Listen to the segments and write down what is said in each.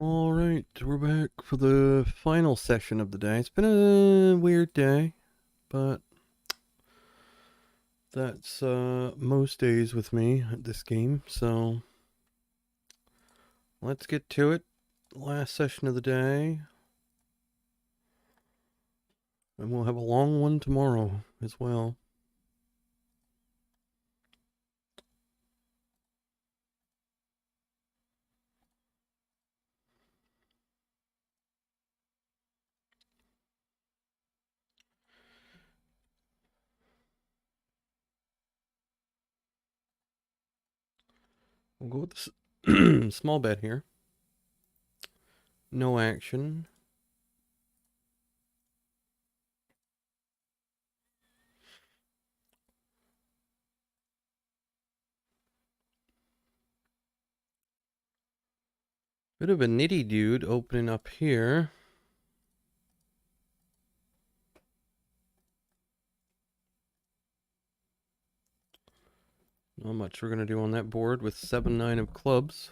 All right, we're back for the final session of the day. It's been a weird day, but that's most days with me at this game. So let's get to it. Last session of the day, and we'll have a long one tomorrow as well. We'll go with the small bet here. No action. Bit of a nitty dude opening up here. Not much we're going to do on that board with 7-9 of clubs.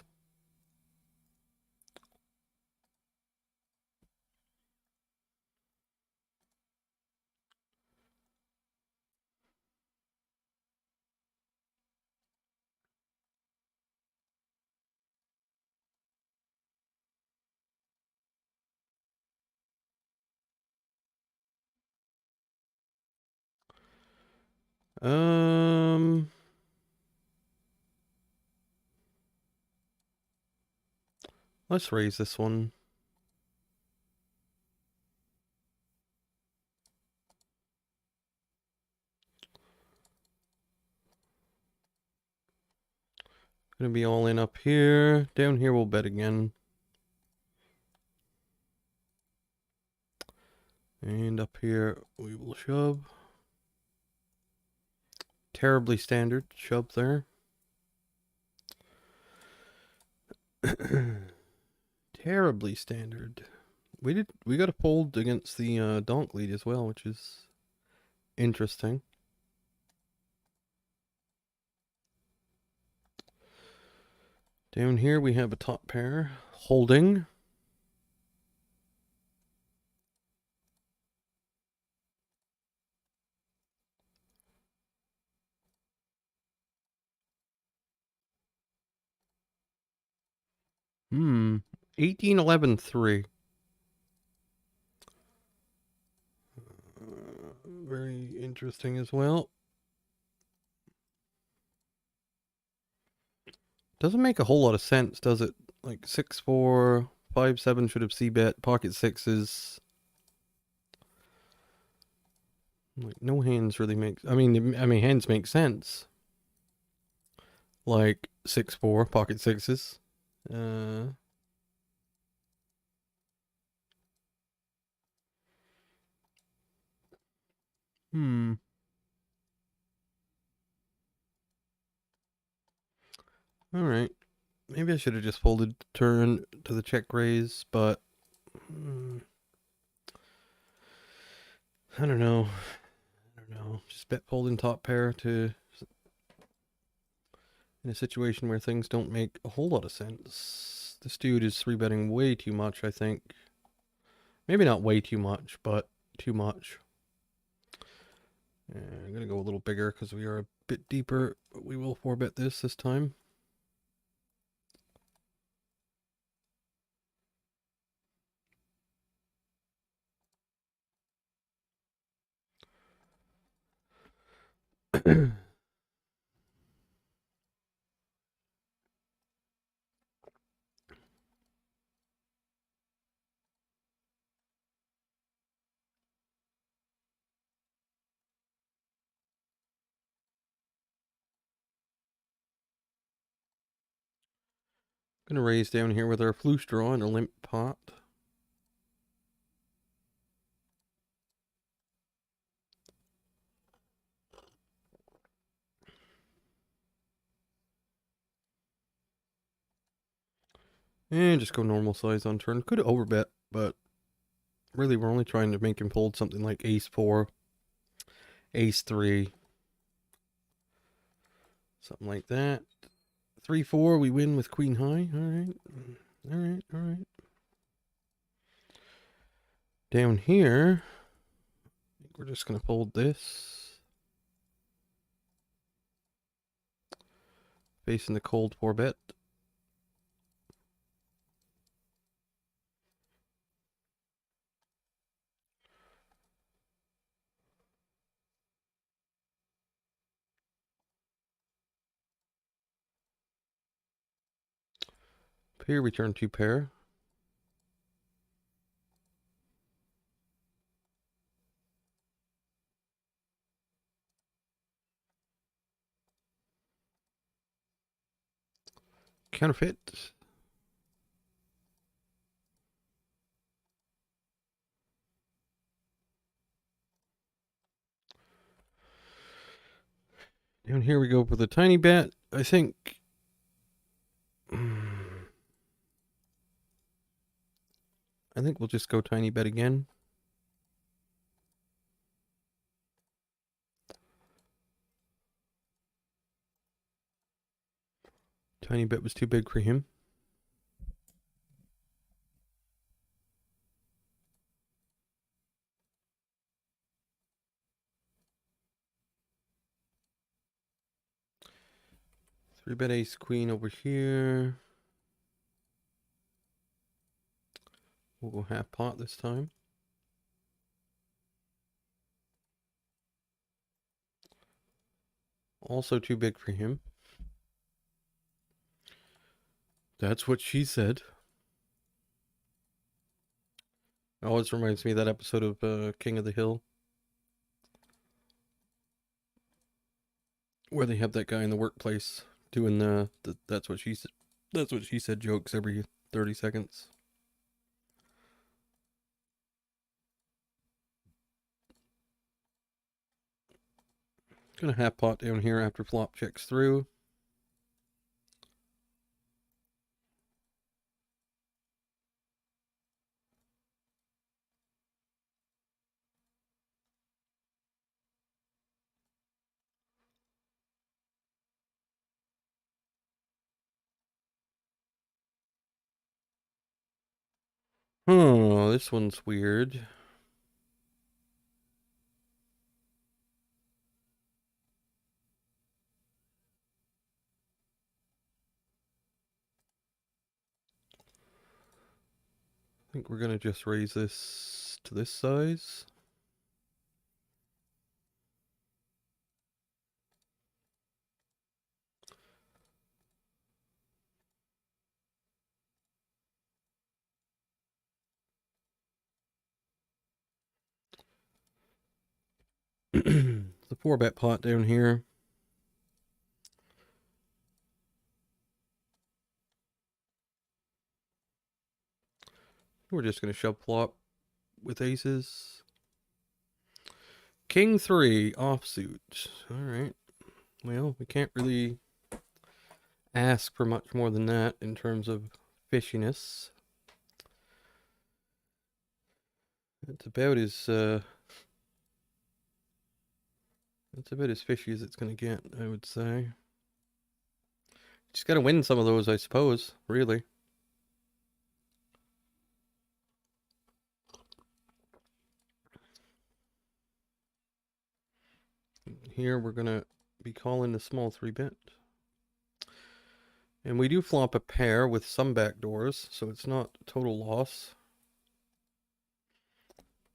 Um, let's raise this one. Gonna be all in up here. Down here we'll bet again. And up here we will shove. Terribly standard shove there. Terribly standard. We got a fold against the donk lead as well, which is interesting. Down here we have a top pair holding. Hmm. 18, 11, 3. Very interesting as well. Doesn't make a whole lot of sense, does it? Like 6-4, 5-7 should have c-bet, pocket sixes. Like no hands really makes. I mean, hands make sense. Like 6-4, pocket sixes. Uh, hmm. All right. Maybe I should have just folded turn to the check raise, but I don't know. Just bet folding top pair to in a situation where things don't make a whole lot of sense. This dude is 3-betting way too much, I think. Maybe not way too much, but too much. I'm going to go a little bigger because we are a bit deeper. But we will 4-bet this time. Gonna raise down here with our floosh draw and a limp pot. And just go normal size on turn. Could overbet, but really we're only trying to make him fold something like ace 4, ace 3. Something like that. 3-4, we win with queen high. Alright. Alright. Down here, I think we're just going to fold this. Facing the cold 4-bet. Here we turn 2 pair. Counterfeit. Down here we go for the tiny bet. I think we'll just go tiny bet again. Tiny bet was too big for him. Three bet ace queen over here. We'll go half pot this time. Also too big for him. That's what she said. Always reminds me of that episode of King of the Hill, where they have that guy in the workplace doing the that's what she said jokes every 30 seconds. Gonna half pot down here after flop checks through. Oh, this one's weird. I think we're gonna just raise this to this size. The 4-bet pot down here. We're just gonna shove flop with aces. King 3 offsuit. All right. Well, we can't really ask for much more than that in terms of fishiness. It's about as fishy as it's gonna get, I would say. Just gotta win some of those, I suppose, really. Here we're gonna be calling the small 3-bet. And we do flop a pair with some backdoors, so it's not a total loss.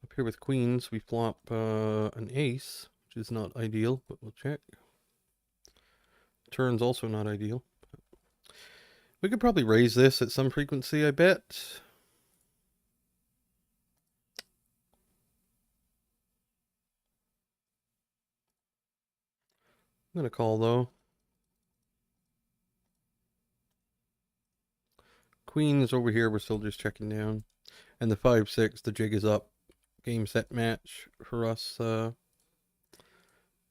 Up here with queens, we flop an ace, which is not ideal, but we'll check. Turn's also not ideal. We could probably raise this at some frequency, I bet. I'm gonna call though. Queens over here, we're still just checking down. And the 5-6, the jig is up. Game, set, match for us in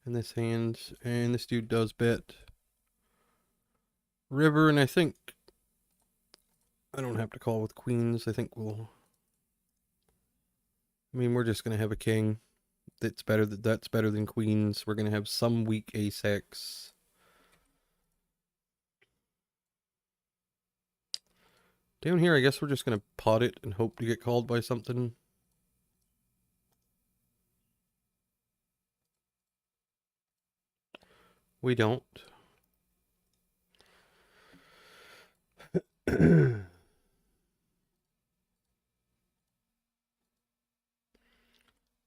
this hand. And this dude does bet river, and I think I don't have to call with queens. I think we'll... I mean, we're just going to have a king. That's better than queens. We're going to have some weak ace-x. Down here, I guess we're just going to pot it and hope to get called by something. We don't.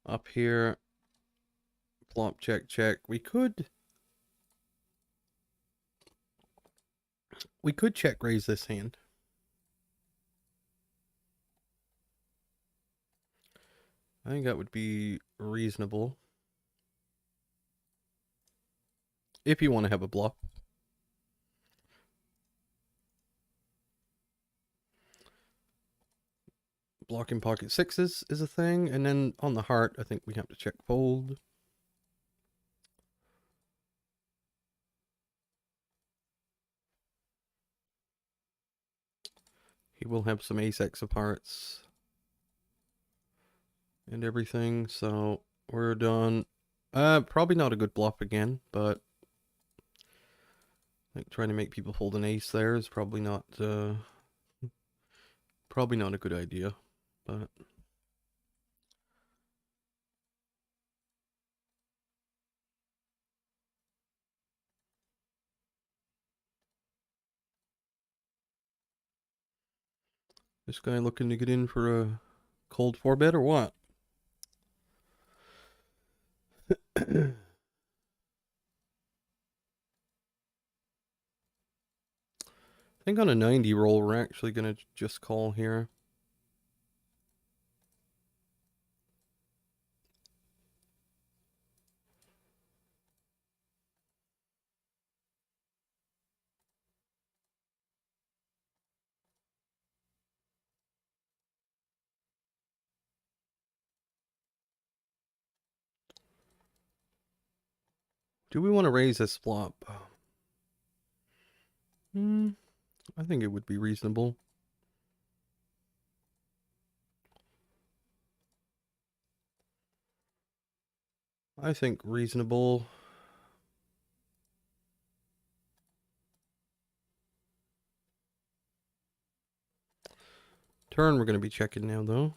Up here, flop, check, check. We could check raise this hand. I think that would be reasonable. If you want to have a bluff. Blocking pocket sixes is a thing, and then on the heart, I think we have to check fold. He will have some ace-x of hearts and everything, so we're done. Probably not a good bluff again, but I think trying to make people fold an ace there is probably not a good idea, but this guy looking to get in for a cold 4-bet or what? I think on a 90 roll, we're actually going to just call here. Do we want to raise this flop? I think it would be reasonable. I think reasonable. Turn, we're going to be checking now, though.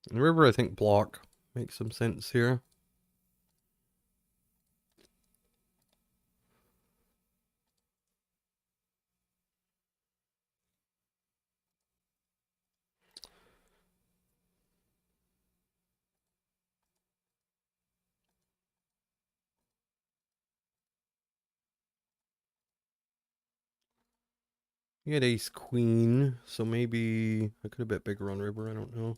In the river, I think block makes some sense here. He had ace queen, so maybe I could have bet bigger on river, I don't know.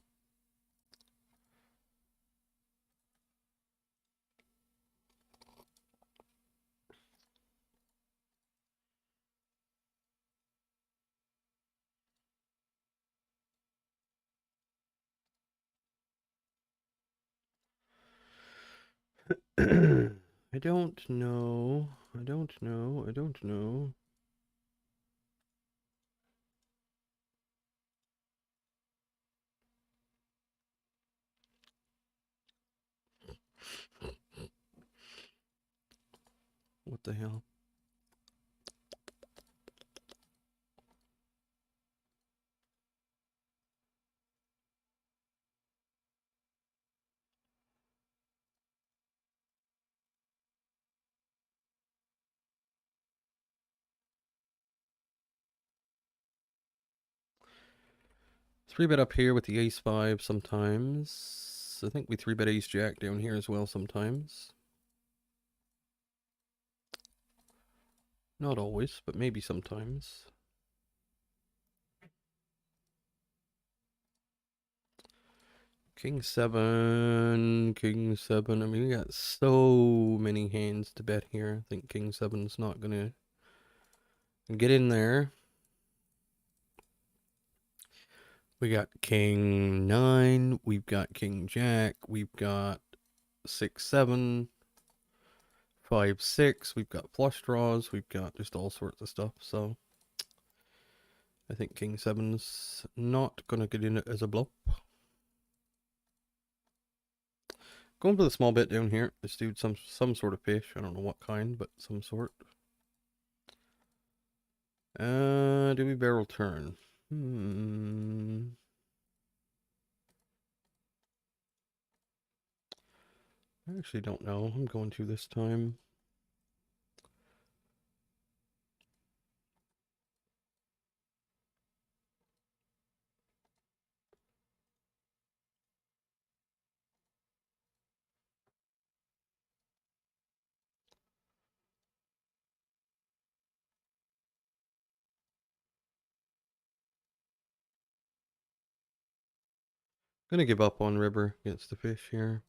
I don't know. I don't know. I don't know. What the hell? Three bet up here with the ace five sometimes. I think we three bet ace jack down here as well sometimes. Not always, but maybe sometimes. King seven, king seven. I mean, we got so many hands to bet here. I think king seven's not gonna get in there. We got king nine. We've got king jack. We've got 6-7, 5-6. We've got flush draws. We've got just all sorts of stuff. So I think king seven's not gonna get in it as a bluff. Going for the small bet down here. This dude's some sort of fish. I don't know what kind, but some sort. Do we barrel turn? I actually don't know. I'm going to this time. Gonna give up on river against the fish here.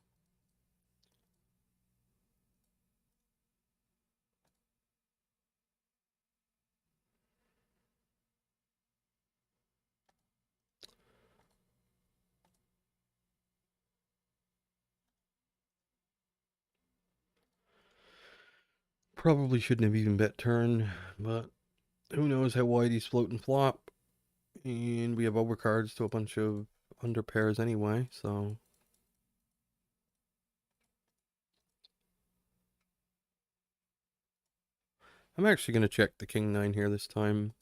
Probably shouldn't have even bet turn, but who knows how wide he's float and flop. And we have overcards to a bunch of under pairs anyway, so I'm actually going to check the king nine here this time.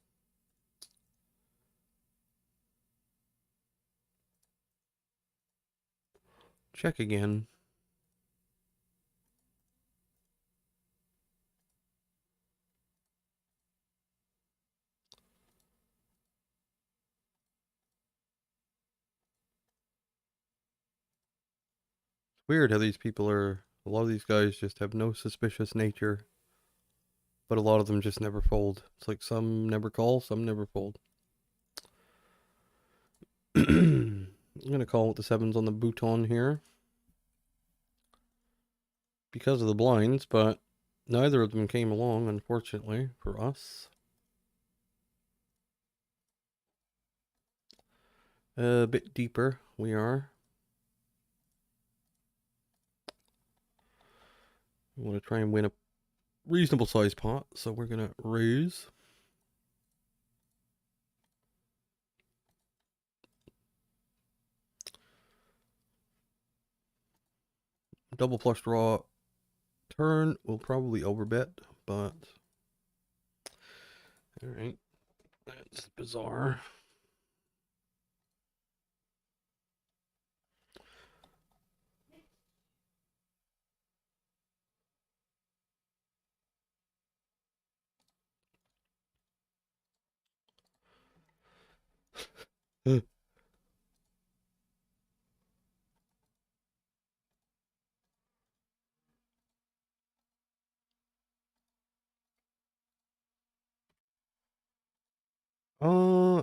Check again. Weird how these people are, a lot of these guys just have no suspicious nature, but a lot of them just never fold. It's like some never call, some never fold. I'm going to call with the sevens on the bouton here because of the blinds, but neither of them came along, unfortunately, for us. A bit deeper, we are. We want to try and win a reasonable sized pot, so we're going to raise. Double flush draw turn. We'll probably overbet, but alright. That's bizarre.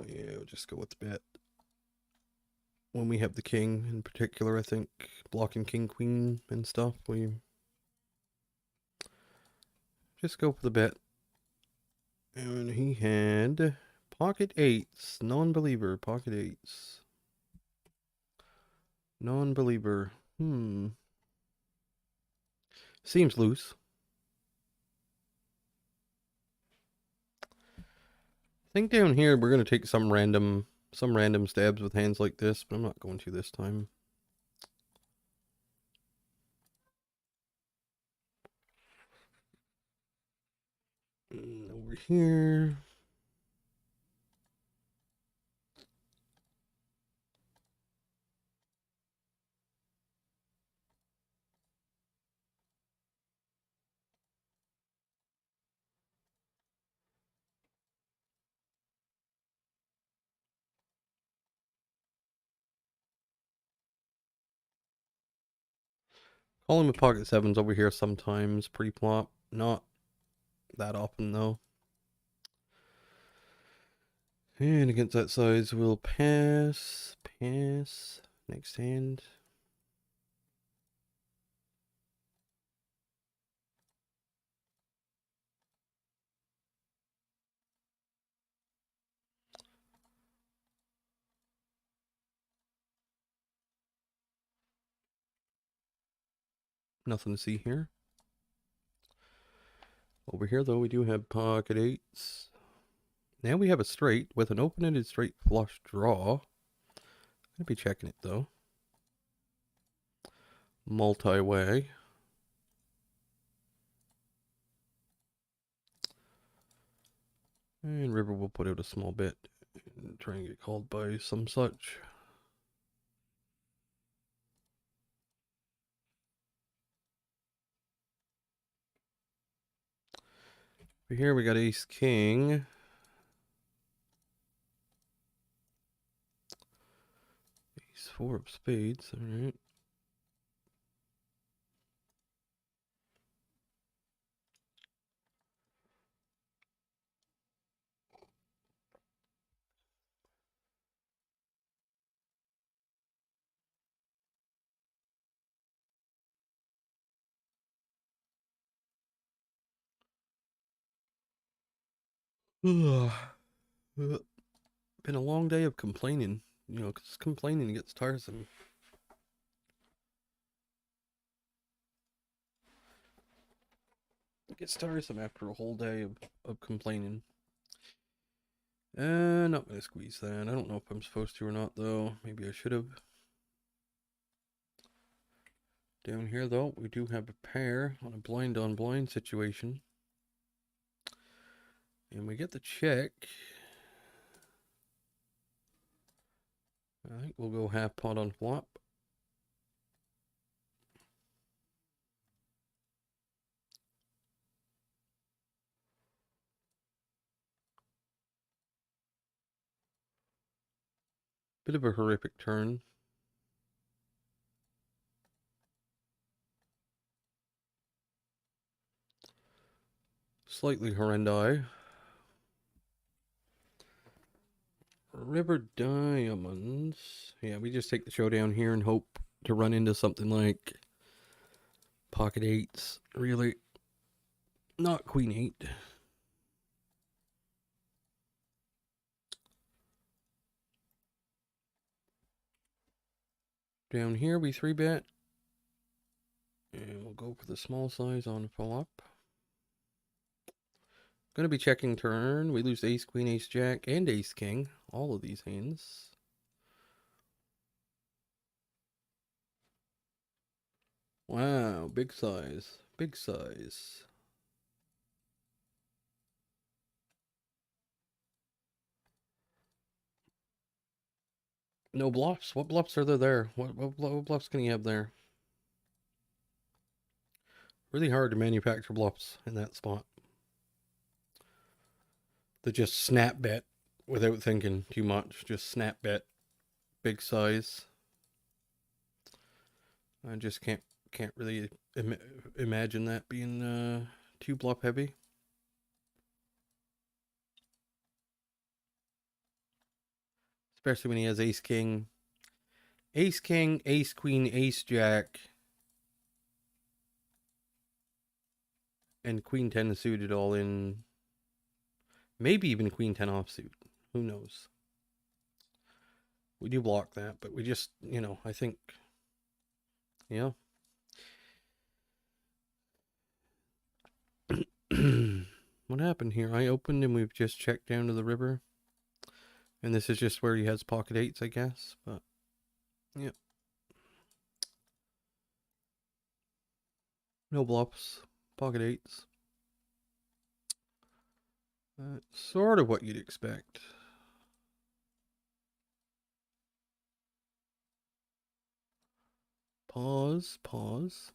Yeah, we'll just go with the bet. When we have the king in particular, I think blocking king, queen, and stuff, we just go for the bet. And he had pocket eights, non-believer, pocket eights. Non-believer. Seems loose. I think down here we're gonna take some random stabs with hands like this, but I'm not going to this time. Over here. Calling with pocket sevens over here sometimes pre-flop. Not that often though. And against that size, we'll pass. Pass. Next hand. Nothing to see here. Over here, though, we do have pocket eights. Now we have a straight with an open-ended straight flush draw. I'm going to be checking it, though. Multi-way. And river will put out a small bit and try and get called by some such. Here we got ace king. Ace four of spades, alright. Been a long day of complaining, you know, 'cause complaining gets tiresome. It gets tiresome after a whole day of complaining. Not gonna squeeze that. I don't know if I'm supposed to or not, though. Maybe I should have. Down here, though, we do have a pair on a blind on blind situation. And we get the check. I think we'll go half pot on flop. Bit of a horrific turn. Slightly horrendi. River diamonds. Yeah, we just take the showdown here and hope to run into something like pocket eights. Really, not queen eight. Down here we 3-bet. And we'll go for the small size on flop. Gonna be checking turn. We lose ace, queen, ace, jack, and ace, king. All of these hands. Wow, big size. Big size. No bluffs. What bluffs are there? What bluffs can you have there? Really hard to manufacture bluffs in that spot. They just snap bet without thinking too much. Just snap bet. Big size. I just can't really imagine that being too bluff heavy. Especially when he has ace king, ace king, ace queen, ace jack, and queen 10 suited all in. Maybe even queen 10 offsuit. Who knows? We do block that, but we just, you know, I think, yeah. What happened here? I opened and we've just checked down to the river. And this is just where he has pocket eights, I guess. But, yeah. No bluffs. Pocket eights. Sort of what you'd expect. Pause, pause.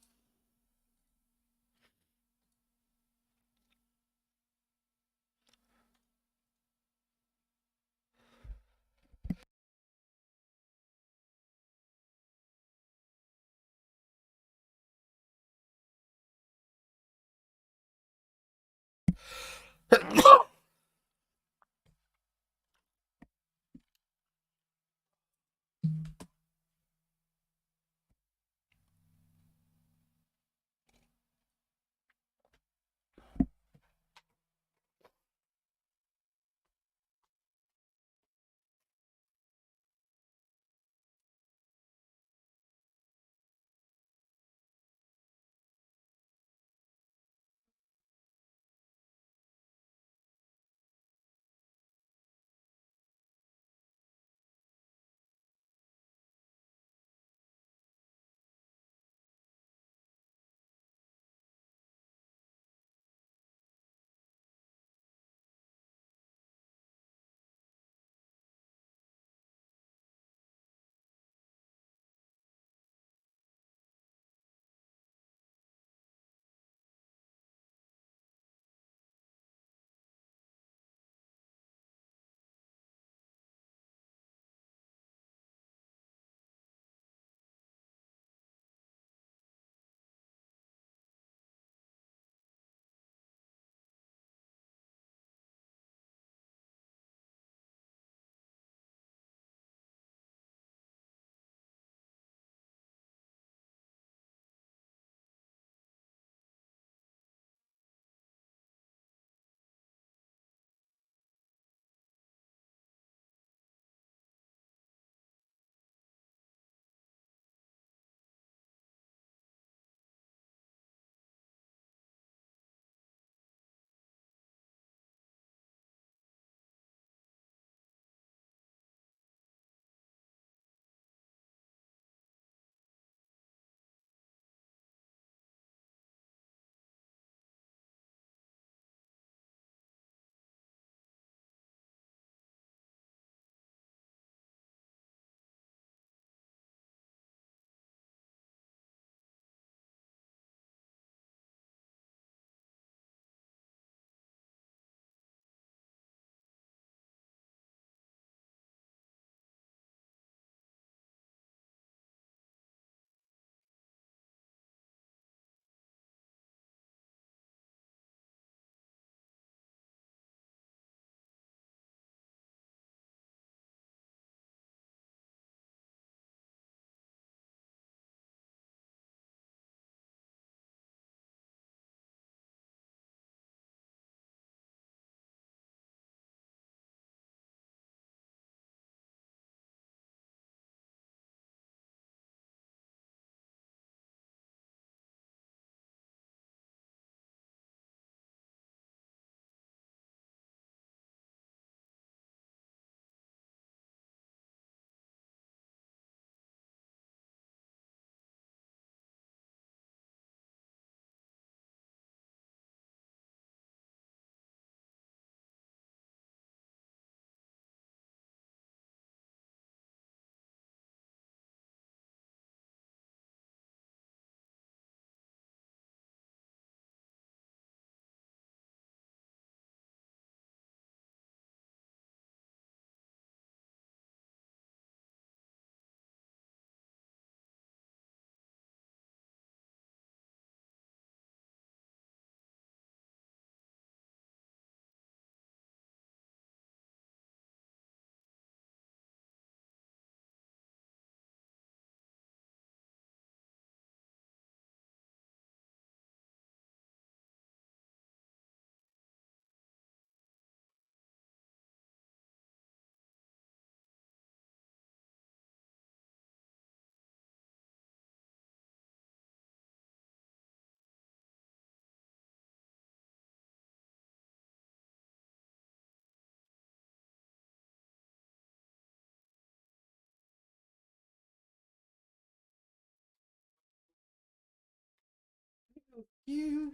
You.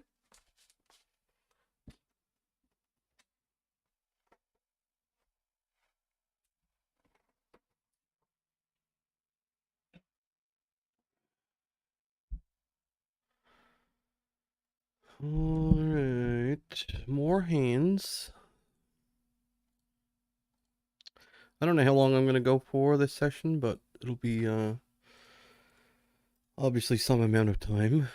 Alright. More hands. I don't know how long I'm going to go for this session, but it'll be obviously some amount of time.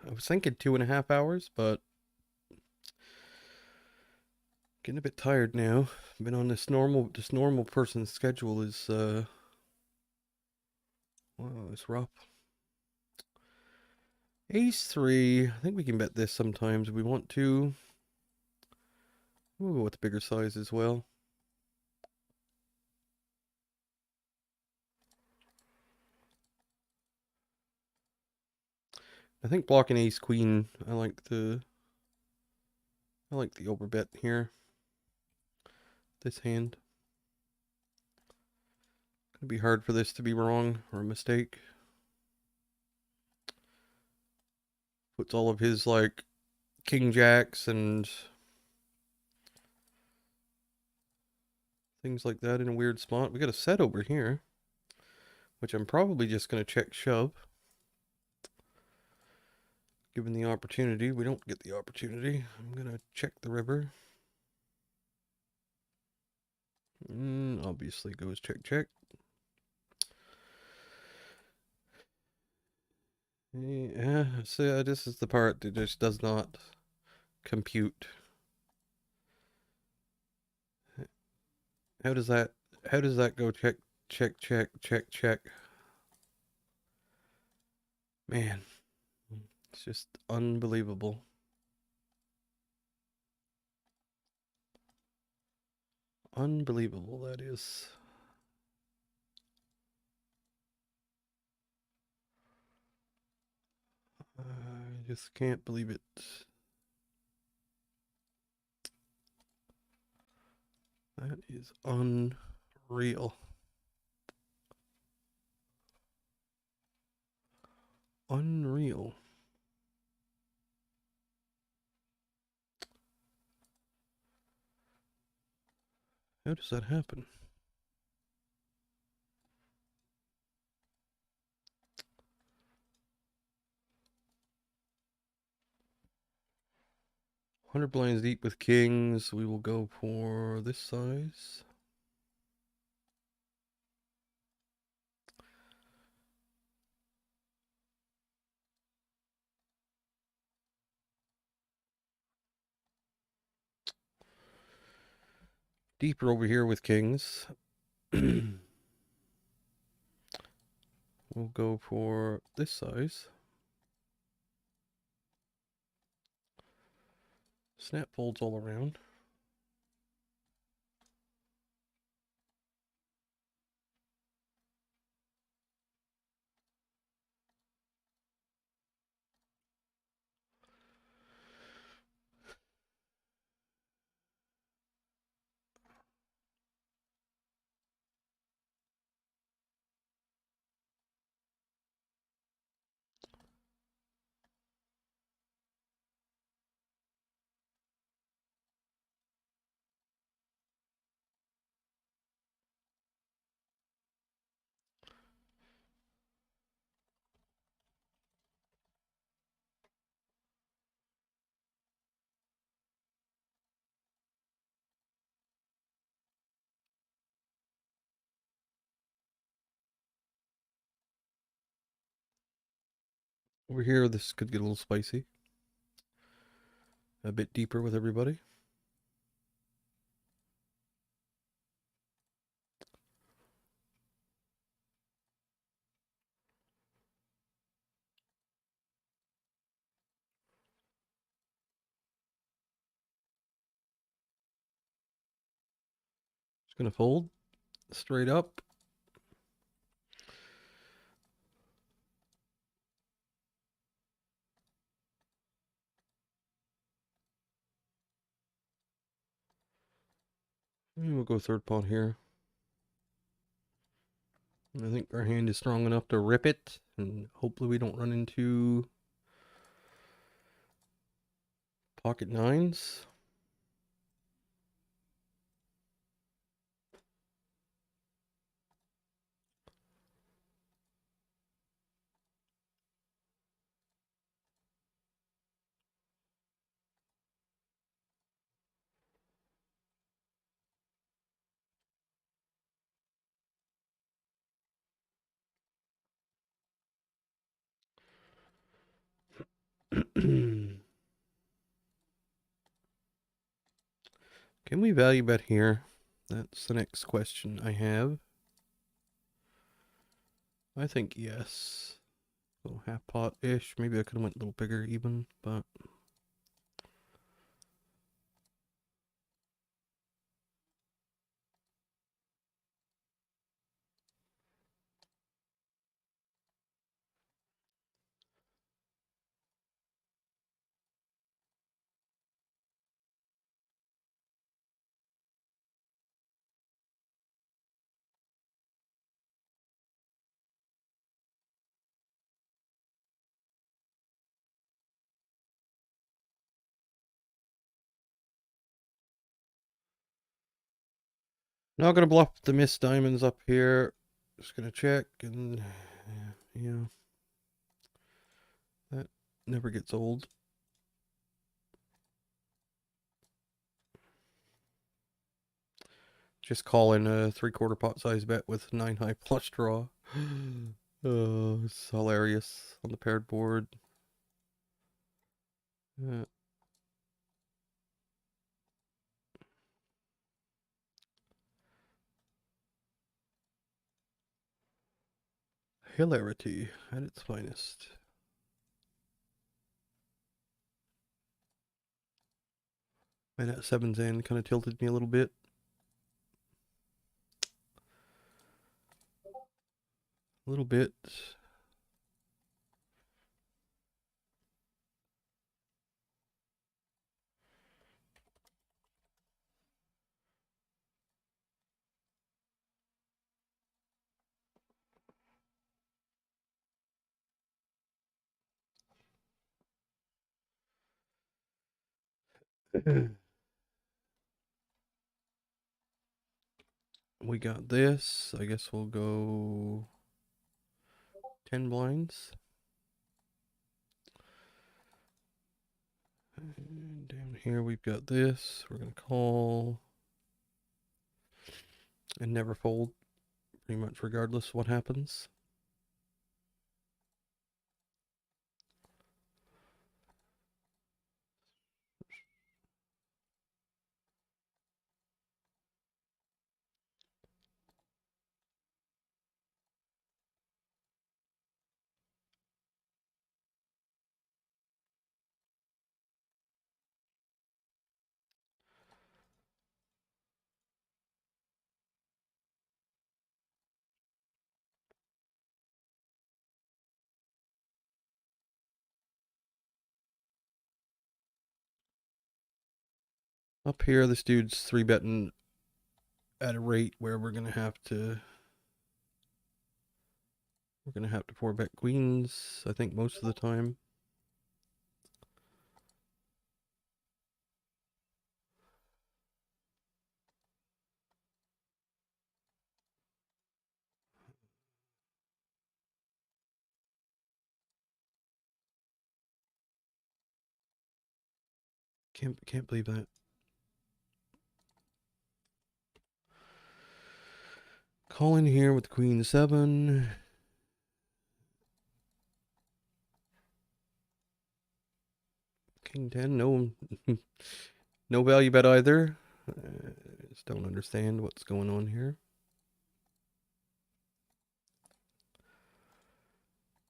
I was thinking 2.5 hours, but getting a bit tired now. Been on this normal person's schedule is wow, it's rough. Ace 3. I think we can bet this sometimes if we want to. We'll go with the bigger size as well. I think blocking ace queen. I like the overbet here. This hand. Gonna be hard for this to be wrong or a mistake. Puts all of his like king jacks and things like that in a weird spot. We got a set over here, which I'm probably just gonna check shove. Given the opportunity, we don't get the opportunity. I'm gonna check the river. Obviously goes check check. Yeah, so this is the part that just does not compute. How does that go check check check check check? Man, it's just unbelievable. Unbelievable that is. I just can't believe it. That is unreal. Unreal. How does that happen? Hundred blinds deep with kings. We will go for this size. Deeper over here with kings. We'll go for this size. Snap folds all around. Over here, this could get a little spicy. A bit deeper with everybody. Just gonna fold straight up. And we'll go third pawn here. I think our hand is strong enough to rip it, and hopefully we don't run into pocket nines. Can we value bet here? That's the next question I have. I think yes. So half pot-ish. Maybe I could have went a little bigger even, but not gonna bluff the missed diamonds up here. Just gonna check and yeah, that never gets old. Just call in a 3/4 pot size bet with 9 high flush draw. Oh, it's hilarious on the paired board. Yeah. Hilarity at its finest. And that sevens end kind of tilted me a little bit. A little bit. We got this. I guess we'll go 10 blinds. And down here we've got this. We're going to call and never fold, pretty much regardless what happens. Up here, this dude's 3-betting at a rate where we're gonna have to 4-bet queens, I think, most of the time. Can't believe that. Call in here with queen 7. King 10, no, no value bet either. Just don't understand what's going on here.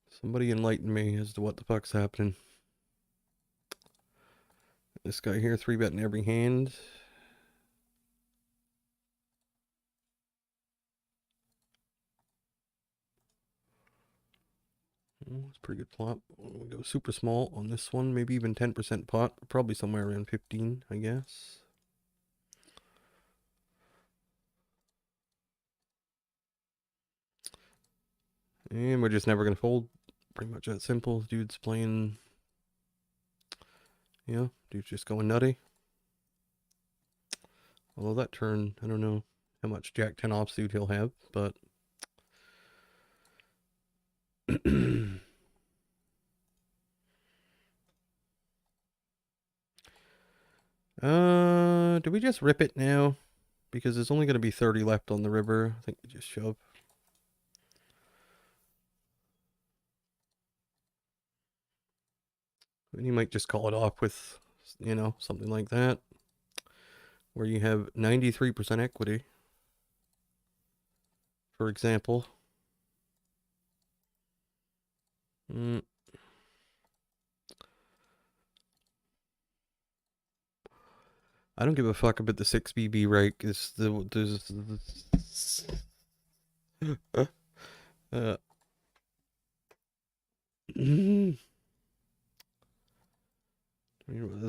Somebody enlighten me as to what the fuck's happening. This guy here 3-betting every hand. It's a pretty good flop. We go super small on this one, maybe even 10% pot, probably somewhere around 15, I guess. And we're just never going to fold. Pretty much that simple. Dude's playing, yeah, dude's just going nutty. Although that turn, I don't know how much Jack 10 offsuit he'll have, but do we just rip it now? Because there's only going to be 30 left on the river. I think we just shove. And you might just call it off with, you know, something like that, where you have 93% equity, for example. I don't give a fuck about the 6 BB rake. It's uh,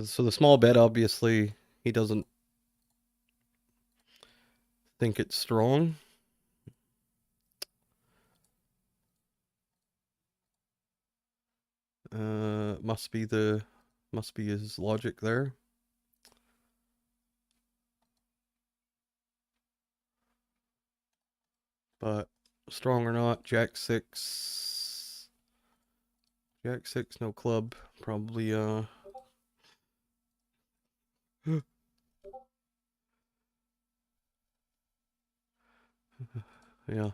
so the small bet, obviously, he doesn't think it's strong. Must be his logic there. But strong or not, Jack 6, no club, probably yeah,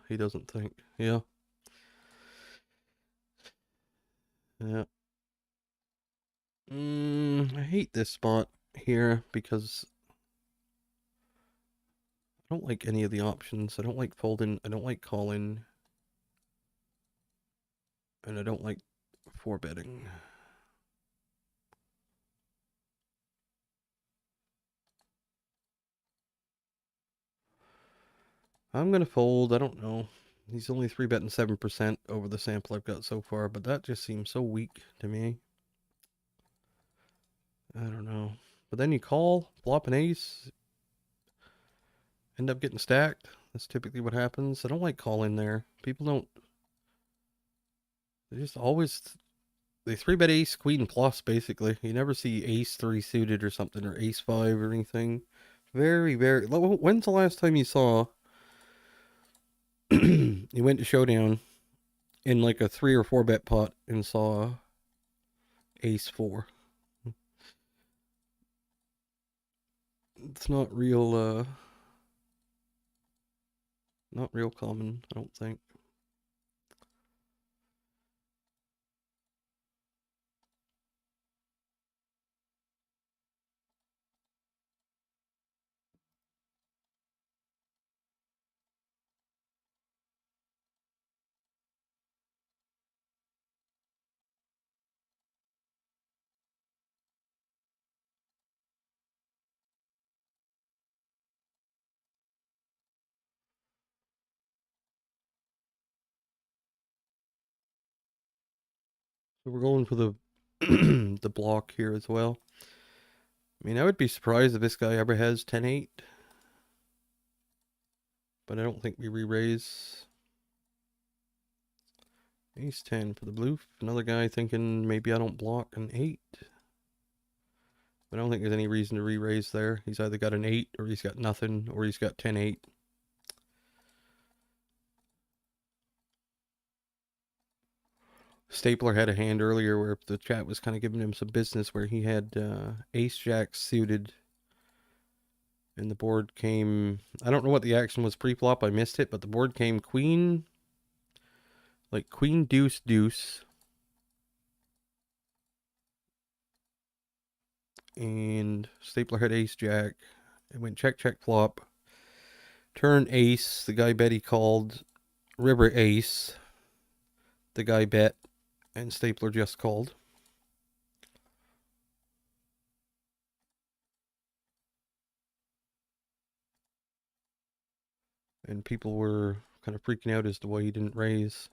he doesn't think. Yeah. Yeah. I hate this spot here because I don't like any of the options. I don't like folding. I don't like calling. And I don't like 4-betting. I'm going to fold. I don't know. He's only 3-betting 7% over the sample I've got so far, but that just seems so weak to me. I don't know. But then you call, flop an ace, end up getting stacked. That's typically what happens. I don't like calling there. People don't. They just always. They 3-bet ace, queen plus, basically. You never see ace 3 suited or something, or ace 5 or anything. Very, very. When's the last time you saw. You went to Showdown in like a 3 or 4-bet pot and saw ace 4? It's not real common, I don't think. So we're going for the the block here as well. I mean, I would be surprised if this guy ever has 10-8. But I don't think we re-raise. Ace 10 for the blue. Another guy thinking maybe I don't block an 8. But I don't think there's any reason to re-raise there. He's either got an 8 or he's got nothing or he's got 10-8. Stapler had a hand earlier where the chat was kind of giving him some business where he had ace jack suited and the board came. I don't know what the action was pre-flop. I missed it, but the board came queen, like queen deuce deuce, and Stapler had ace jack. It went check check flop. Turn ace. The guy bet he called. River ace. The guy bet, and Stapler just called. And people were kind of freaking out as to why he didn't raise.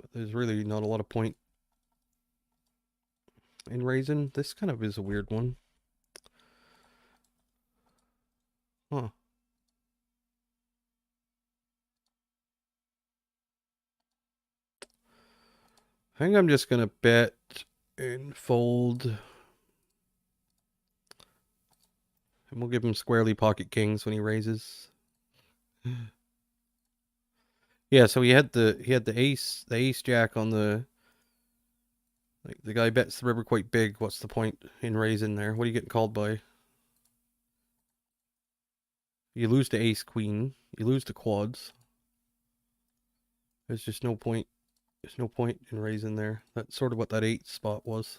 But there's really not a lot of point in raising. This kind of is a weird one. Huh. I think I'm just gonna bet and fold. And we'll give him squarely pocket kings when he raises. Yeah, so he had the ace jack on the, like, the guy bets the river quite big. What's the point in raising there? What are you getting called by? You lose to ace queen. You lose to quads. There's just no point. There's no point in raising there. That's sort of what that 8 spot was.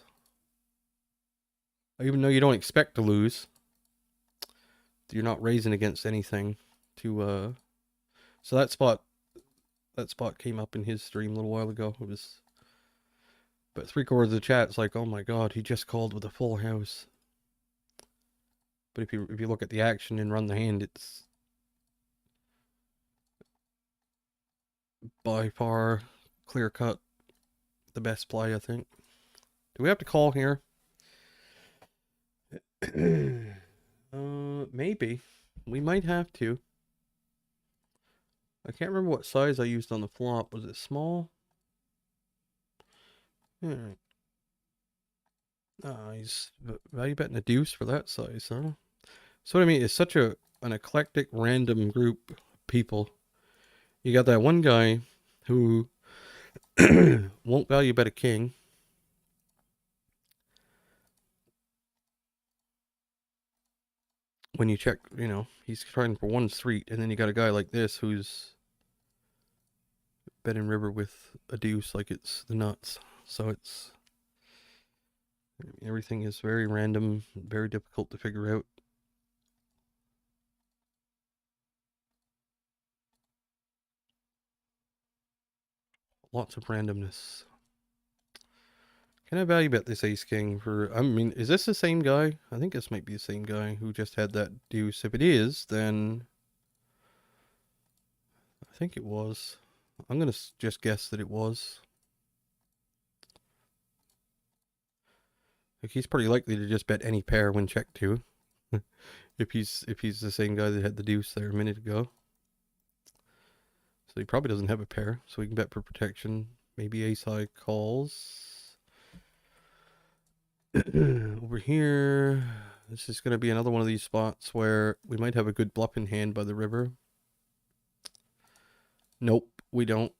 Even though you don't expect to lose, you're not raising against anything to so that spot came up in his stream a little while ago. It was, but 3/4 of the chat's like, oh my god, he just called with a full house. But if you look at the action and run the hand, it's by far clear cut the best play, I think. Do we have to call here? Maybe. We might have to. I can't remember what size I used on the flop. Was it small? Yeah. He's value betting a deuce for that size, huh? So what I mean, it's such an eclectic, random group of people. You got that one guy who won't value bet a king. When you check, he's trying for 1 street, and then you got a guy like this who's betting river with a deuce like it's the nuts. So it's, everything is very random, very difficult to figure out. Lots of randomness. Can I value bet this ace king for, I mean, is this the same guy? I think this might be the same guy who just had that deuce. If it is, then I think it was. I'm going to just guess that it was. Like, he's pretty likely to just bet any pair when checked to. if he's the same guy that had the deuce there a minute ago. So he probably doesn't have a pair, so we can bet for protection. Maybe ace high calls. Over here, this is going to be another one of these spots where we might have a good bluff in hand by the river. Nope, we don't.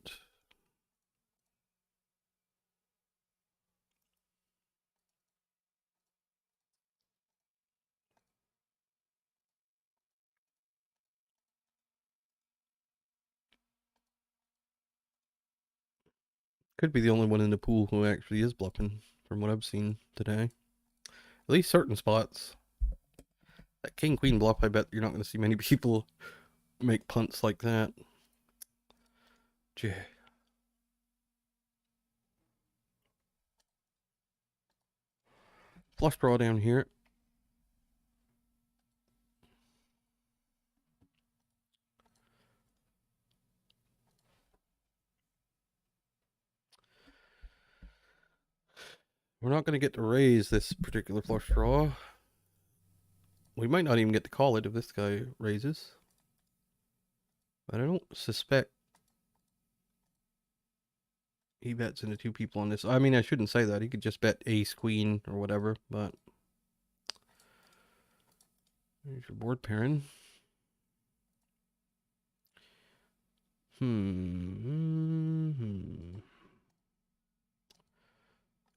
Could be the only one in the pool who actually is bluffing, from what I've seen today. At least certain spots. That king-queen bluff, I bet you're not going to see many people make punts like that. Gee. Flush draw down here. We're not going to get to raise this particular flush draw. We might not even get to call it if this guy raises. But I don't suspect he bets into 2 people on this. I mean, I shouldn't say that. He could just bet ace, queen, or whatever, but there's your board pairing.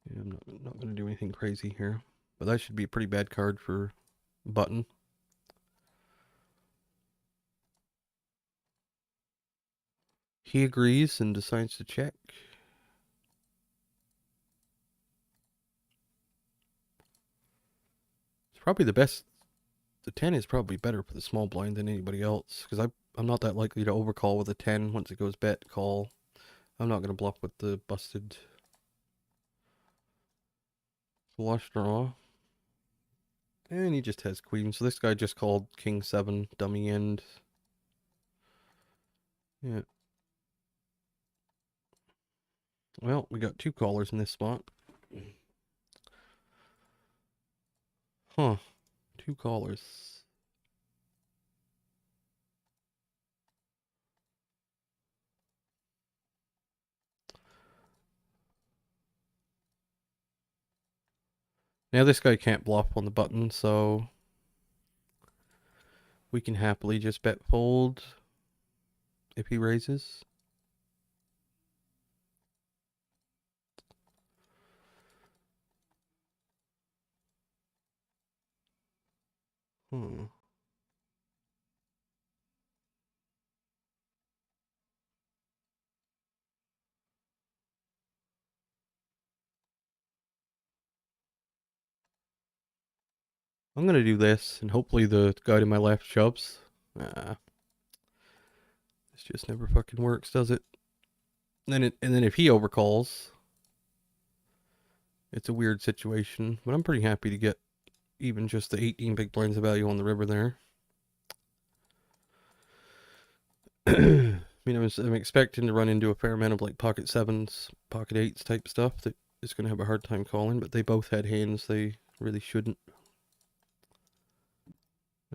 Yeah, I'm not going to do anything crazy here. But that should be a pretty bad card for button. He agrees and decides to check. It's probably the best. The 10 is probably better for the small blind than anybody else, because I'm not that likely to overcall with a 10 once it goes bet, call. I'm not going to bluff with the busted flush draw. And he just has queen, so this guy just called king 7, dummy end. Yeah. Well, we got 2 callers in this spot. Huh. 2 callers. Now this guy can't bluff on the button, so we can happily just bet fold if he raises. Hmm. I'm gonna do this, and hopefully the guy to my left shoves. This just never fucking works, does it? And then if he overcalls, it's a weird situation. But I'm pretty happy to get even just the 18 big blinds of value on the river there. I mean, I'm expecting to run into a fair amount of like pocket sevens, pocket eights type stuff that is going to have a hard time calling, but they both had hands they really shouldn't.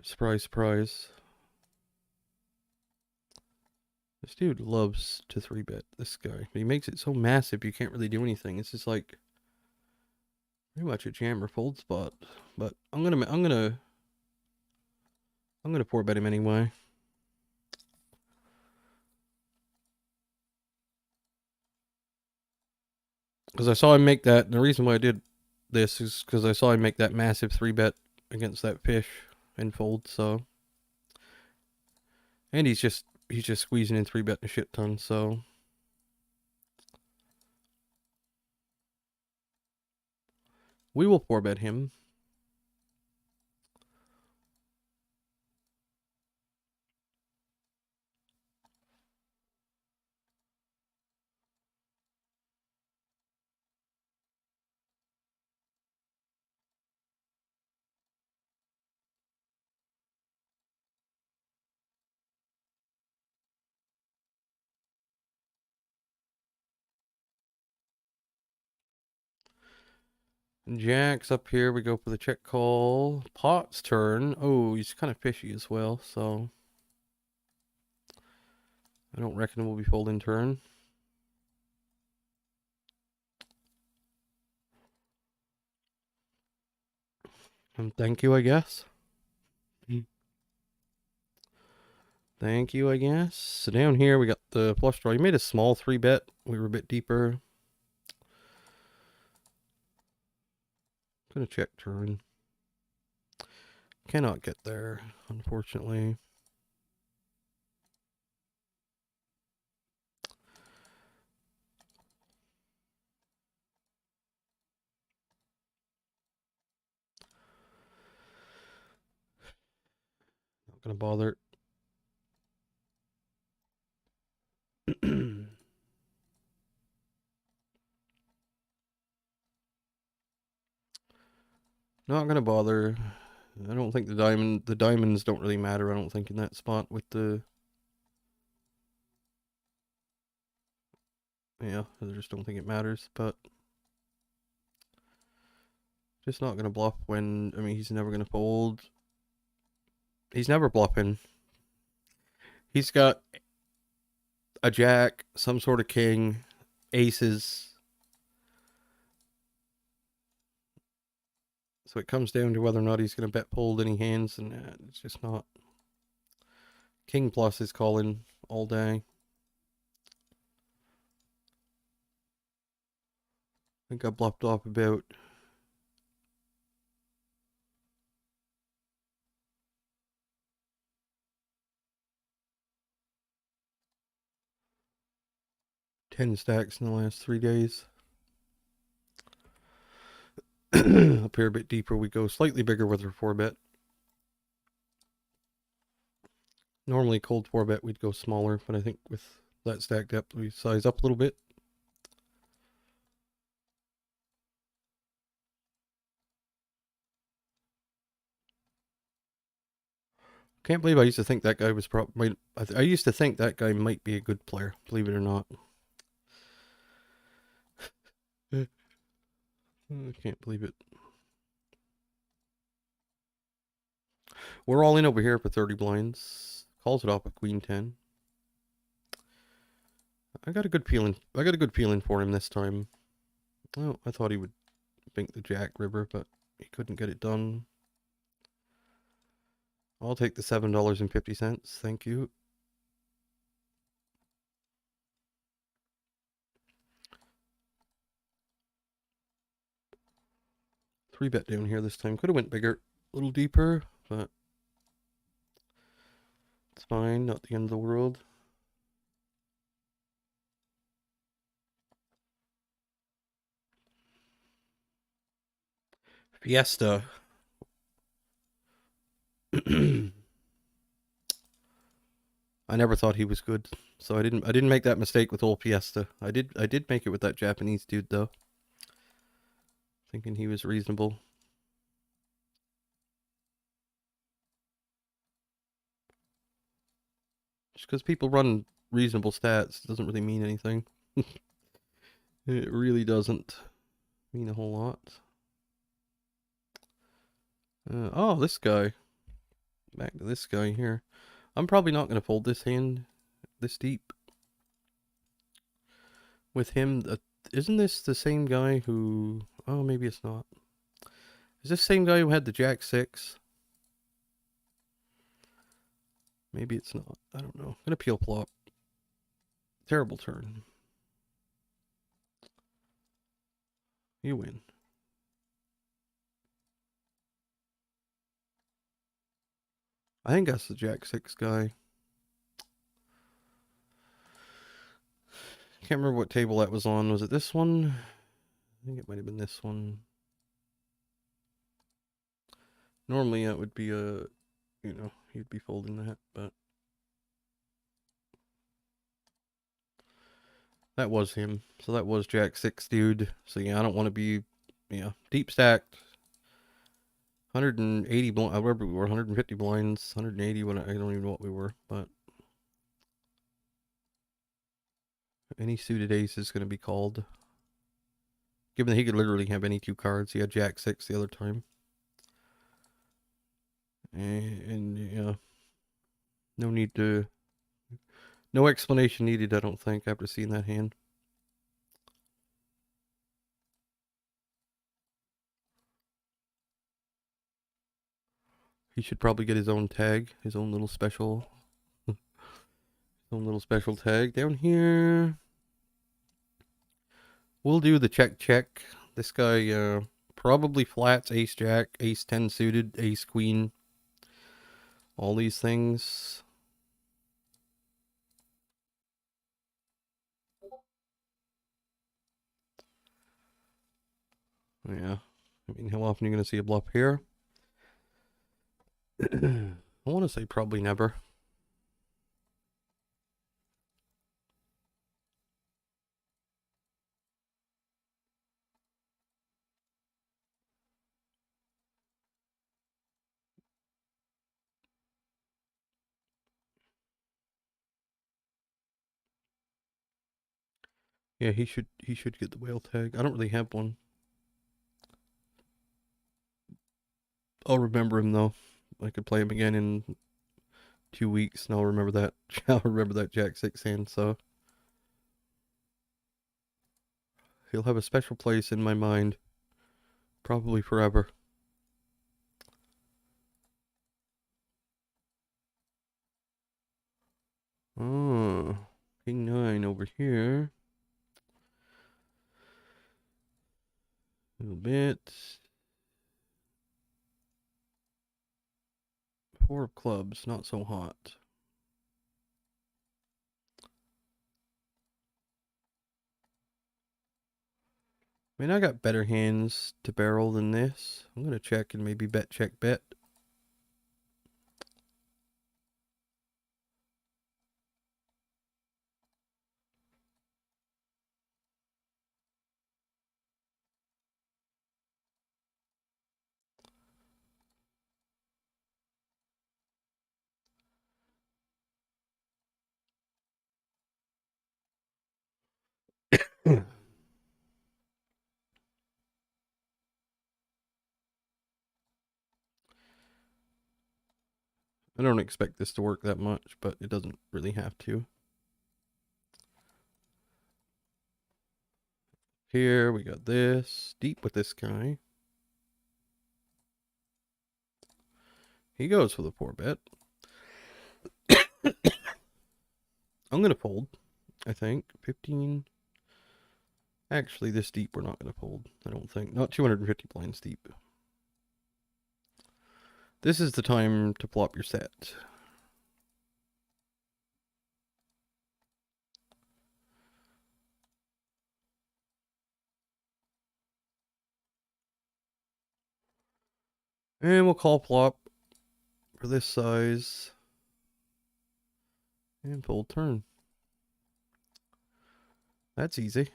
Surprise, surprise. This dude loves to 3-bet, this guy. He makes it so massive you can't really do anything. It's just like pretty much a jam or fold spot. But I'm gonna 4-bet him anyway. Because I saw him make that, and the reason why I did this is because I saw him make that massive 3-bet against that fish and fold, so. And he's just squeezing in 3-betting a shit ton, so. We will 4-bet him. Jack's up here. We go for the check call. Pot's turn. Oh, he's kind of fishy as well, so. I don't reckon we'll be folding turn. And thank you, I guess. Thank you, I guess. So down here we got the flush draw. He made a small 3-bet. We were a bit deeper. Gonna check turn. Cannot get there, unfortunately. Not gonna bother. Not gonna bother. I don't think the diamonds don't really matter, I don't think, in that spot with the. Yeah, I just don't think it matters, but. Just not gonna bluff when, I mean, he's never gonna fold. He's never bluffing. He's got a jack, some sort of king, aces. So it comes down to whether or not he's going to bet fold any hands, and it's just not. King plus is calling all day. I think I bluffed off about. $10 stacks in the last 3 days. Up here a bit deeper, we go slightly bigger with our 4-bet. Normally cold 4-bet we'd go smaller, but I think with that stack depth we size up a little bit. Can't believe I used to think that guy was probably. I used to think that guy might be a good player, believe it or not. I can't believe it. We're all in over here for 30 blinds. Calls it off with queen 10. I got a good feeling for him this time. Oh, I thought he would think the jack river, but he couldn't get it done. I'll take the $7.50. Thank you. Three bet down here this time. Could have went bigger, a little deeper, but it's fine. Not the end of the world. Fiesta. I never thought he was good, so I didn't make that mistake with old Fiesta. I did make it with that Japanese dude though. Thinking he was reasonable. Just because people run reasonable stats doesn't really mean anything. It really doesn't mean a whole lot. Oh, this guy. Back to this guy here. I'm probably not going to fold this hand this deep. With him, isn't this the same guy who... Oh, maybe it's not. Is this the same guy who had the Jack 6? Maybe it's not. I don't know. I'm going to peel flop. Terrible turn. You win. I think that's the Jack 6 guy. Can't remember what table that was on. Was it this one? I think it might have been this one. Normally that would be a, you know, you'd be folding that, but that was him. So that was Jack 6 dude. So yeah, I don't want to be, yeah, deep stacked. 180 blinds, I remember we were 150 blinds, 180 when I don't even know what we were, but any suited ace is going to be called. Given that he could literally have any two cards. He had Jack 6 the other time. And yeah, no need to, no explanation needed, I don't think, after seeing that hand. He should probably get his own tag, his own little special, tag down here. We'll do the check. This guy probably flats ace jack, ace 10 suited, ace queen. All these things. Yeah. I mean, how often are you going to see a bluff here? I want to say probably never. Yeah, he should get the whale tag. I don't really have one. I'll remember him though. I could play him again in 2 weeks, and I'll remember that. I'll remember that Jack 6 hand. So he'll have a special place in my mind, probably forever. Oh, King 9 over here. A little bit. 4 of clubs, not so hot. I mean, I got better hands to barrel than this. I'm going to check and maybe bet, check, bet. I don't expect this to work that much, but it doesn't really have to. Here we got this. Deep with this guy. He goes for the 4-bet. I'm going to fold, I think. 15. Actually, this deep we're not going to fold, I don't think. Not 250 blinds deep. This is the time to flop your set. And we'll call flop for this size. And fold turn. That's easy.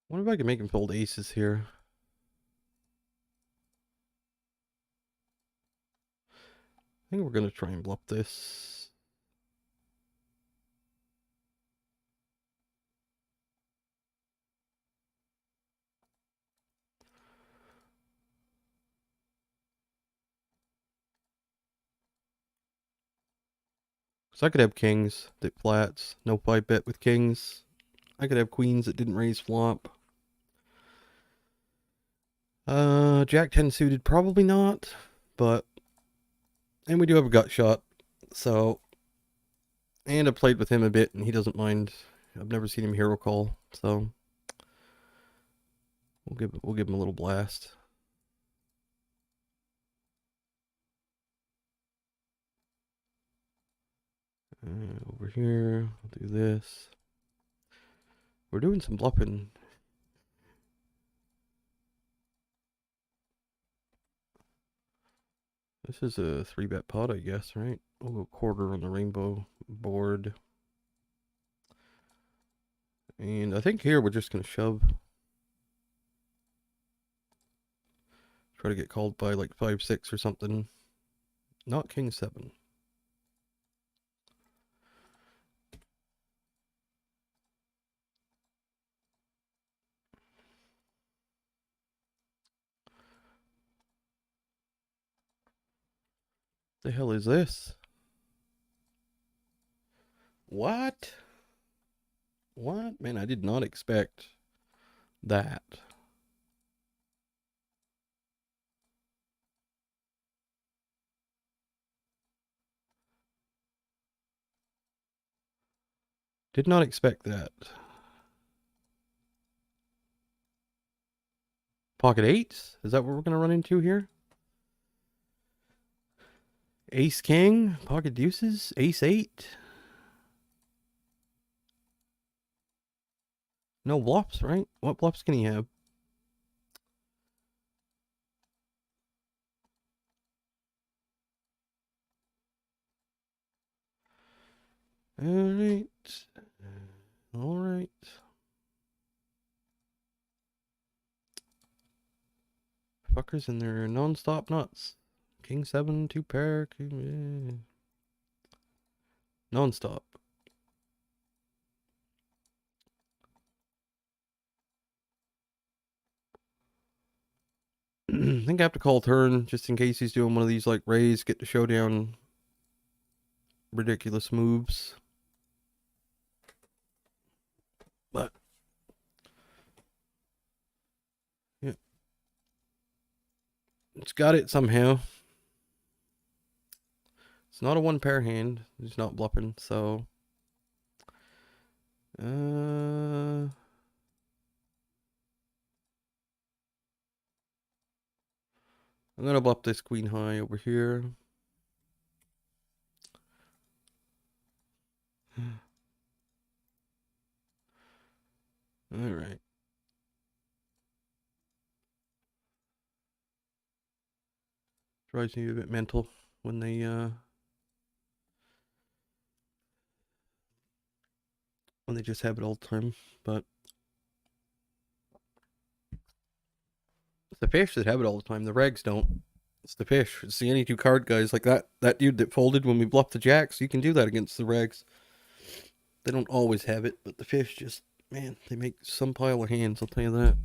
What if I can make him fold aces here? I think we're going to try and bluff this. So I could have kings that flats, no 5-bet with kings. I could have queens that didn't raise flop. Jack 10 suited, probably not, but, and we do have a gut shot, so, and I played with him a bit, and he doesn't mind. I've never seen him hero call, so we'll give him a little blast. Over here, I'll do this. We're doing some bluffing. This is a 3-bet pot, I guess, right? We'll go quarter on the rainbow board. And I think here we're just going to shove. Try to get called by like 5-6 or something. Not king 7. The hell is this? What? What? Man, I did not expect that. Did not expect that. Pocket 8s? Is that what we're going to run into here? Ace king? Pocket deuces? Ace 8? No bluffs, right? What bluffs can he have? Alright. Alright. Fuckers and their non-stop nuts. King 7, 2 pair. Non-stop. I think I have to call turn just in case he's doing one of these like raise, get to showdown ridiculous moves. But yeah, it's got it somehow. It's not a 1-pair hand. He's not bluffing, so I'm gonna bluff this queen high over here. All right. Drives me a bit mental when they just have it all the time, but it's the fish that have it all the time. The regs don't. It's the fish. It's the any 2 card guys like that dude that folded when we bluffed the jacks. You can do that against the regs. They don't always have it, but the fish just, man, they make some pile of hands, I'll tell you that.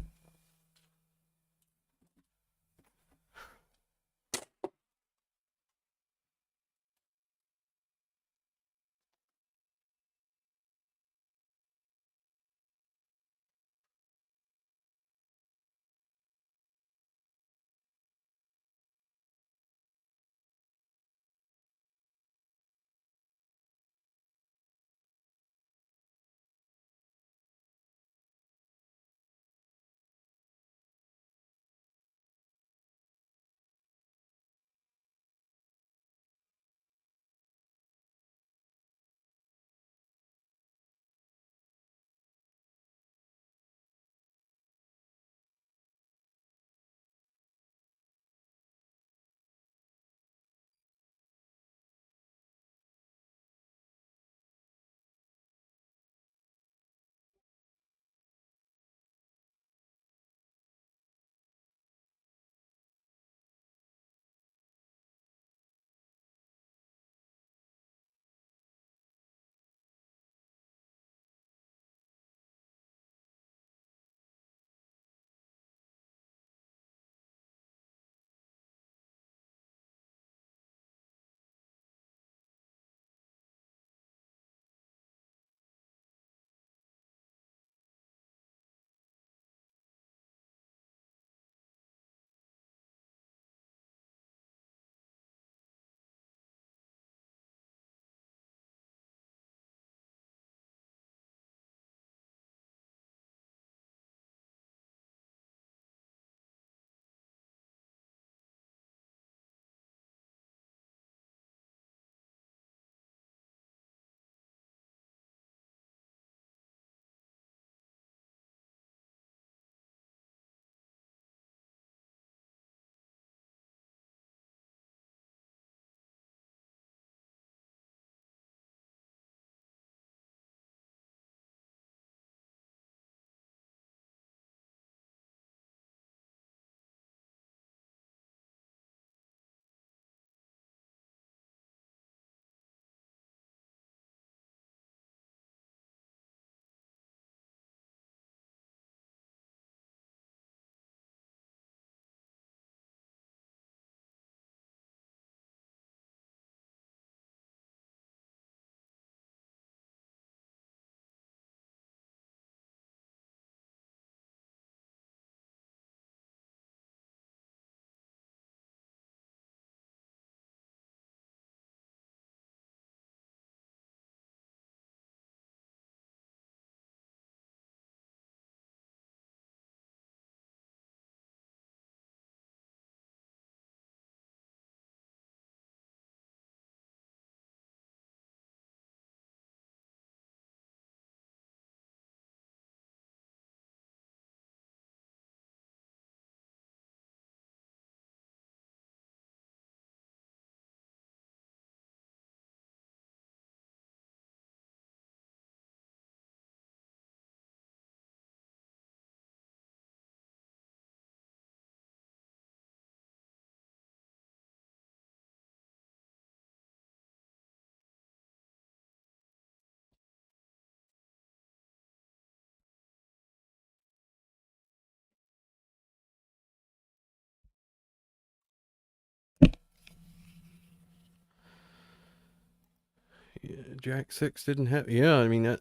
Yeah, Jack 6 didn't have. Yeah, I mean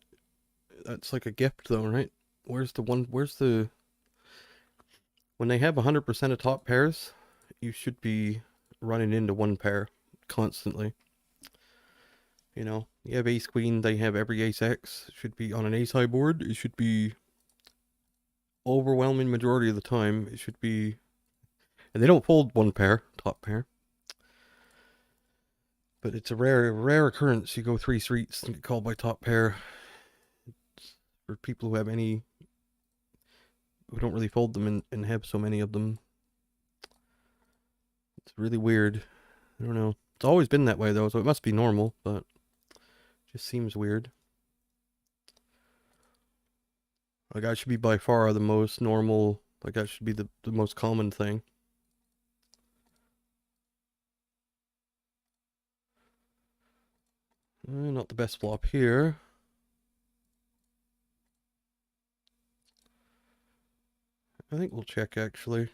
that's like a gift though, right? Where's the one? Where's the when they have 100% of top pairs, you should be running into one pair constantly. You know, you have ace queen, they have every ace X. It should be on an ace high board. It should be overwhelming majority of the time. It should be, and they don't fold one pair, top pair. But it's a rare occurrence. You go 3 streets and get called by top pair. It's for people who have any, who don't really fold them and have so many of them. It's really weird. I don't know. It's always been that way though, so it must be normal, but it just seems weird. Like that should be by far the most normal, like that should be the most common thing. Not the best flop here. I think we'll check actually.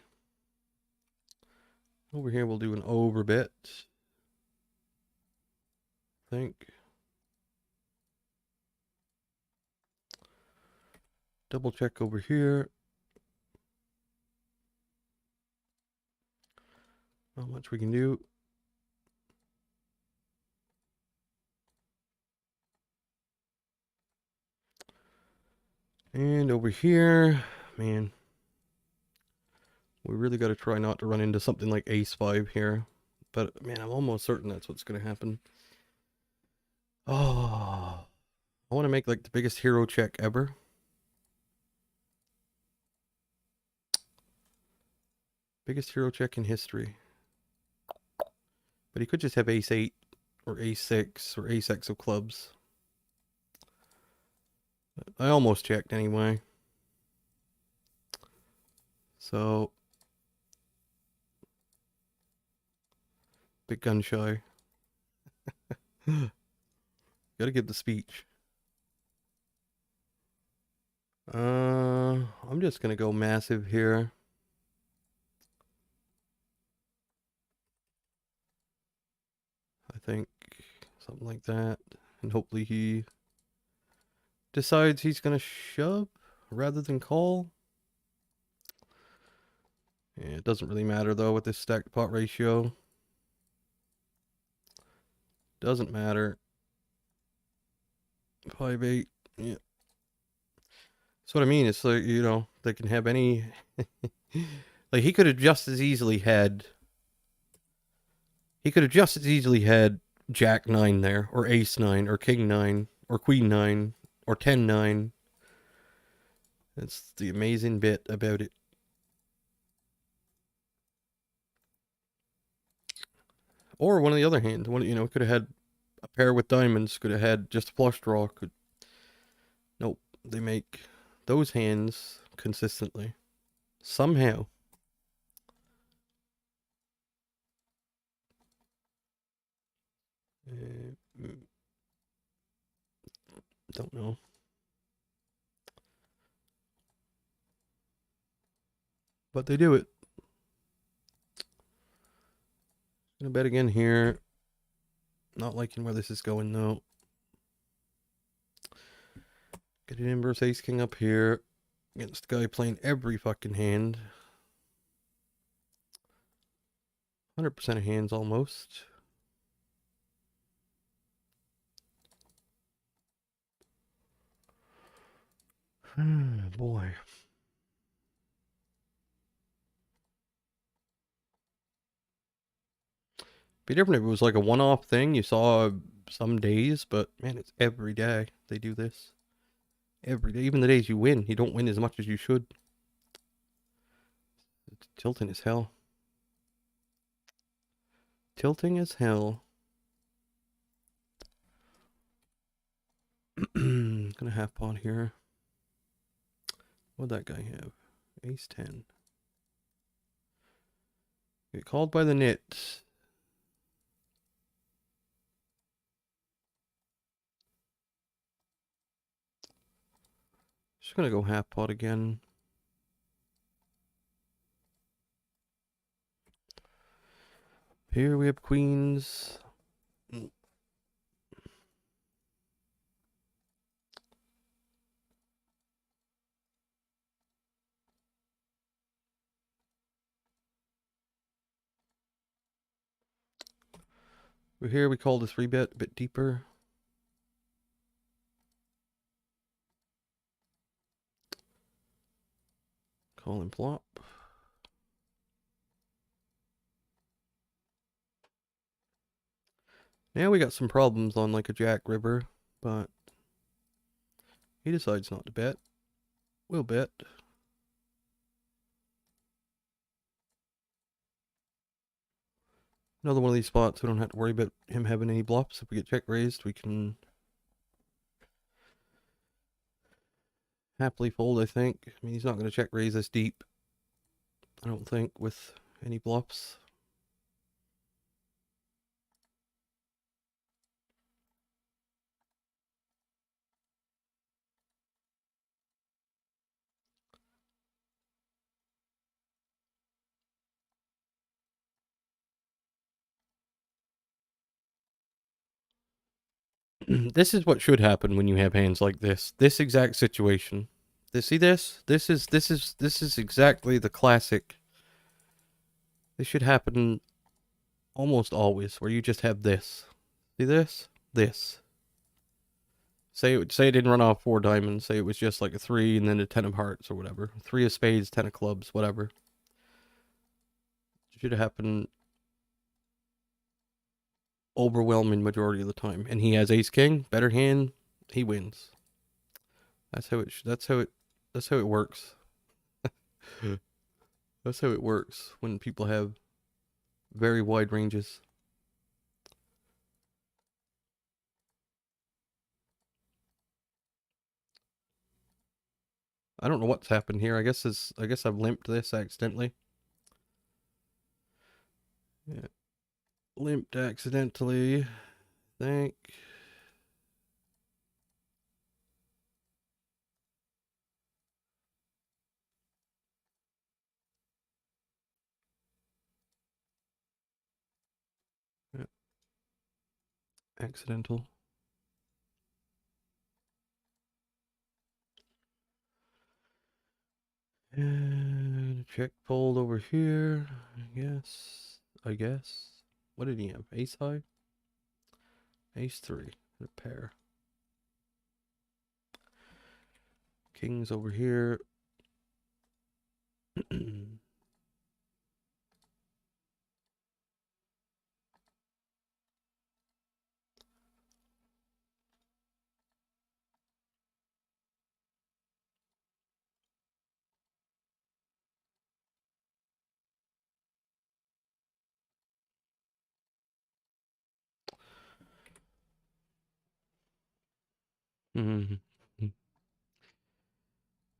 Over here we'll do an overbet. I think. Double check over here. Not much we can do. And over here, man, we really got to try not to run into something like ace 5 here. But man, I'm almost certain that's what's going to happen. Oh, I want to make like the biggest hero check ever. Biggest hero check in history. But he could just have ace 8 or ace 6 or ace X of clubs. I almost checked anyway. So, big gun shy. Gotta give the speech. I'm just gonna go massive here. I think something like that. And hopefully he decides he's gonna shove rather than call. Yeah, it doesn't really matter though with this stacked pot ratio. Doesn't matter. 5-8. Yeah. That's what I mean. It's like, you know, they can have any like he could have just as easily had Jack 9 there, or Ace 9, or King 9, or Queen 9, or 10 9. That's the amazing bit about it. Or one of the other hand, one, you know, could have had a pair with diamonds, could have had just a flush draw. Nope, they make those hands consistently. Somehow. Don't know. But they do it. Gonna bet again here. Not liking where this is going though. Get an inverse ace king up here against the guy playing every fucking hand. 100% of hands almost. Boy. Be different if it was like a one-off thing you saw some days, but man, it's every day they do this. Every day, even the days you win, you don't win as much as you should. It's tilting as hell. Tilting as hell. Gonna half pot here. What'd that guy have? Ace 10. Get called by the nit. Just gonna go half pot again. Here we have queens. Over here we call the 3-bit a bit deeper. Call and plop. Now we got some problems on like a Jack River, but he decides not to bet. We'll bet. Another one of these spots we don't have to worry about him having any bluffs. If we get check raised, we can happily fold, I think. I mean, he's not going to check raise this deep, I don't think, with any bluffs. This is what should happen when you have hands like this. This exact situation. See this? This is exactly the classic. This should happen almost always, where you just have this. See this? This. Say it didn't run off 4 diamonds. Say it was just like a 3 and then a 10 of hearts or whatever. 3 of spades, 10 of clubs, whatever. It should happen overwhelming majority of the time. And he has ace king, better hand, he wins. That's how it works. That's how it works when people have very wide ranges. I don't know what's happened here. I guess I've limped this accidentally. Yeah. Limped accidentally. I think. Yeah. Accidental. And check fold over here. I guess. What did he have? Ace high? Ace 3. A pair. Kings over here.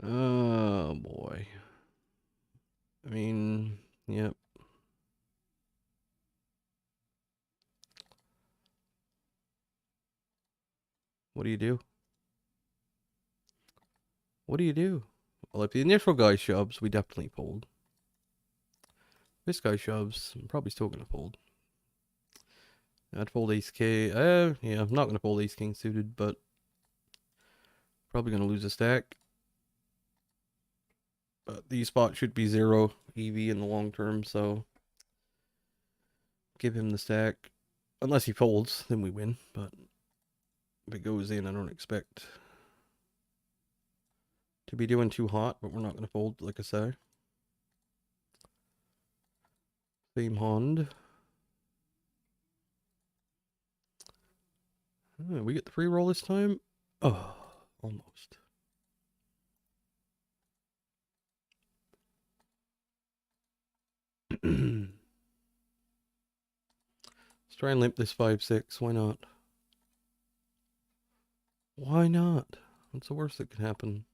Oh boy. I mean, yep. What do you do? What do you do? Well, if the initial guy shoves, we definitely fold. This guy shoves, I'm probably still gonna fold. I'd fold ace K. Yeah, I'm not gonna fold ace king suited, but probably gonna lose a stack. But these spots should be 0 EV in the long term, so give him the stack. Unless he folds, then we win. But if it goes in, I don't expect to be doing too hot, but we're not gonna fold, like I say. Same hand. We get the free roll this time. Oh, almost. Let's try and limp this 5-6. Why not? Why not? What's the worst that can happen?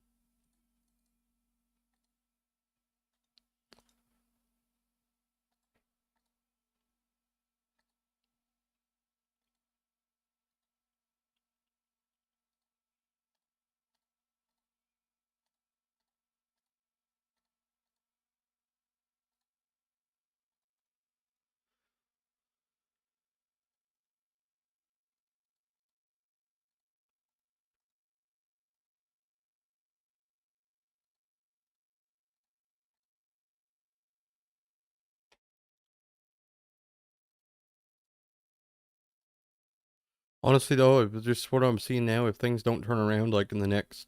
Honestly, though, if just what I'm seeing now, if things don't turn around like in the next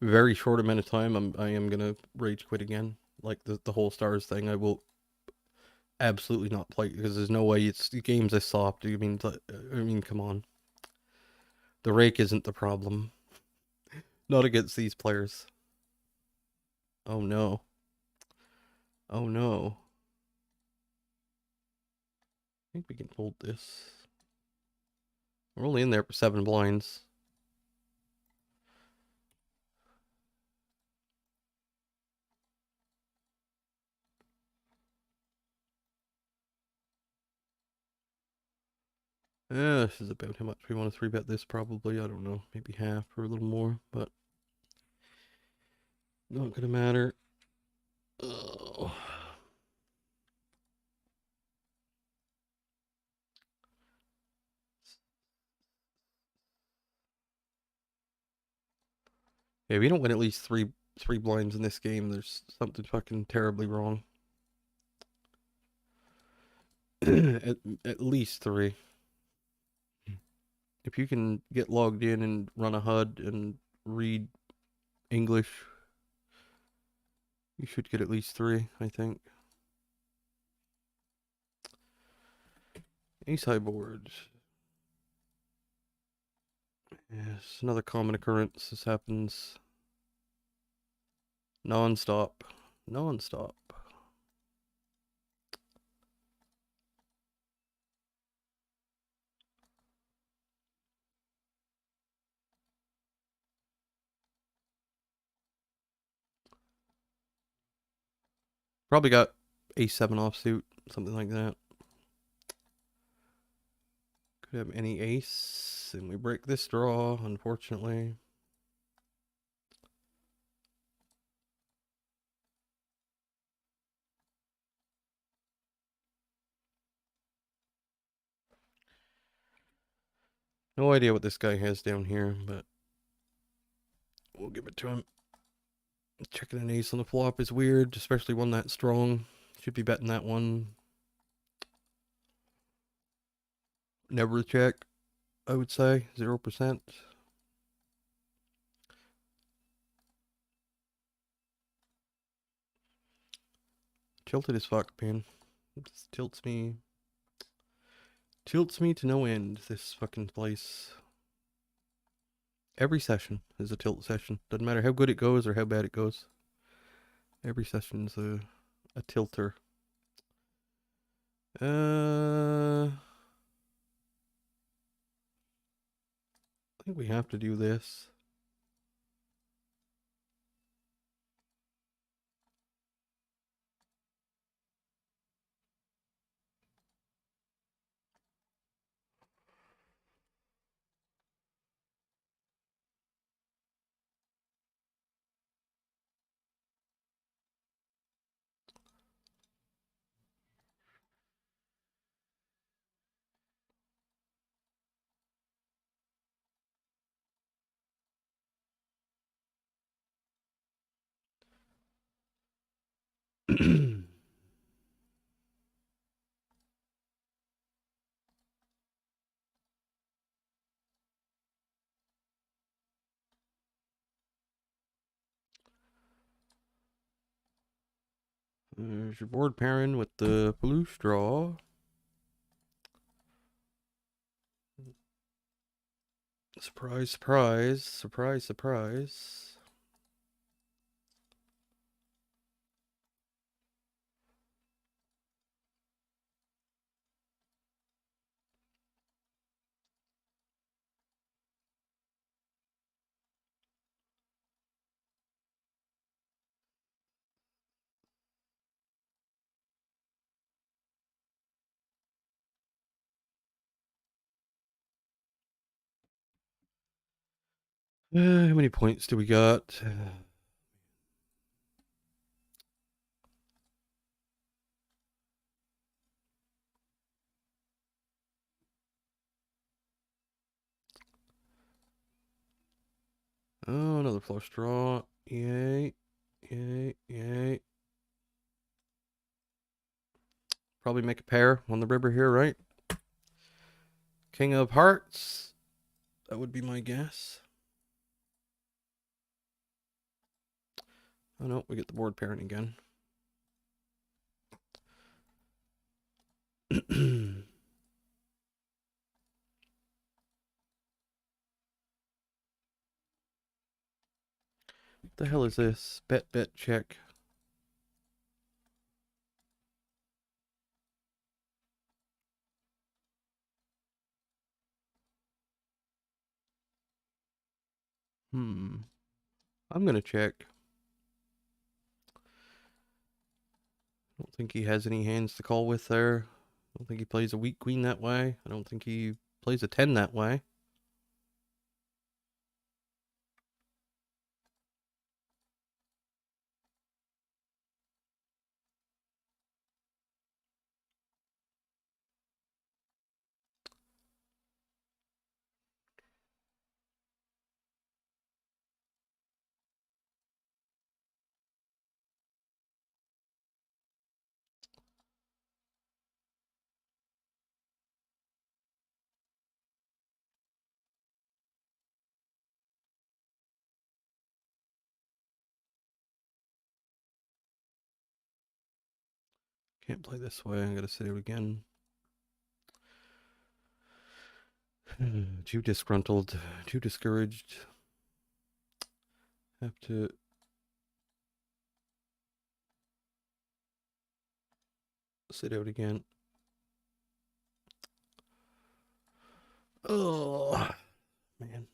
very short amount of time, I am gonna rage quit again. Like the whole stars thing, I will absolutely not play because there's no way it's the game's this soft. I mean, come on, the rake isn't the problem. Not against these players. Oh no. Oh no. I think we can hold this. We're only in there for 7 blinds. This is about how much we want to 3-bet this, probably. I don't know. Maybe half or a little more, but not gonna matter. Oh. Yeah, if we don't win at least three blinds in this game, there's something fucking terribly wrong. at least 3. If you can get logged in and run a HUD and read English, you should get at least 3, I think. Ace high board. Yes, another common occurrence. This happens non-stop. Non-stop. Probably got ace-7 offsuit, something like that. Could have any ace, and we break this draw, unfortunately. No idea what this guy has down here, but we'll give it to him. Checking an ace on the flop is weird, especially one that strong. Should be betting that one. Never check, I would say. 0%. Tilted as fuck, man. It just tilts me. Tilts me to no end, this fucking place. Every session is a tilt session. Doesn't matter how good it goes or how bad it goes. Every session's a tilter. I think we have to do this. There's your board pairing with the blue straw. Surprise, surprise, surprise, surprise. How many points do we got? Oh, another flush draw. Yay. Yay. Yay. Probably make a pair on the river here, right? King of Hearts. That would be my guess. Oh no, we get the board pairing again. The hell is this? Bet, check. I'm gonna check. I don't think he has any hands to call with there. I don't think he plays a weak queen that way. I don't think he plays a 10 that way. Can't play this way. I gotta sit out again. Too disgruntled. Too discouraged. Have to sit out again. Oh, man.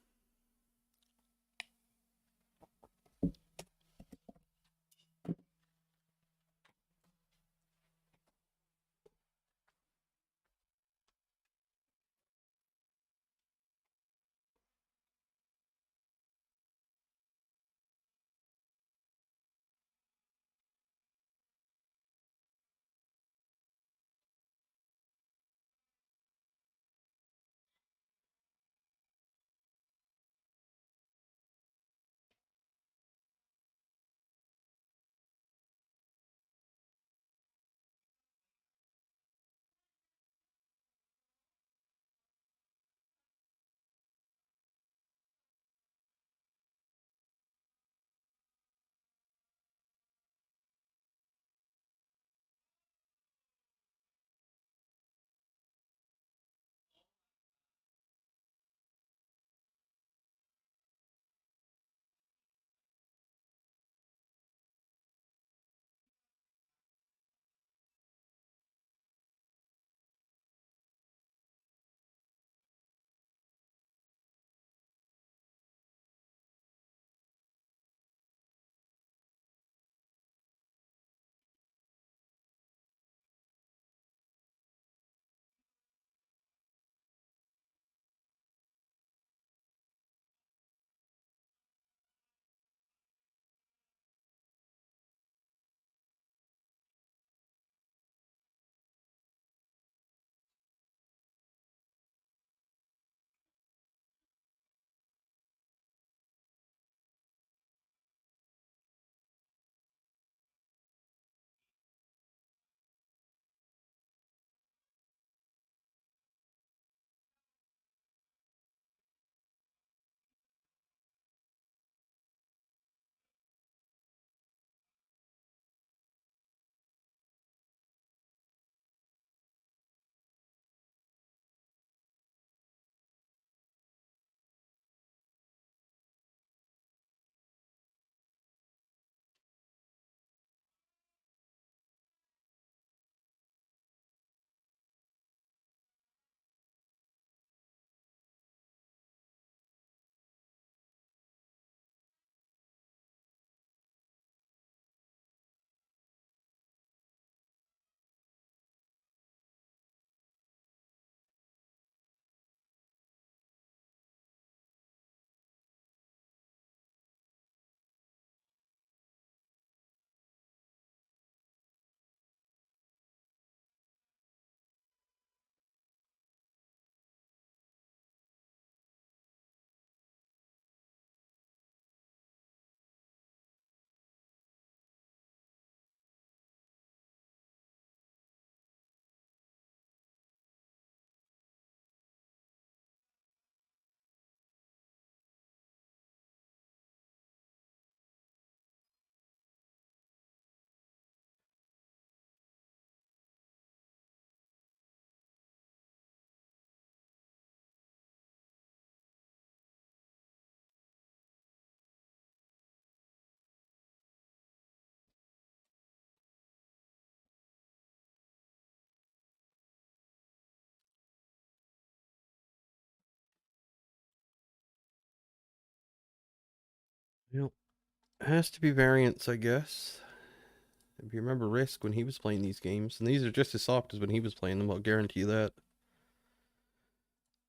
Yep. Has to be variants, I guess. If you remember Risk when he was playing these games, and these are just as soft as when he was playing them, I'll guarantee that.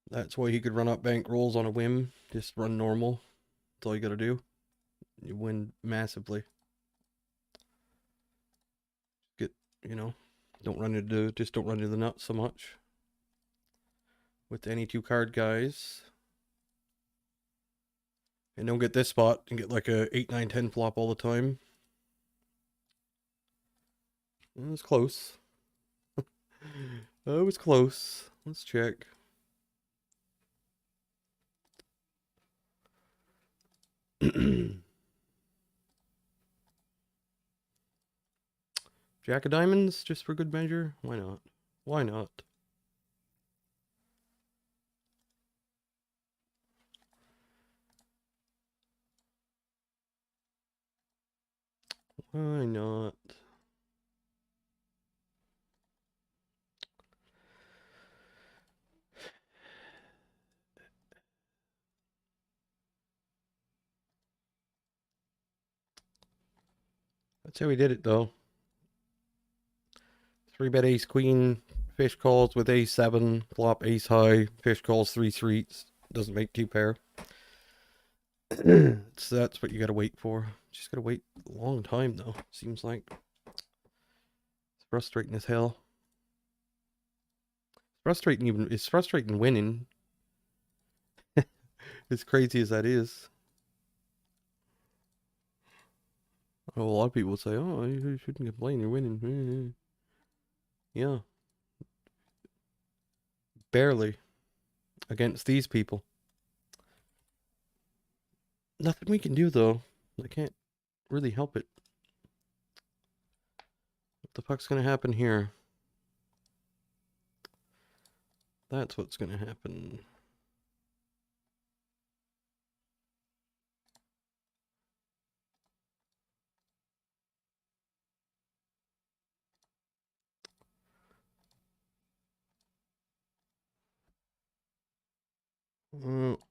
That's why he could run up bank rolls on a whim. Just run normal. That's all you gotta do. You win massively. Get, you know, don't run into the nuts so much. With any 2 card guys. And don't get this spot and get like a 8, 9, 10 flop all the time. It was close. It was close. Let's check. Jack of diamonds, just for good measure. Why not? Why not? Why not? That's how we did it, though. 3-bet ace queen, fish calls with ace 7, flop ace high, fish calls 3 streets. Doesn't make 2 pair. So that's what you gotta wait for. Just gotta wait a long time, though, seems like. It's frustrating as hell. It's frustrating winning. As crazy as that is. Oh, a lot of people say, oh, you shouldn't complain, you're winning. Yeah. Barely. Against these people. Nothing we can do, though. I can't really help it. What the fuck's gonna happen here? That's what's gonna happen.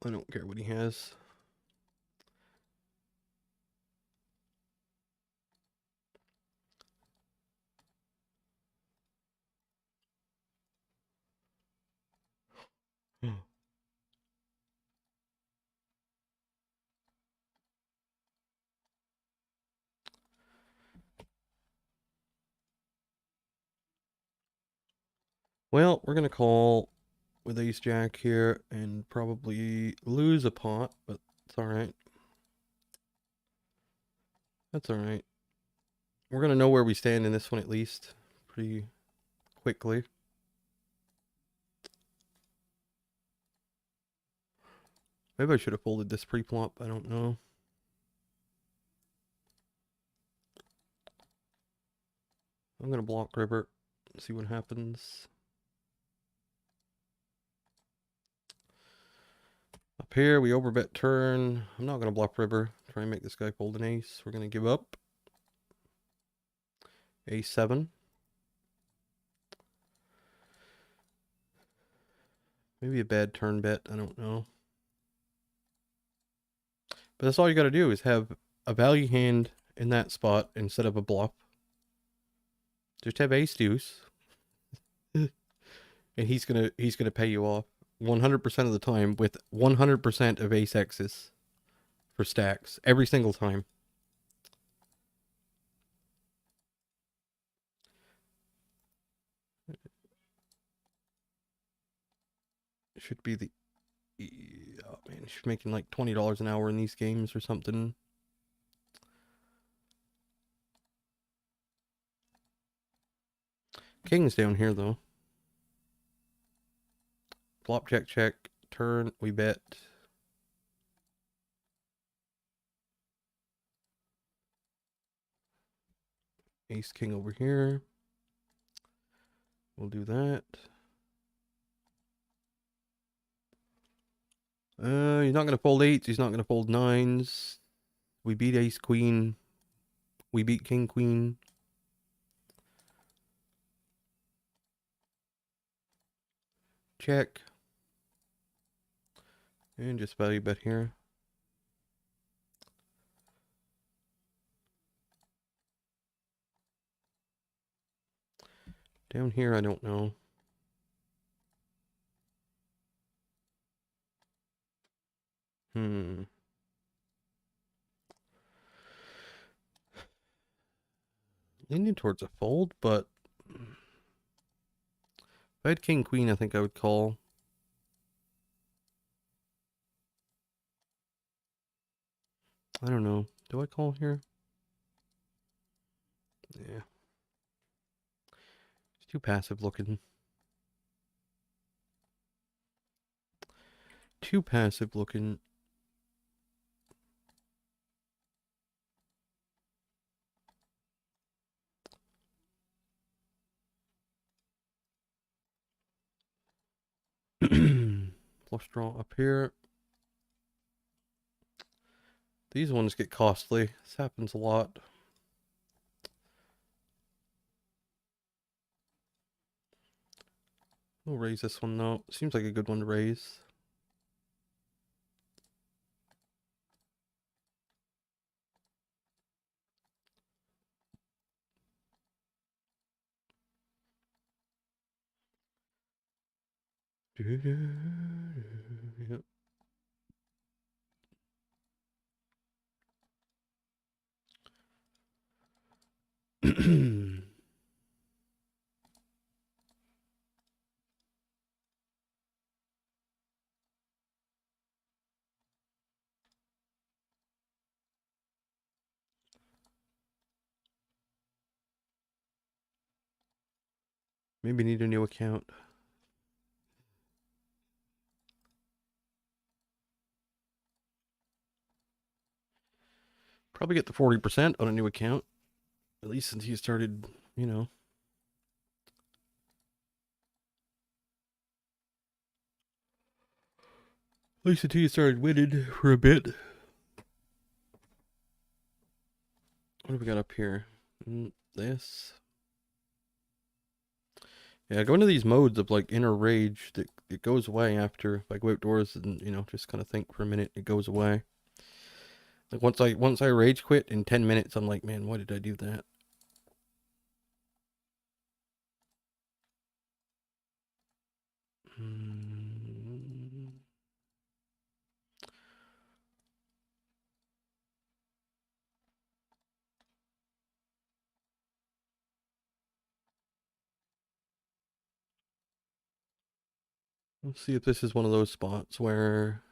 I don't care what he has. Well, we're gonna call with ace jack here and probably lose a pot, but it's alright. That's alright. We're gonna know where we stand in this one at least pretty quickly. Maybe I should have folded this pre-flop, I don't know. I'm gonna block river, see what happens. Up here, we overbet turn. I'm not gonna bluff river. Try and make this guy fold an ace. We're gonna give up. Ace 7. Maybe a bad turn bet, I don't know. But that's all you gotta do is have a value hand in that spot instead of a bluff. Just have ace deuce. And he's gonna pay you off 100% of the time with 100% of ace X's for stacks every single time. It should be the oh man, she's making like $20 an hour in these games or something. King's down here though. Flop check check, turn, we bet. Ace king over here. We'll do that. He's not gonna fold 8s, he's not gonna fold 9s. We beat ace queen. We beat king queen. Check. And just value bet here. Down here, I don't know. Leaning towards a fold, but if I had king queen, I think I would call. I don't know. Do I call here? Yeah. It's too passive looking. Too passive looking. Flush draw up here. These ones get costly. This happens a lot. We'll raise this one though. Seems like a good one to raise. Yep. Maybe need a new account. Probably get the 40% on a new account. At least since he started, you know. At least until you started winning for a bit. What do we got up here? This. Yeah, go into these modes of like inner rage that it goes away after if I go outdoors and just kind of think for a minute, it goes away. Like once I rage quit in 10 minutes, I'm like, man, why did I do that? Let's see if this is one of those spots where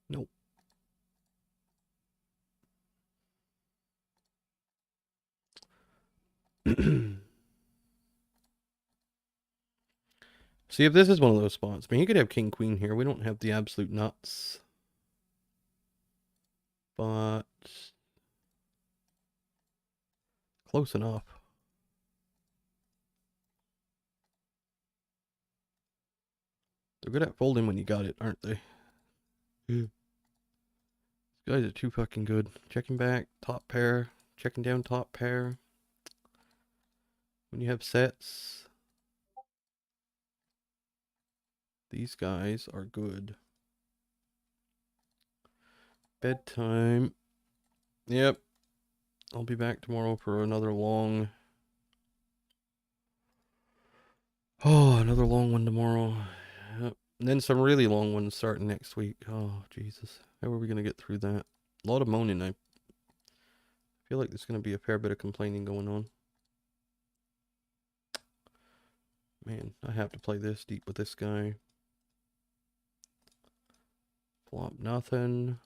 nope. See if this is one of those spots. I mean, you could have king queen here. We don't have the absolute nuts, but close enough. They're good at folding when you got it, aren't they? These guys are too fucking good. Checking back, top pair, checking down, top pair. When you have sets, these guys are good. Bedtime. Yep. I'll be back tomorrow for another long. Oh, another long one tomorrow. Yep. And then some really long ones starting next week. Oh, Jesus. How are we going to get through that? A lot of moaning. I feel like there's going to be a fair bit of complaining going on. Man, I have to play this deep with this guy. Flop nothing.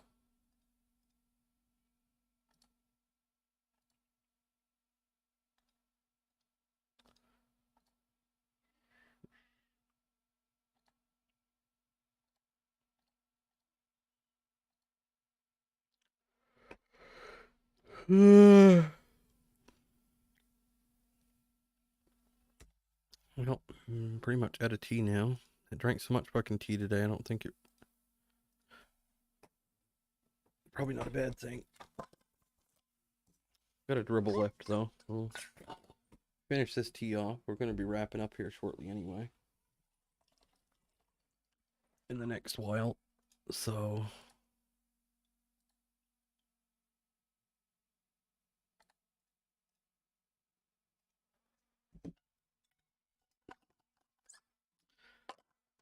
Well, I'm pretty much out of tea now. I drank so much fucking tea today, I don't think it... Probably not a bad thing. Got a dribble left, though. We'll finish this tea off. We're going to be wrapping up here shortly anyway. In the next while. So...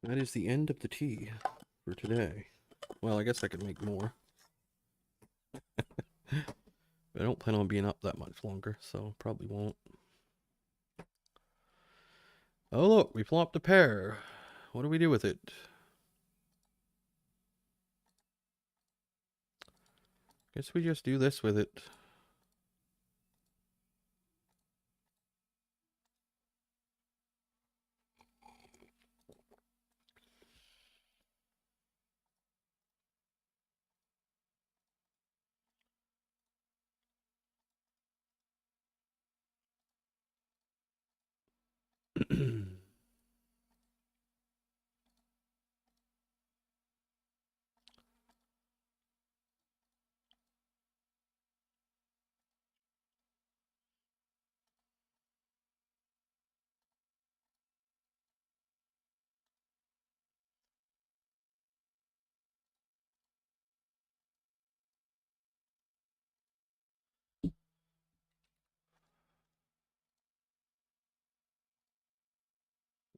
That is the end of the tea for today. Well, I guess I could make more. But I don't plan on being up that much longer, so probably won't. Oh look, we flopped a pair. What do we do with it? Guess we just do this with it.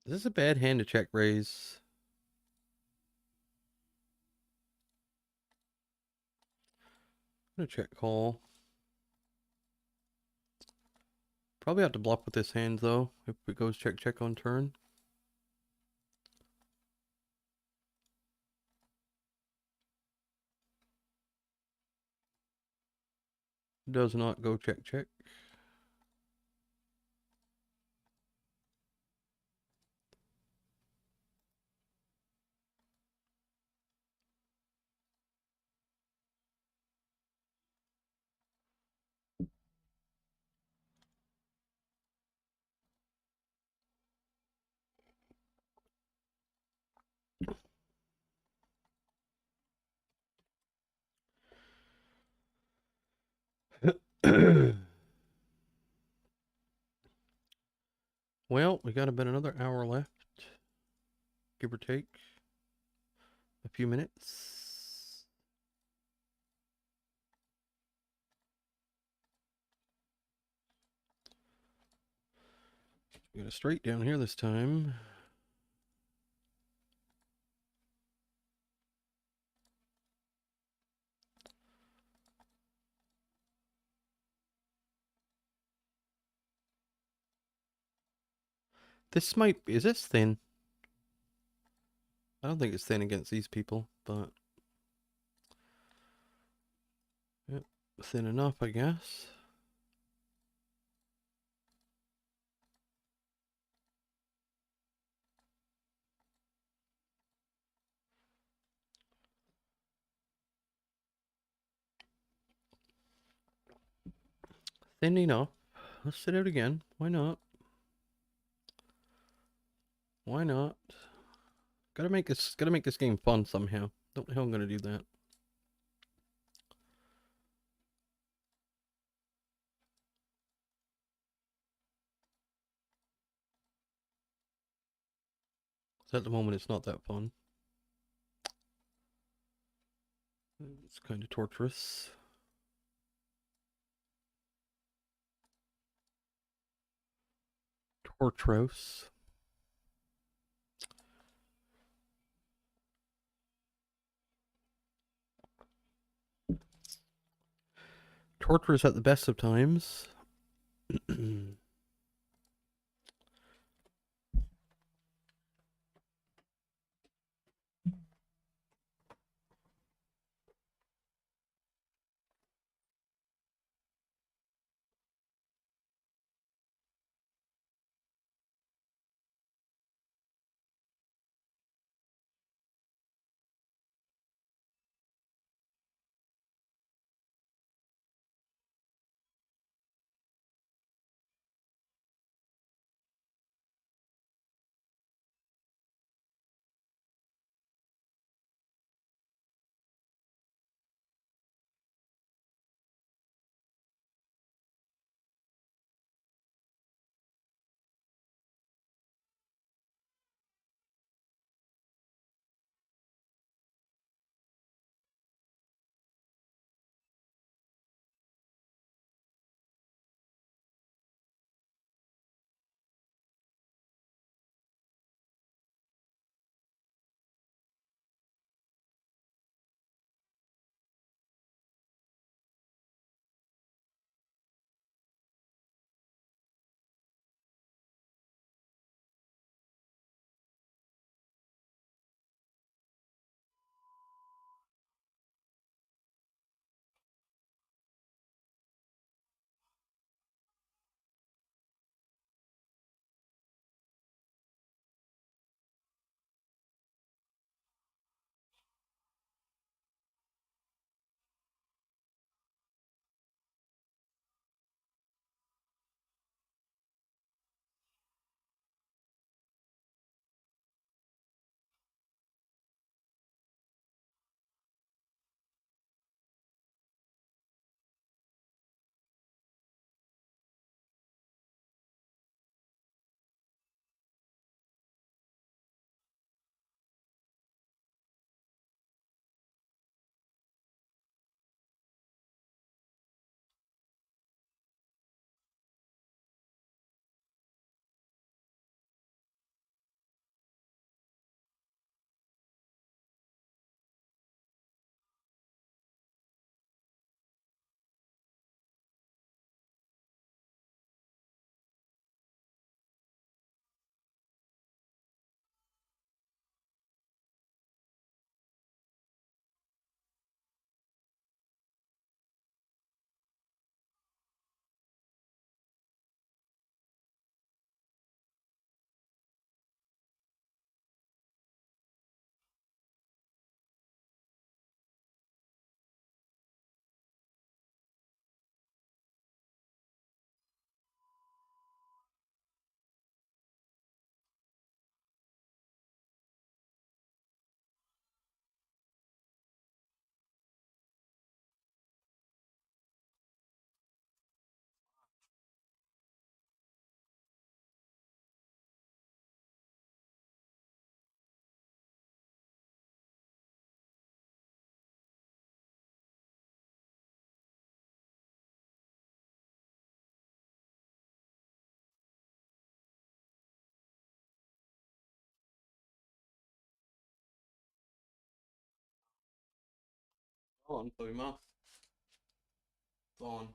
Is this a bad hand to check raise? I'm gonna check call. Probably have to bluff with this hand though, if it goes check check on turn. Does not go check check. Well, we got about another hour left, give or take a few minutes. We got a straight down here this time. This might be, is this thin? I don't think it's thin against these people, but yep, thin enough, I guess. Thin enough. Let's sit out again. Why not? Why not? Gotta make this game fun somehow. Don't know how I'm gonna do that. So at the moment it's not that fun. It's kind of torturous. Tortuous. Torturous at the best of times. On, Chloe Ma. It's on.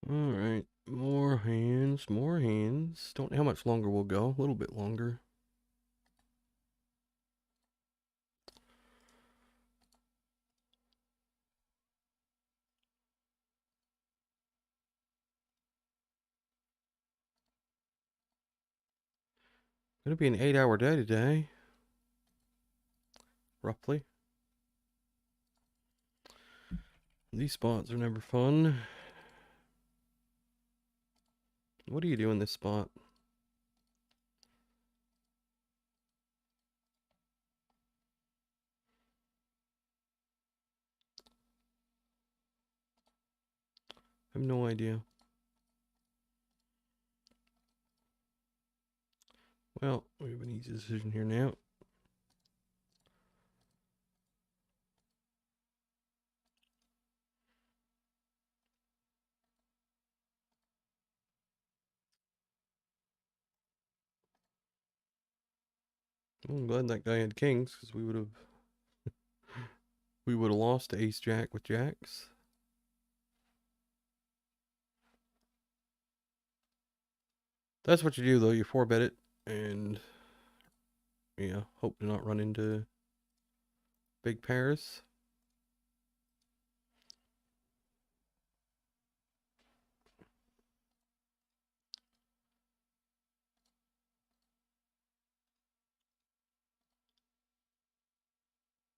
All right, more hands, more hands. Don't know how much longer we'll go. A little bit longer. Gonna be an 8-hour day today, roughly. These spots are never fun. What do you do in this spot? I have no idea. Well, we have an easy decision here now. Well, I'm glad that guy had kings, because we would have lost to ace jack with jacks. That's what you do though. You 4-bet it and yeah, hope to not run into big pairs.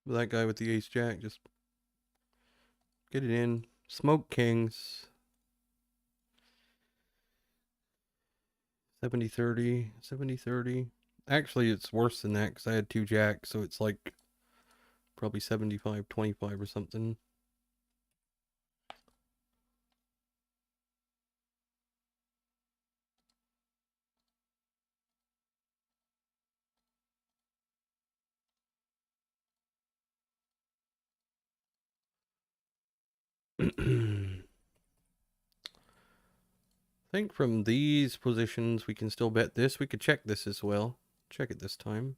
But that guy with the ace jack, just get it in. Smoke kings. 70-30, 70-30. Actually, it's worse than that because I had 2 jacks, so it's like probably 75-25 or something. I think from these positions we can still bet this. We could check this as well. Check it this time.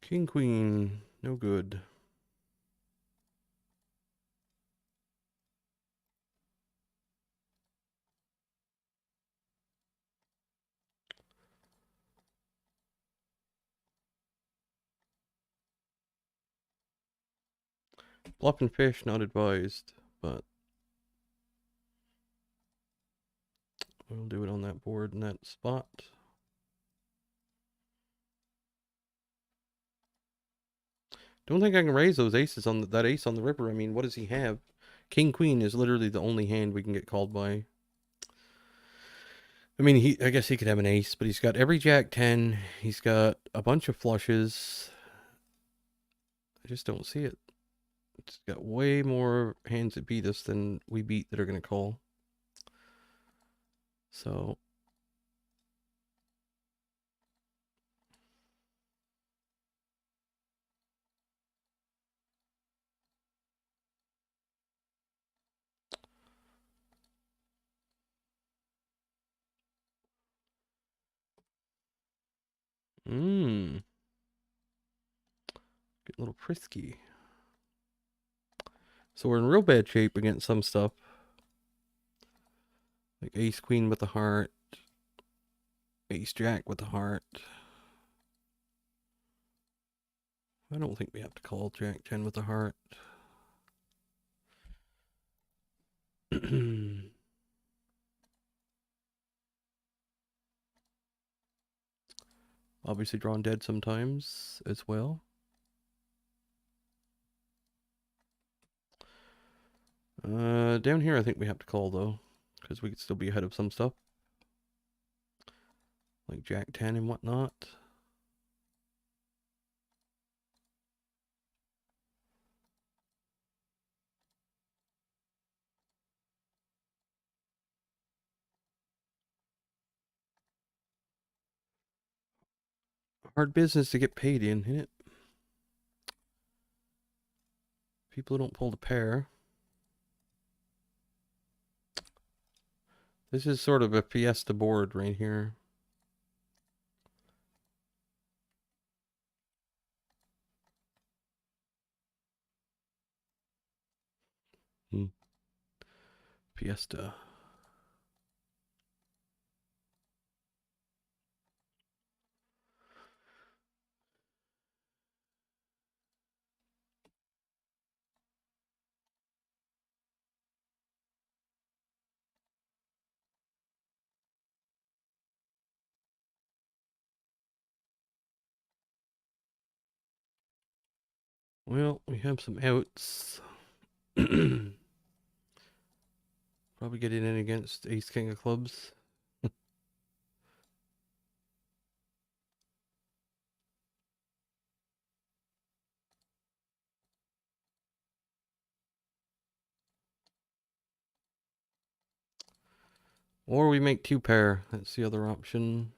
King, queen, no good. Bluff and fish, not advised, but we'll do it on that board in that spot. Don't think I can raise those aces on that ace on the river. I mean, what does he have? King, queen is literally the only hand we can get called by. I mean, I guess he could have an ace, but he's got every jack 10. He's got a bunch of flushes. I just don't see it. It's got way more hands that beat us than we beat that are going to call. So. Getting a little frisky. So we're in real bad shape against some stuff. Like ace queen with the heart. Ace jack with the heart. I don't think we have to call jack 10 with the heart. Obviously drawn dead sometimes as well. Down here I think we have to call though, because we could still be ahead of some stuff. Like Jack 10 and whatnot. Hard business to get paid in, isn't it? People don't pull the pair. This is sort of a fiesta board right here. Fiesta. Well, we have some outs. Probably getting in against Ace King of Clubs. Or we make two pair. That's the other option.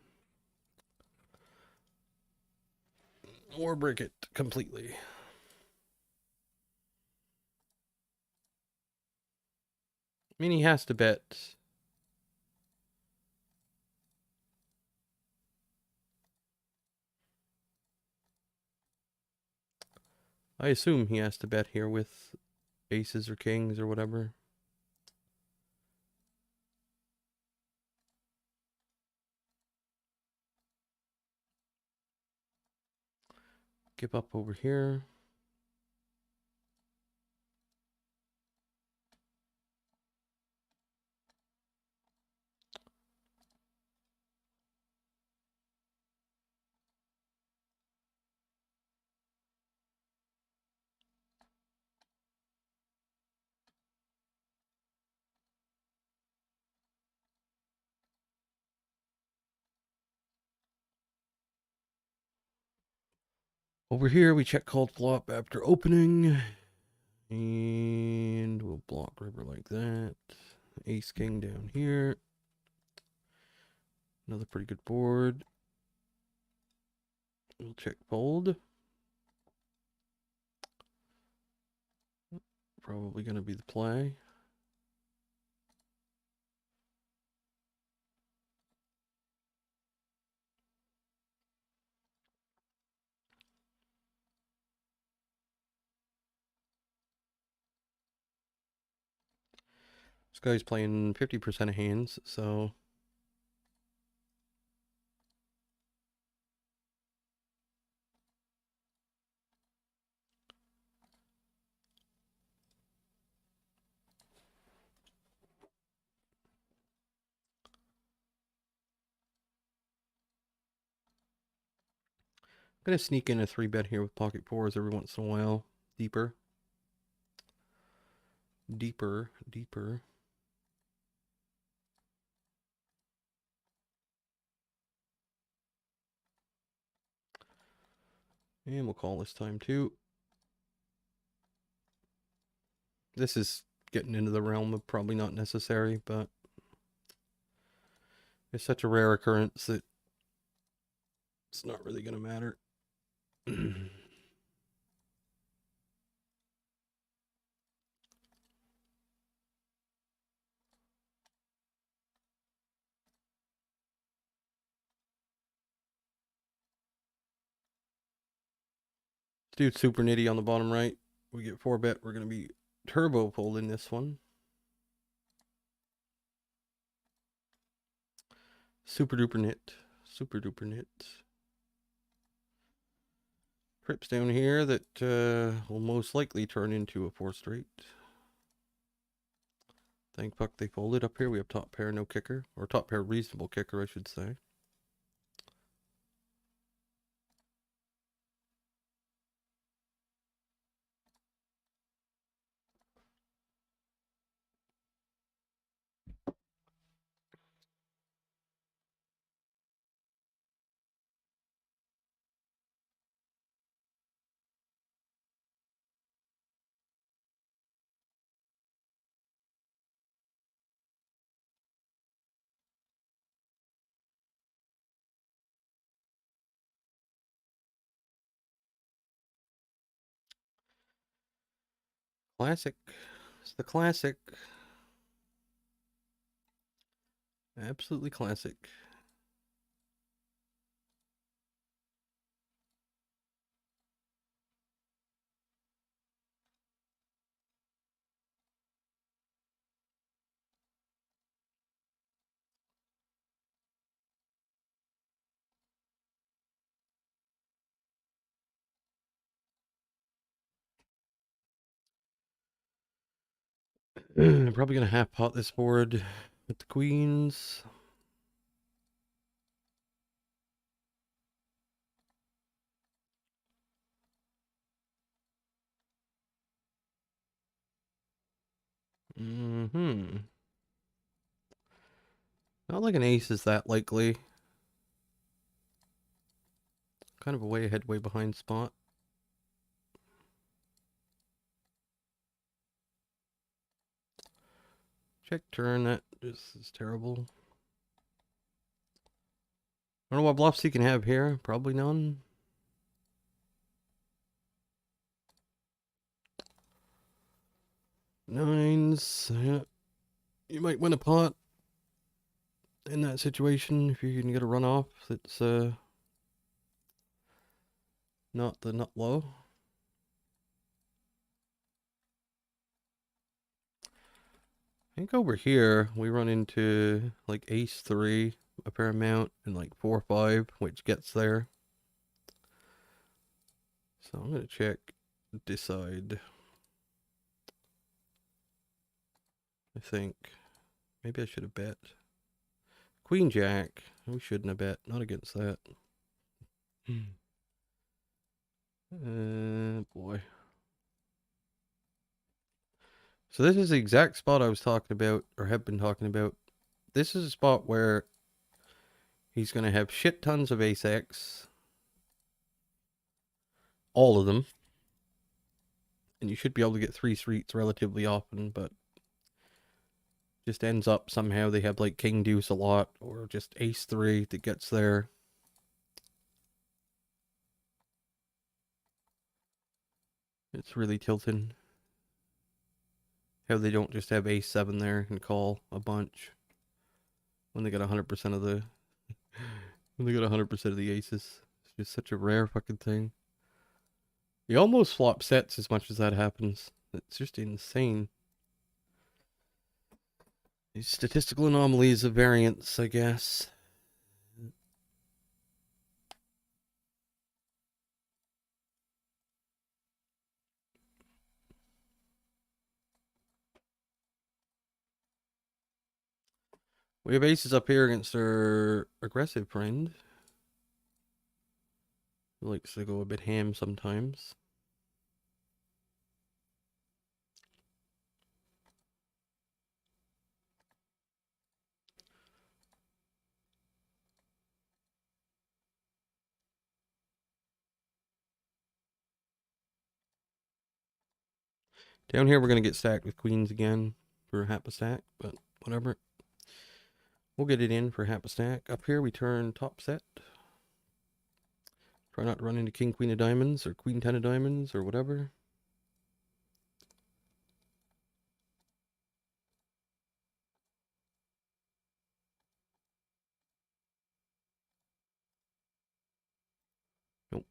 Or break it completely. I mean, he has to bet. I assume he has to bet here with aces or kings or whatever. Give up over here. Over here, we check called flop after opening. And we'll block river like that. Ace king down here. Another pretty good board. We'll check fold. Probably going to be the play. This guy's playing 50% of hands, so I'm going to sneak in a 3-bet here with pocket fours every once in a while. Deeper. Deeper. Deeper. And we'll call this time too. This is getting into the realm of probably not necessary, but it's such a rare occurrence that it's not really going to matter. Dude, super nitty on the bottom right. We get 4-bet. We're going to be turbo folding this one. Super duper nit. Super duper nit. Trips down here that will most likely turn into a 4 straight. Thank fuck they folded. Up here we have top pair, no kicker. Or top pair, reasonable kicker, I should say. Classic. It's the classic. Absolutely classic. Probably gonna half pot this board with the queens. Mm-hmm. Not like an ace is that likely. Kind of a way ahead, way behind spot. Check turn, that just is terrible. I don't know what bluffs he can have here. Probably none. Nines. Yeah. You might win a pot in that situation if you can get a runoff that's not the nut low. I think over here we run into like ace 3, a pair amount, and like 4 5, which gets there. So I'm gonna check, decide. I think maybe I should have bet. Queen Jack. We shouldn't have bet. Not against that. Boy. So this is the exact spot I was talking about, or have been talking about. This is a spot where he's going to have shit tons of ace X. All of them. And you should be able to get 3 streets relatively often, but just ends up somehow they have like king deuce a lot, or just ace 3 that gets there. It's really tilting. How they don't just have ace 7 there and call a bunch when they got 100% of the when they got 100% of the aces. It's just such a rare fucking thing. You almost flop sets as much as that happens. It's just insane. These statistical anomalies of variance, I guess. We have aces up here against our aggressive friend. Who likes to go a bit ham sometimes. Down here we're going to get stacked with queens again for half a stack, but whatever. We'll get it in for half a stack. Up here we turn top set. Try not to run into king queen of diamonds or queen 10 of diamonds or whatever. Nope.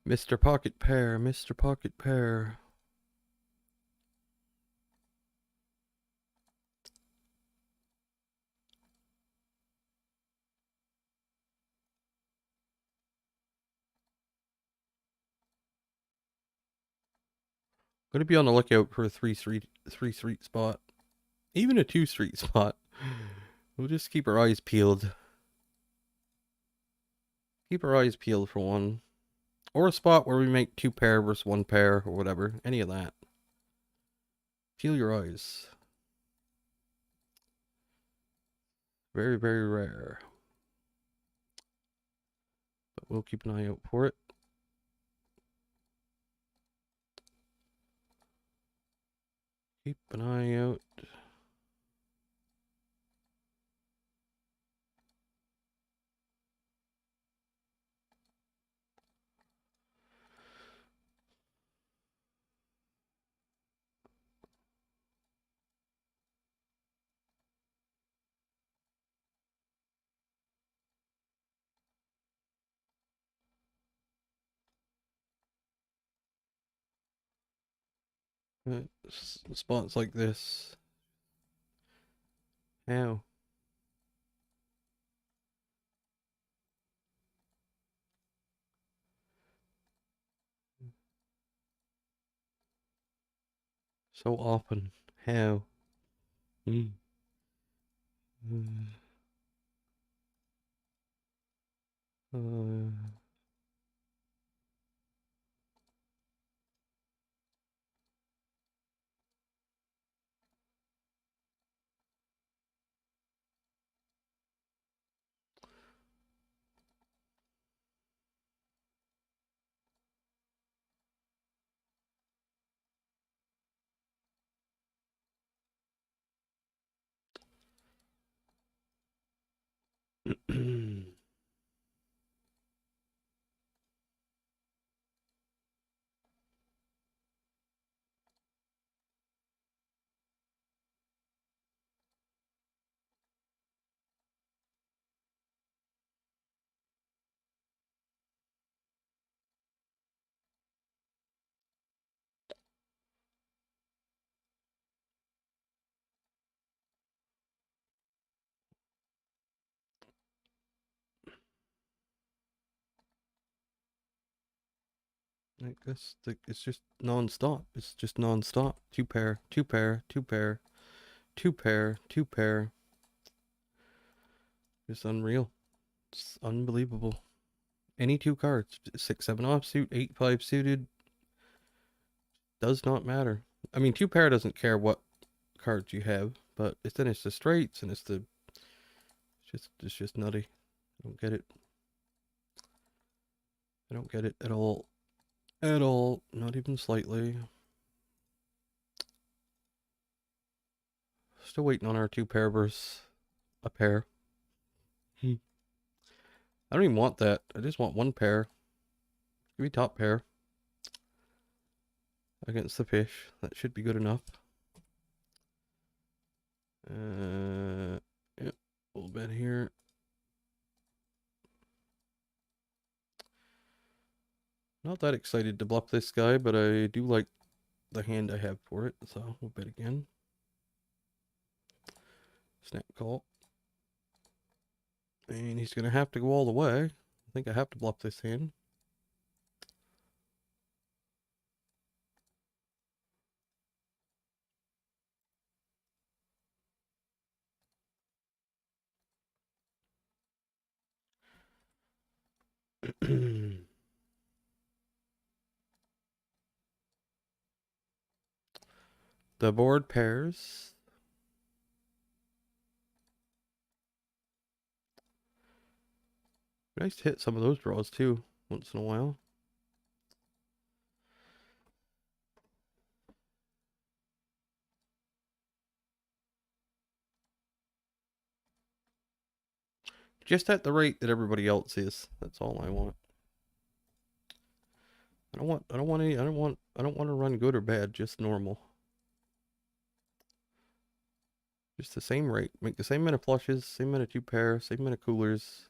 Mr. Pocket Pair, Mr. Pocket Pair. Gonna be on the lookout for a three street spot. Even a 2 street spot. We'll just keep our eyes peeled. Keep our eyes peeled for one. Or a spot where we make 2 pair versus 1 pair or whatever. Any of that. Peel your eyes. Very, very rare. But we'll keep an eye out for it. Keep an eye out. Spots like this. How? So often. How? Mm. Uh, I guess it's just non-stop. It's just non-stop. 2 pair, 2 pair, 2 pair, 2 pair, 2 pair. It's unreal. It's unbelievable. Any 2 cards. 6-7 offsuit, 8-5 suited. Does not matter. I mean, 2 pair doesn't care what cards you have, but it's the straights and it's just nutty. I don't get it. I don't get it at all. At all. Not even slightly. Still waiting on our 2 pair versus a pair. I don't even want that. I just want 1 pair. Give me top pair. Against the fish. That should be good enough. Yep. A little bit here. Not that excited to bluff this guy, but I do like the hand I have for it, so we'll bet again. Snap call. And he's going to have to go all the way. I think I have to bluff this hand. The board pairs. Nice to hit some of those draws too, once in a while. Just at the rate that everybody else is. That's all I want. I don't want to run good or bad, just normal. Just the same rate. Make the same amount of flushes, same amount of 2 pair, same amount of coolers.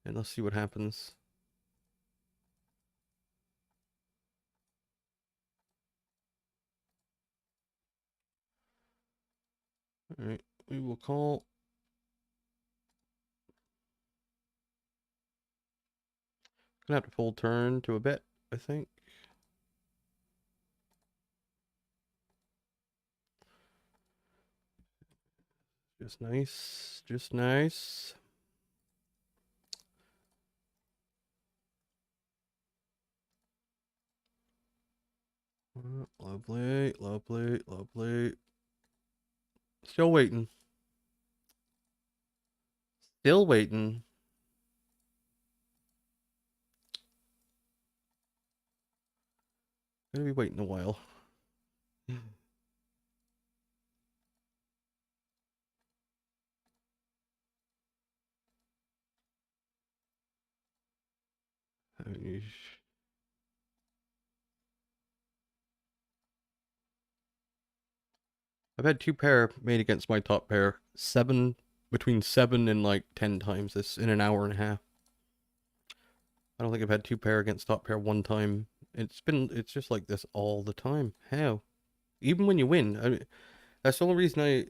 And let's see what happens. Alright, we will call. Gonna have to full turn to a bet, I think. Just nice. Just nice. Lovely, lovely, lovely. Still waiting. Still waiting. Gonna be waiting a while. I've had 2 pair made against my top pair. Between 7 and like 10 times this in an hour and a half. I don't think I've had 2 pair against top pair one time. It's just like this all the time. How? Even when you win, that's the only reason I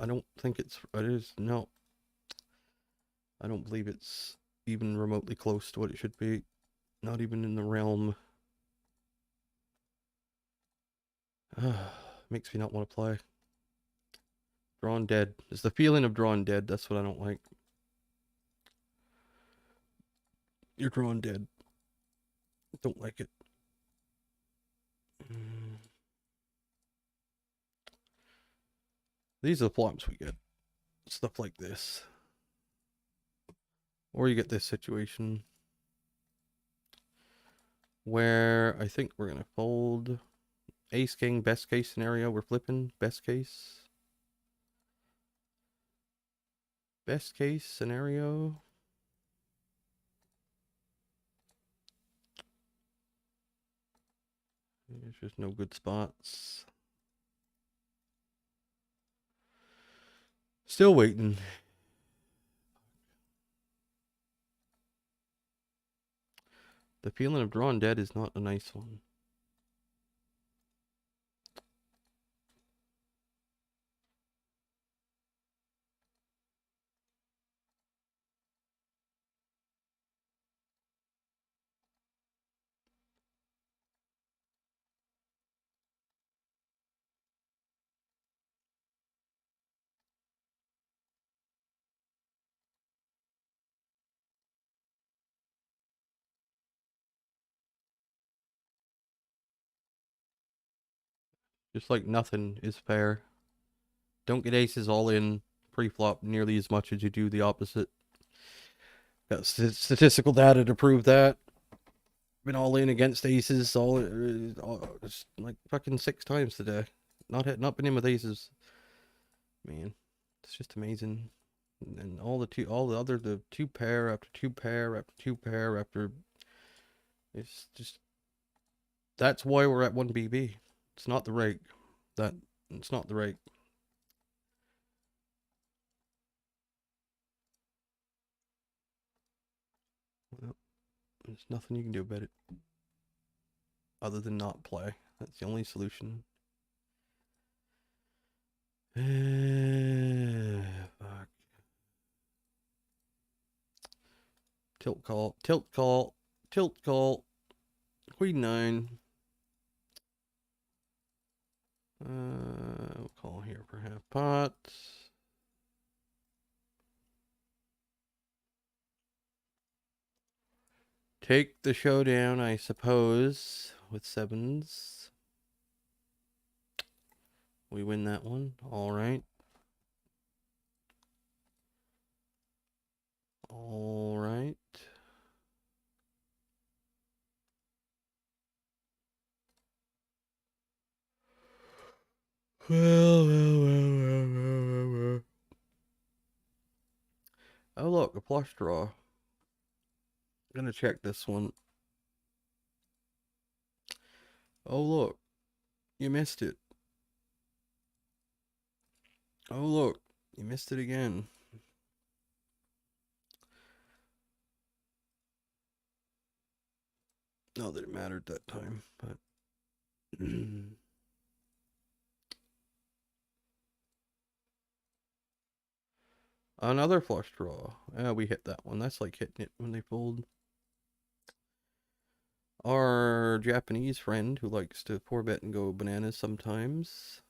don't think it is, no. I don't believe it's even remotely close to what it should be. Not even in the realm. Makes me not want to play. Drawn dead. It's the feeling of drawn dead. That's what I don't like. You're drawn dead. Don't like it. These are the flops we get. Stuff like this. Or you get this situation where I think we're going to fold. Ace king, best case scenario. We're flipping. Best case. Best case scenario. There's just no good spots. Still waiting. The feeling of drawn dead is not a nice one. Just like nothing is fair. Don't get aces all in pre-flop nearly as much as you do the opposite. Got statistical data to prove that. Been all in against aces just like fucking 6 times today. Not been in with aces. Man, it's just amazing. And the 2 pair after 2 pair after 2 pair after. It's just, that's why we're at 1BB. It's not the rake. It's not the rake. Well, there's nothing you can do about it other than not play. That's the only solution. Fuck. Tilt call, tilt call, tilt call. Queen 9. We'll call here for half pot. Take the showdown, I suppose, with 7s. We win that one. All right. All right. Well. Oh, look, a flush draw. I'm gonna check this one. Oh, look, you missed it. Oh, look, you missed it again. Not that it mattered that time, but another flush draw. Yeah, we hit that one. That's like hitting it when they fold. Our Japanese friend who likes to 4-bet and go bananas sometimes.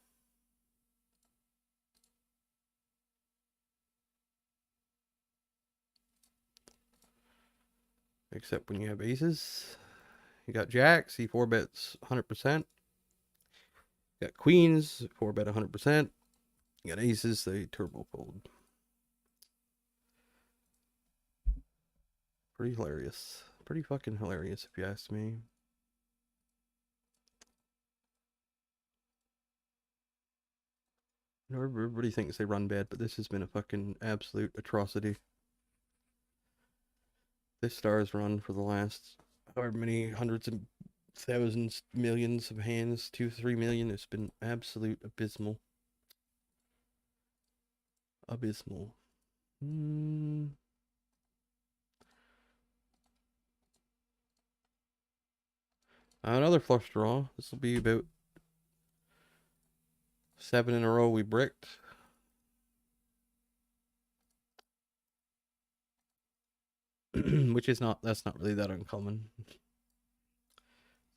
Except when you have aces. You got jacks, he 4-bets 100%. You got queens, 4-bet 100%. You got aces, they turbo fold. Pretty hilarious. Pretty fucking hilarious, if you ask me. Everybody thinks they run bad, but this has been a fucking absolute atrocity. This Stars run for the last however many hundreds of thousands, millions of hands, 2-3 million. It's been absolute abysmal. Abysmal. Another flush draw. This will be about 7 in a row we bricked. Which is not, that's not really that uncommon. It's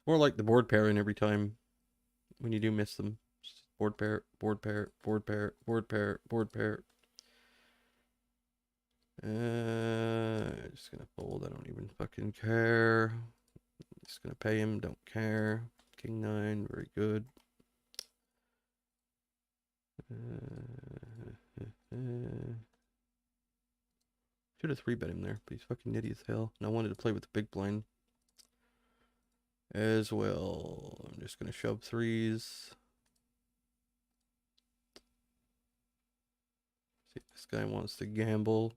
more like the board pairing every time when you do miss them. Just board pair, board pair, board pair, board pair, board pair. Just gonna fold. I don't even fucking care. Just gonna pay him. Don't care. King 9, very good. Should have 3-bet him there, but he's fucking nitty as hell. And I wanted to play with the big blind as well. I'm just gonna shove 3s. See if this guy wants to gamble.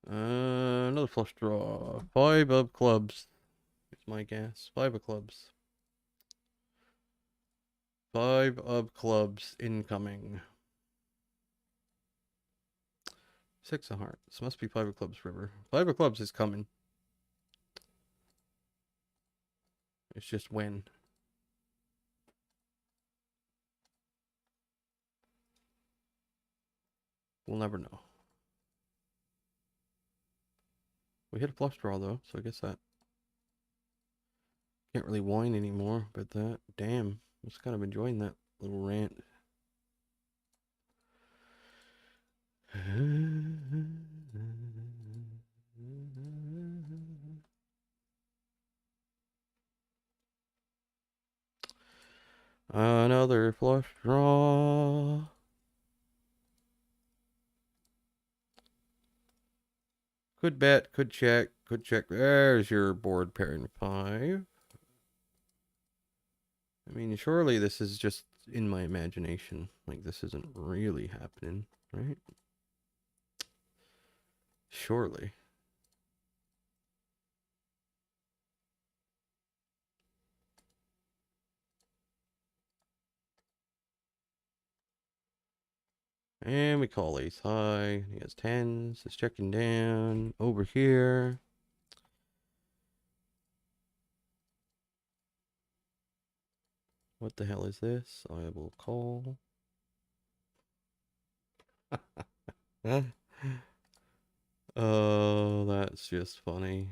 Another flush draw. 5 of clubs. Here's my guess. 5 of clubs. 5 of clubs incoming. 6 of hearts. Must be 5 of clubs, river. 5 of clubs is coming. It's just when. We'll never know. We hit a flush draw though, so I guess that can't really whine anymore about that. Damn, I was kind of enjoying that little rant. Another flush draw. Could bet, could check, could check. There's your board pairing 5. I mean, surely this is just in my imagination. Like, this isn't really happening, right? Surely. And we call ace high. He has 10s. It's checking down over here. What the hell is this? I will call. Oh, that's just funny.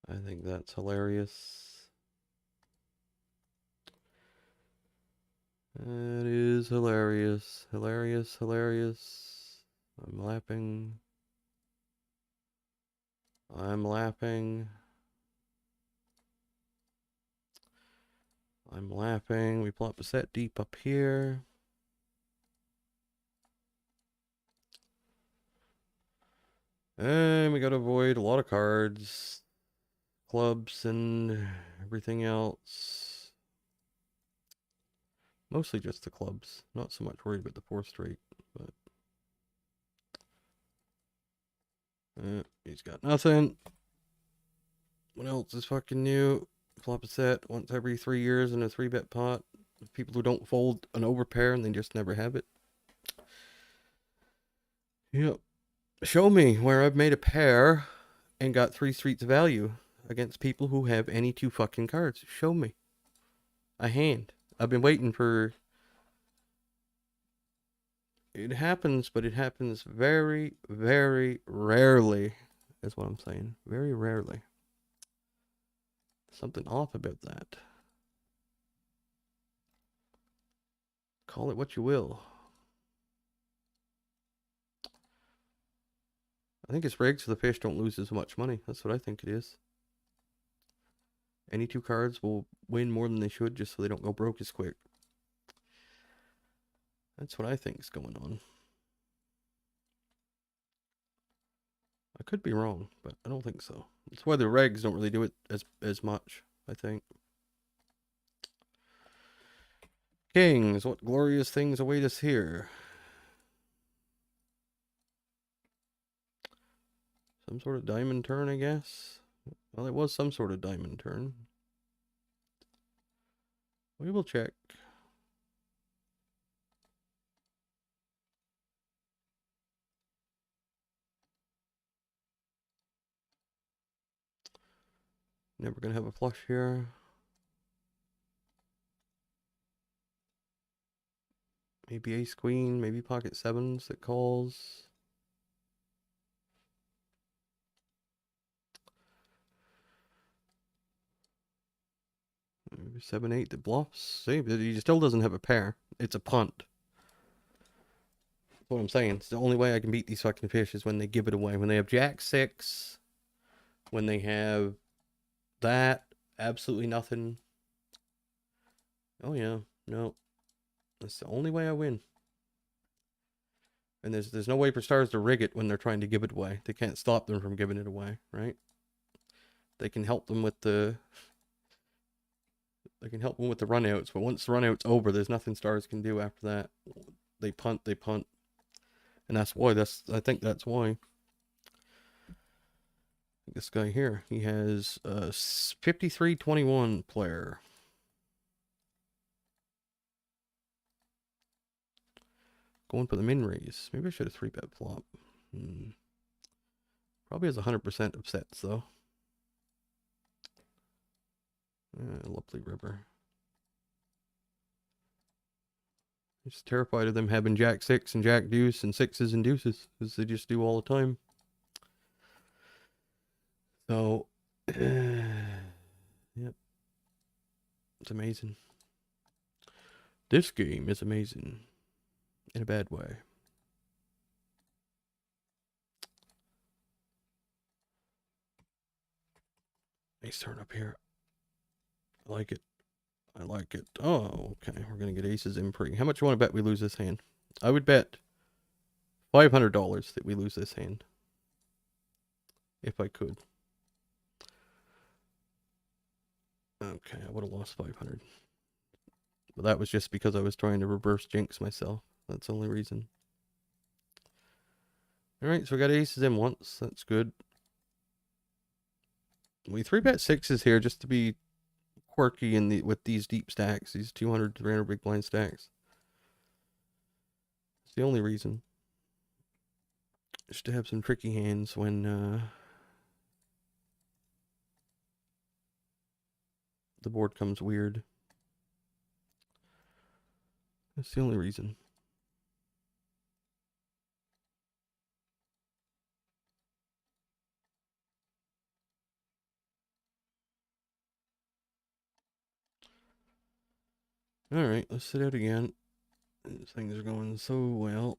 I think that's hilarious. That is hilarious. Hilarious, hilarious. I'm laughing. I'm laughing. I'm laughing. We plop a set deep up here. And we gotta avoid a lot of cards, clubs, and everything else. Mostly just the clubs. Not so much worried about the 4 straight, but he's got nothing. What else is fucking new? Flop a set once every 3 years in a 3-bet pot. People who don't fold an overpair and they just never have it. Yep. Show me where I've made a pair and got 3 streets value against people who have any 2 fucking cards. Show me a hand. I've been waiting for... It happens, but it happens very, very rarely, is what I'm saying. Very rarely. Something off about that. Call it what you will. I think it's rigged so the fish don't lose as much money. That's what I think it is. Any two cards will win more than they should just so they don't go broke as quick. That's what I think is going on. I could be wrong, but I don't think so. That's why the regs don't really do it as much, I think. Kings, what glorious things await us here? Some sort of diamond turn, I guess. Well, it was some sort of diamond turn. We will check. Never gonna have a flush here. Maybe ace queen, maybe pocket sevens that calls. Maybe 7-8 that bluffs. See, but he still doesn't have a pair. It's a punt. That's what I'm saying. It's the only way I can beat these fucking fish is when they give it away. When they have jack six, when they have that, absolutely nothing. Oh yeah, no. That's the only way I win. And there's no way for stars to rig it when they're trying to give it away. They can't stop them from giving it away, right? They can help them with the runouts, but once the runout's over, there's nothing stars can do after that. They punt. And that's why I think that's why. This guy here, he has a 53-21 player. Going for the min raise. Maybe I should have 3-bet flop. Probably has 100% of sets though. Lovely river. I'm just terrified of them having jack six and jack deuce and sixes and deuces, because they just do all the time. So, yep. It's amazing. This game is amazing. In a bad way. Nice turn up here. I like it. I like it. Oh, okay. We're going to get aces in pre. How much you want to bet we lose this hand? I would bet $500 that we lose this hand. If I could. Okay, I would have lost 500. But that was just because I was trying to reverse jinx myself. That's the only reason. Alright, so we got aces in once. That's good. We 3-bet sixes here just to be quirky with these deep stacks. These 200, 300 big blind stacks. It's the only reason. Just to have some tricky hands when the board comes weird. That's the only reason. Alright, let's sit out again. Things are going so well.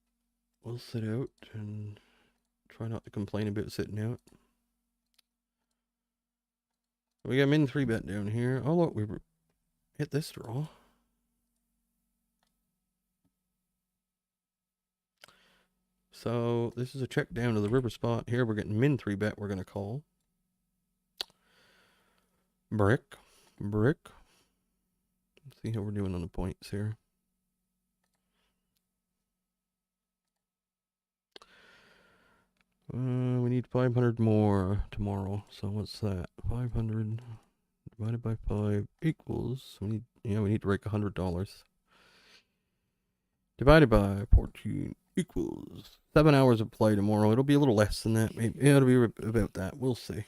We'll sit out and try not to complain about sitting out. We got min 3-bet down here. Oh look, we hit this draw. So this is a check down to the river spot. Here we're getting min 3-bet. We're gonna call. Brick. Let's see how we're doing on the points here. We need 500 more tomorrow. So what's that? 500 divided by 5 equals. We need to rake $100. Divided by 14 equals 7 hours of play tomorrow. It'll be a little less than that. Maybe it'll be about that. We'll see.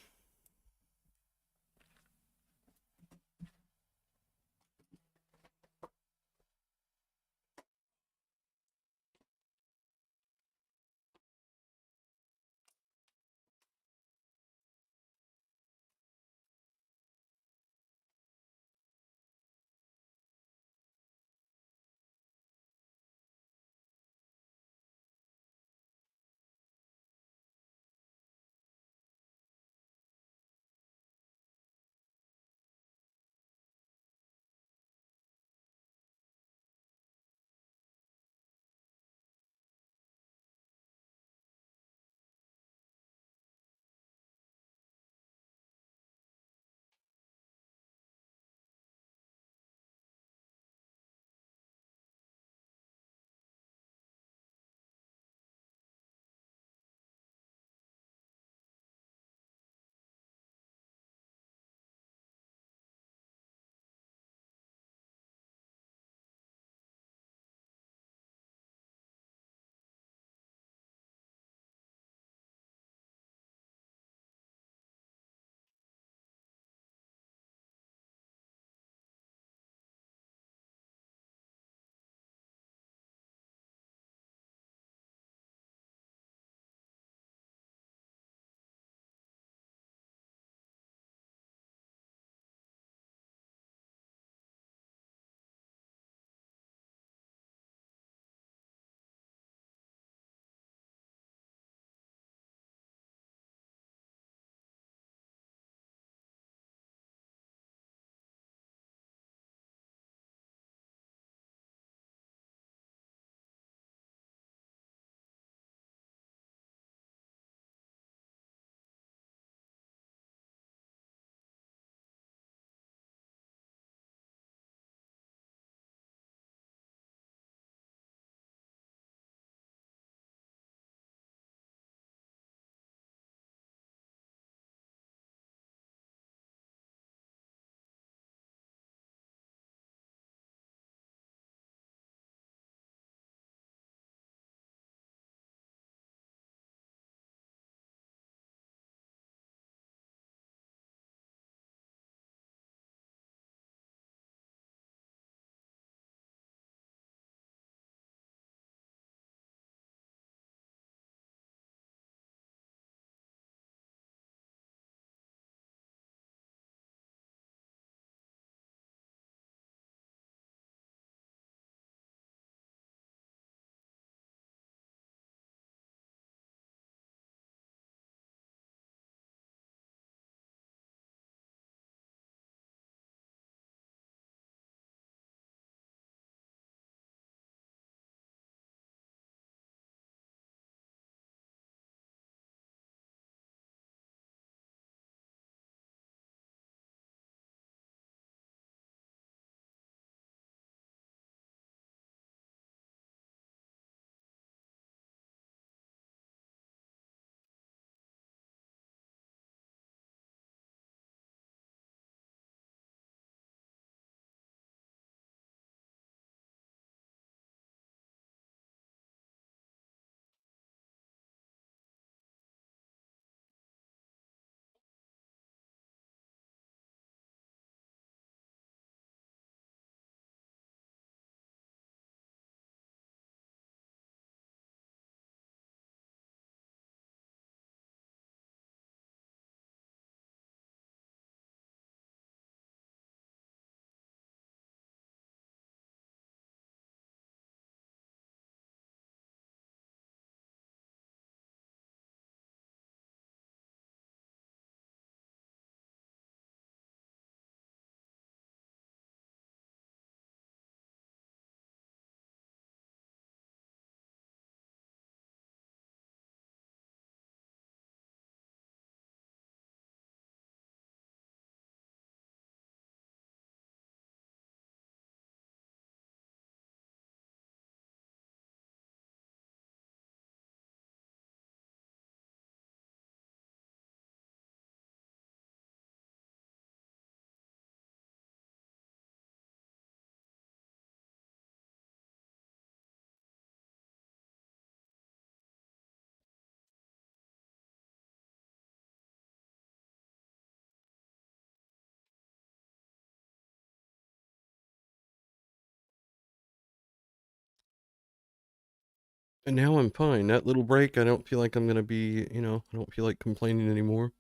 And now I'm fine. That little break, I don't feel like I'm gonna be, I don't feel like complaining anymore.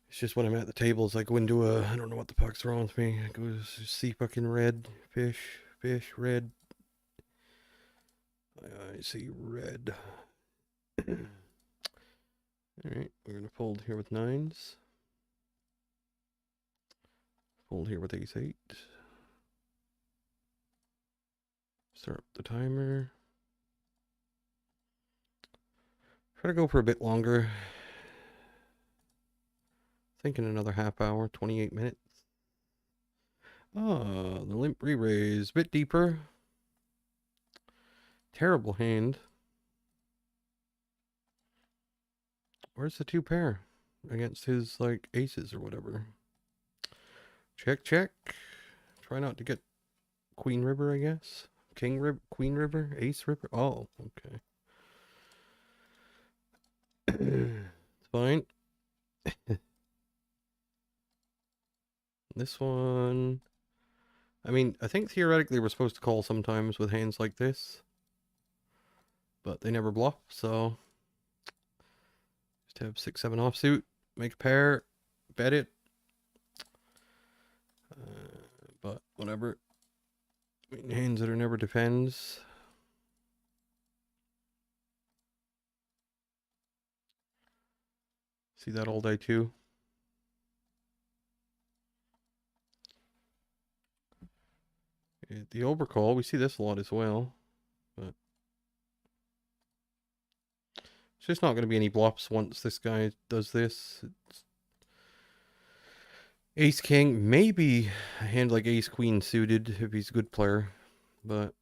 It's just when I'm at the tables, I go into I don't know what the fuck's wrong with me. I go to see fucking red, fish, red. I see red. Alright, we're gonna fold here with nines. Fold here with ace eight. Start up the timer. Try to go for a bit longer. Thinking another half hour, 28 minutes. Oh, the limp re-raise. Bit deeper. Terrible hand. Where's the two pair? Against his, like, aces or whatever. Check, check. Try not to get Queen River, I guess. King River, Queen River, Ace River. Oh, okay. It's fine. This one. I mean, I think theoretically we're supposed to call sometimes with hands like this. But they never bluff, so. Just have 6-7 offsuit. Make a pair. Bet it. But whatever. I mean, hands that are never defends. See that all day too. The overcall, we see this a lot as well. But it's just not going to be any bluffs once this guy does this. It's ace king, maybe a hand like ace queen suited if he's a good player. But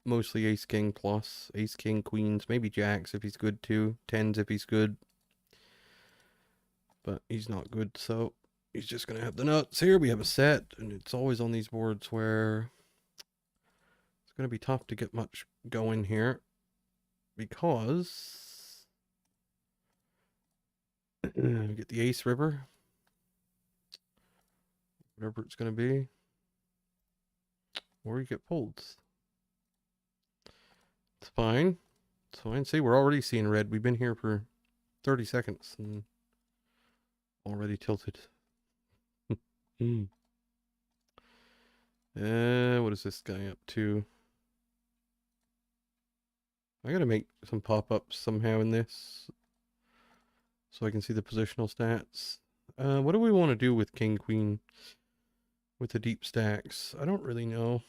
mostly ace king plus, ace king queens, maybe jacks if he's good too, tens if he's good. But he's not good, so he's just going to have the nuts. Here we have a set, and it's always on these boards where it's going to be tough to get much going here because we get the ace river, whatever it's going to be, or you get folds. It's fine. It's fine. See, we're already seeing red. We've been here for 30 seconds and already tilted. What is this guy up to? I gotta make some pop-ups somehow in this so I can see the positional stats. What do we want to do with king, queen with the deep stacks? I don't really know.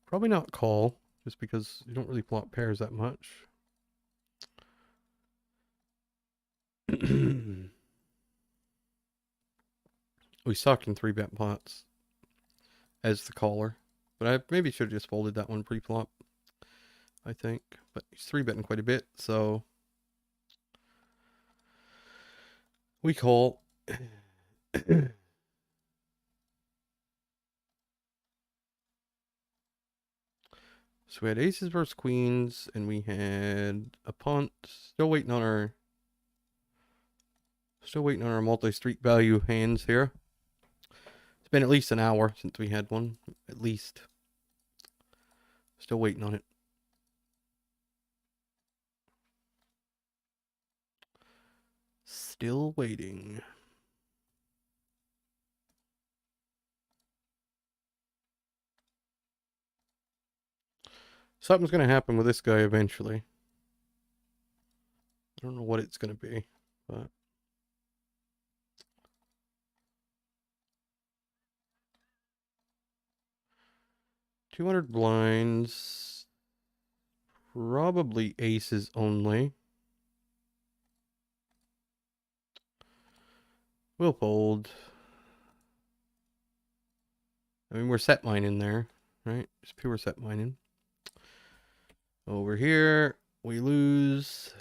Probably not call, just because you don't really flop pairs that much. We suck in 3-bet pots as the caller. But I maybe should have just folded that one pre-flop, I think. But he's 3-betting quite a bit, so we call. So we had aces versus queens, and we had a punt. Still waiting on our multi-street value hands here. It's been at least an hour since we had one, at least. Still waiting on it. Still waiting. Something's going to happen with this guy eventually. I don't know what it's going to be, but 200 blinds. Probably aces only. We'll fold. I mean, we're set mining there, right? Just pure set mining. Over here, we lose.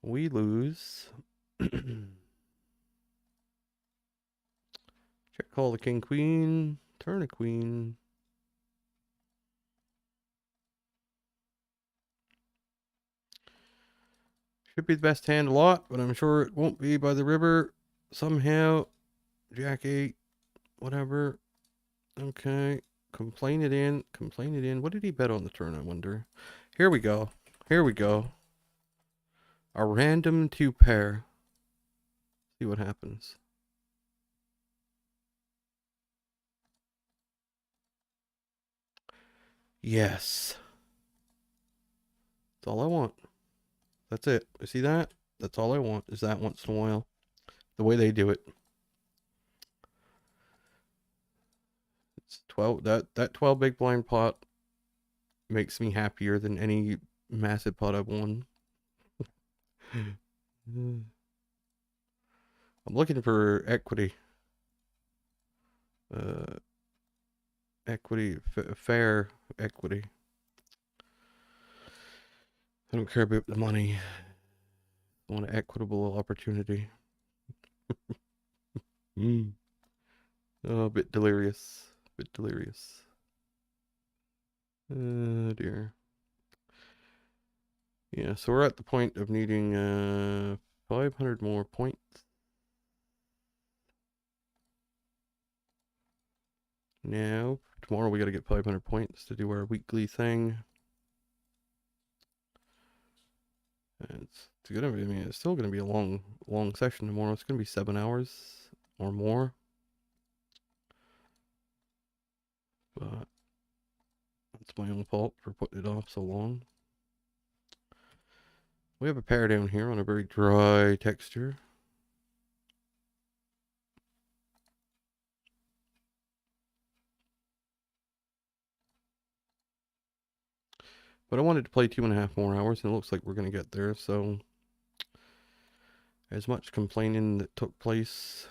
We lose. Check call the king queen. Turn a queen. Could be the best hand a lot, but I'm sure it won't be by the river. Somehow, Jack 8, whatever. Okay, complain it in, complain it in. What did he bet on the turn, I wonder? Here we go, here we go. A random 2 pair. See what happens. Yes. That's all I want. That's it. You see that? That's all I want, is that once in a while. The way they do it. It's 12, that 12 big blind pot makes me happier than any massive pot I've won. I'm looking for equity. Fair equity. I don't care about the money. I want an equitable opportunity. Oh, a bit delirious. Bit delirious. Oh dear. Yeah, so we're at the point of needing 500 more points. Now, tomorrow we gotta get 500 points to do our weekly thing. It's gonna be, I mean, it's still gonna be a long session tomorrow. It's gonna be 7 hours or more. But that's my own fault for putting it off so long. We have a pair down here on a very dry texture. But I wanted to play 2.5 more hours, and it looks like we're going to get there. So, as much complaining that took place,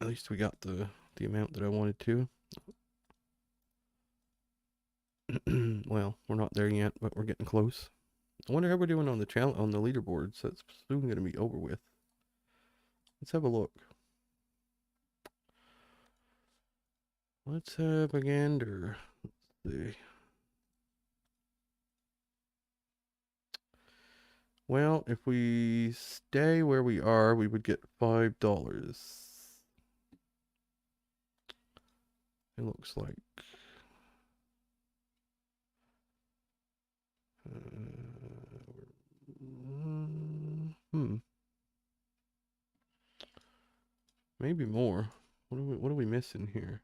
at least we got the amount that I wanted to. Well, we're not there yet, but we're getting close. I wonder how we're doing on the leaderboards. That's soon going to be over with. Let's have a look. Let's have a gander. Let's see. Well, if we stay where we are, we would get $5. It looks like. Maybe more. What are we missing here?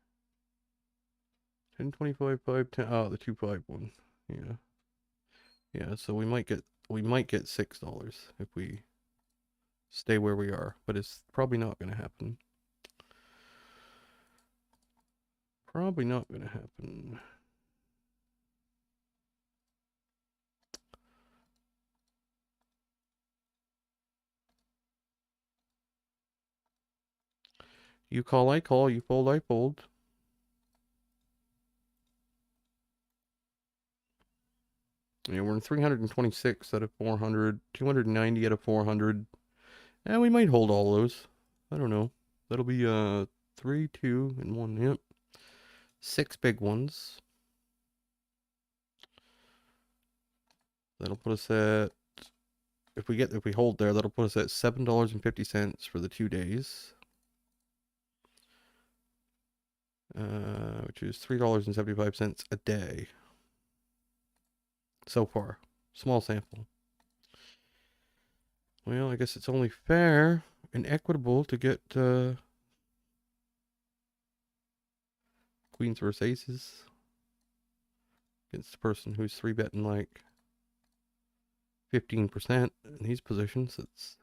10, 25, 5, 10. Oh, the 2, 5 one. Yeah. Yeah, so we might get $6 if we stay where we are, but it's probably not going to happen. Probably not going to happen. You call, I call. You fold, I fold. Yeah, we're in 326 out of 400, 290 out of 400. And we might hold all those. I don't know. That'll be 3, 2, and 1. Yep. 6 big ones. That'll put us at, if we hold there, that'll put us at $7.50 for the 2 days. Which is $3.75 a day. So far. Small sample. Well, I guess it's only fair and equitable to get queens versus aces against the person who's 3-betting like 15% in these positions. It's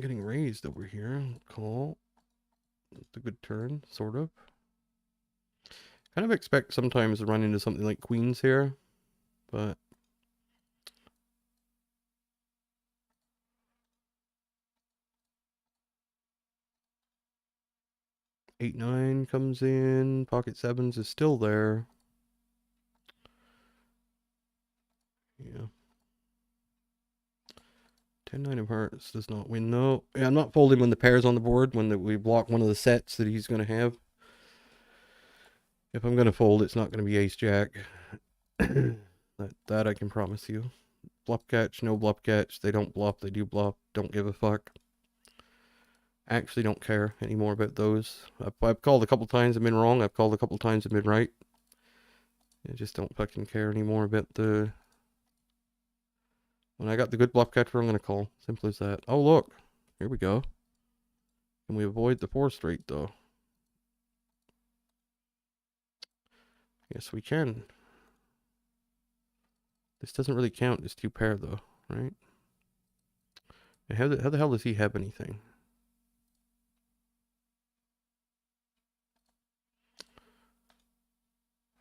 getting raised over here. Call. It's a good turn, sort of. Kind of expect sometimes to run into something like queens here, but eight, 9 comes in. Pocket sevens is still there. Yeah. 10-9 of hearts does not win. No, yeah, I'm not folding when the pair's on the board, when we block one of the sets that he's going to have. If I'm going to fold, it's not going to be ace-jack. that I can promise you. Bluff catch, no bluff catch. They don't bluff, they do bluff. Don't give a fuck. Actually don't care anymore about those. I've called a couple times, I've been wrong. I've called a couple times, I've been right. I just don't fucking care anymore about the... When I got the good bluff catcher, I'm going to call. Simple as that. Oh, look. Here we go. Can we avoid the 4 straight, though? Yes, we can. This doesn't really count as 2 pair, though, right? And how the hell does he have anything?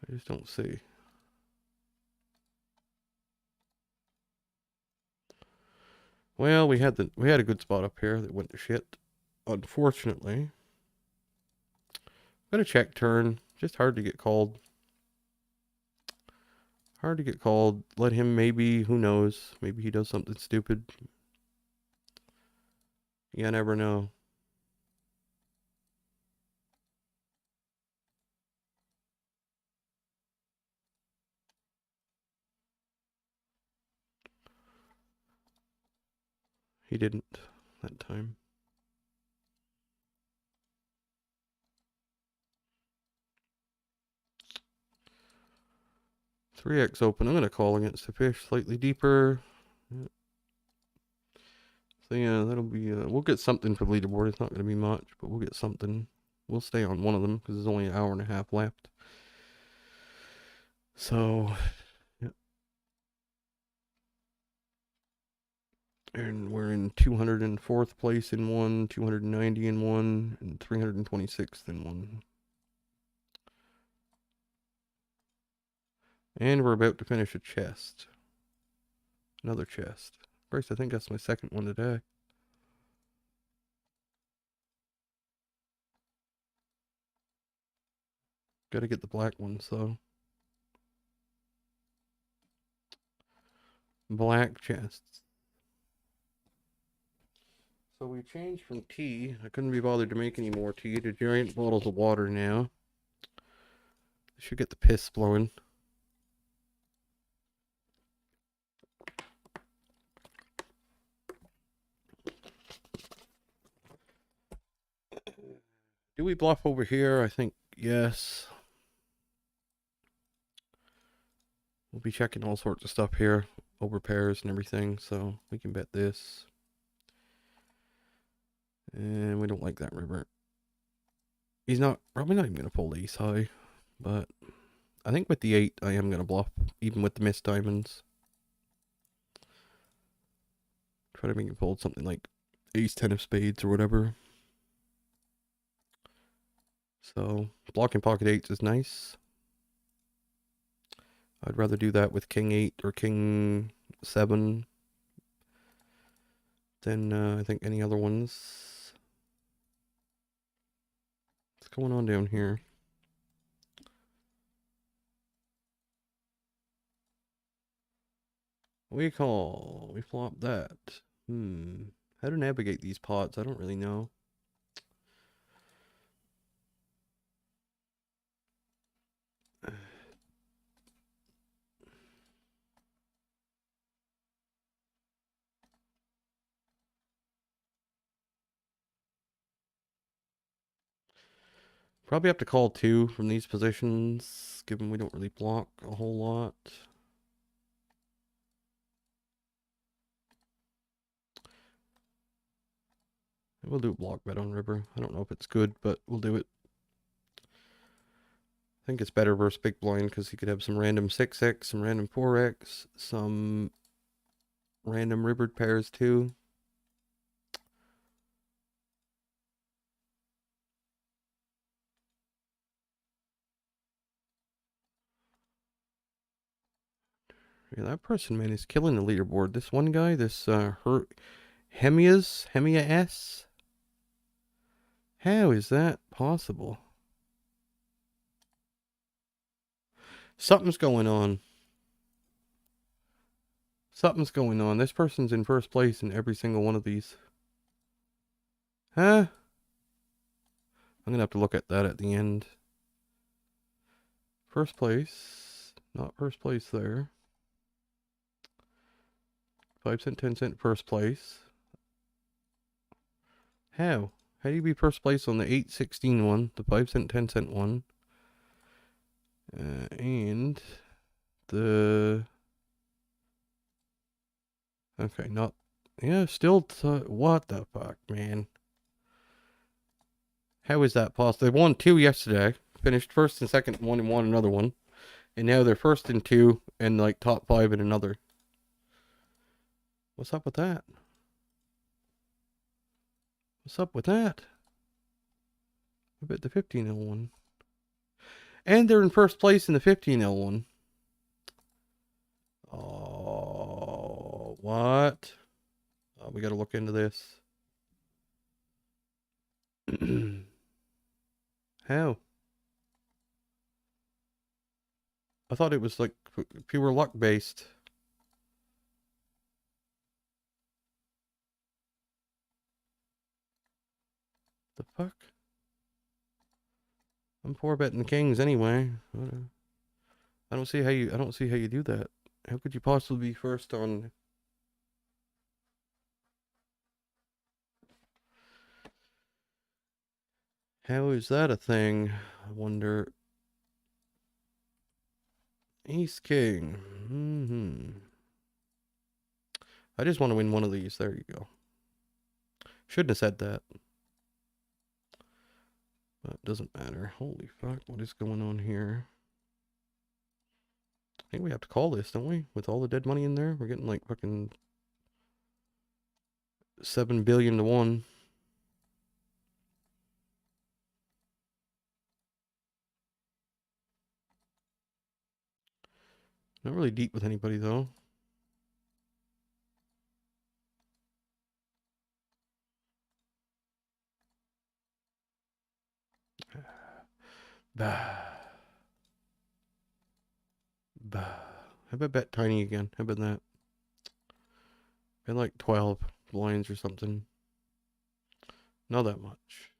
I just don't see. Well, we had a good spot up here that went to shit. Unfortunately. Gonna check turn. Just hard to get called. Hard to get called. Let him maybe, who knows? Maybe he does something stupid. You never know. He didn't that time. Three X open. I'm gonna call against the fish slightly deeper. So yeah, that'll be. We'll get something for the leaderboard. It's not gonna be much, but we'll get something. We'll stay on one of them because there's only an hour and a half left. So, yeah. And we're in 204th place in one, 290 in one, and 326th in one. And we're about to finish a chest. Another chest. Bryce, I think that's my second one today. Gotta get the black ones though. Black chests. So we changed from tea. I couldn't be bothered to make any more tea to giant bottles of water now. Should get the piss blowing. Do we bluff over here? I think yes. We'll be checking all sorts of stuff here. Over pairs and everything, so we can bet this. And we don't like that river. He's probably not even going to fold ace high, but I think with the 8, I am going to bluff, even with the missed diamonds. Try to make him fold something like ace 10 of spades or whatever. So, blocking pocket 8s is nice. I'd rather do that with king 8 or king 7 than I think any other ones. What's going on down here? We call. We flop that. How to navigate these pots, I don't really know. Probably have to call 2 from these positions, given we don't really block a whole lot. We'll do a block bet on river. I don't know if it's good, but we'll do it. I think it's better versus big blind because he could have some random 6x, some random 4x, some random rivered pairs too. Yeah, that person, man, is killing the leaderboard. This one guy, this Hemia S. How is that possible? Something's going on. Something's going on. This person's in first place in every single one of these. Huh? I'm gonna have to look at that at the end. First place. Not first place there. 5 cent, 10 cent first place. How? How do you be first place on the 8.16 one, the 5 cent, 10 cent one, and the... Okay, not... Yeah, still... What the fuck, man? How is that possible? They won 2 yesterday, finished first and second in one and won another one, and now they're first in 2 and like top 5 in another. What's up with that? What's up with that? I bet the 15L one. And they're in first place in the 15L one. Oh, what? Oh, we gotta look into this. How? I thought it was like pure luck based. The fuck? I'm 4-betting the kings anyway. I don't see how you do that. How could you possibly be first on... How is that a thing? I wonder. Ace King. I just want to win one of these. There you go. Shouldn't have said that. But it doesn't matter. Holy fuck, what is going on here? I think we have to call this, don't we? With all the dead money in there? We're getting like fucking 7 billion to 1. Not really deep with anybody though. Bah. Bah. How about bet tiny again? How about that? Bet like 12 blinds or something. Not that much.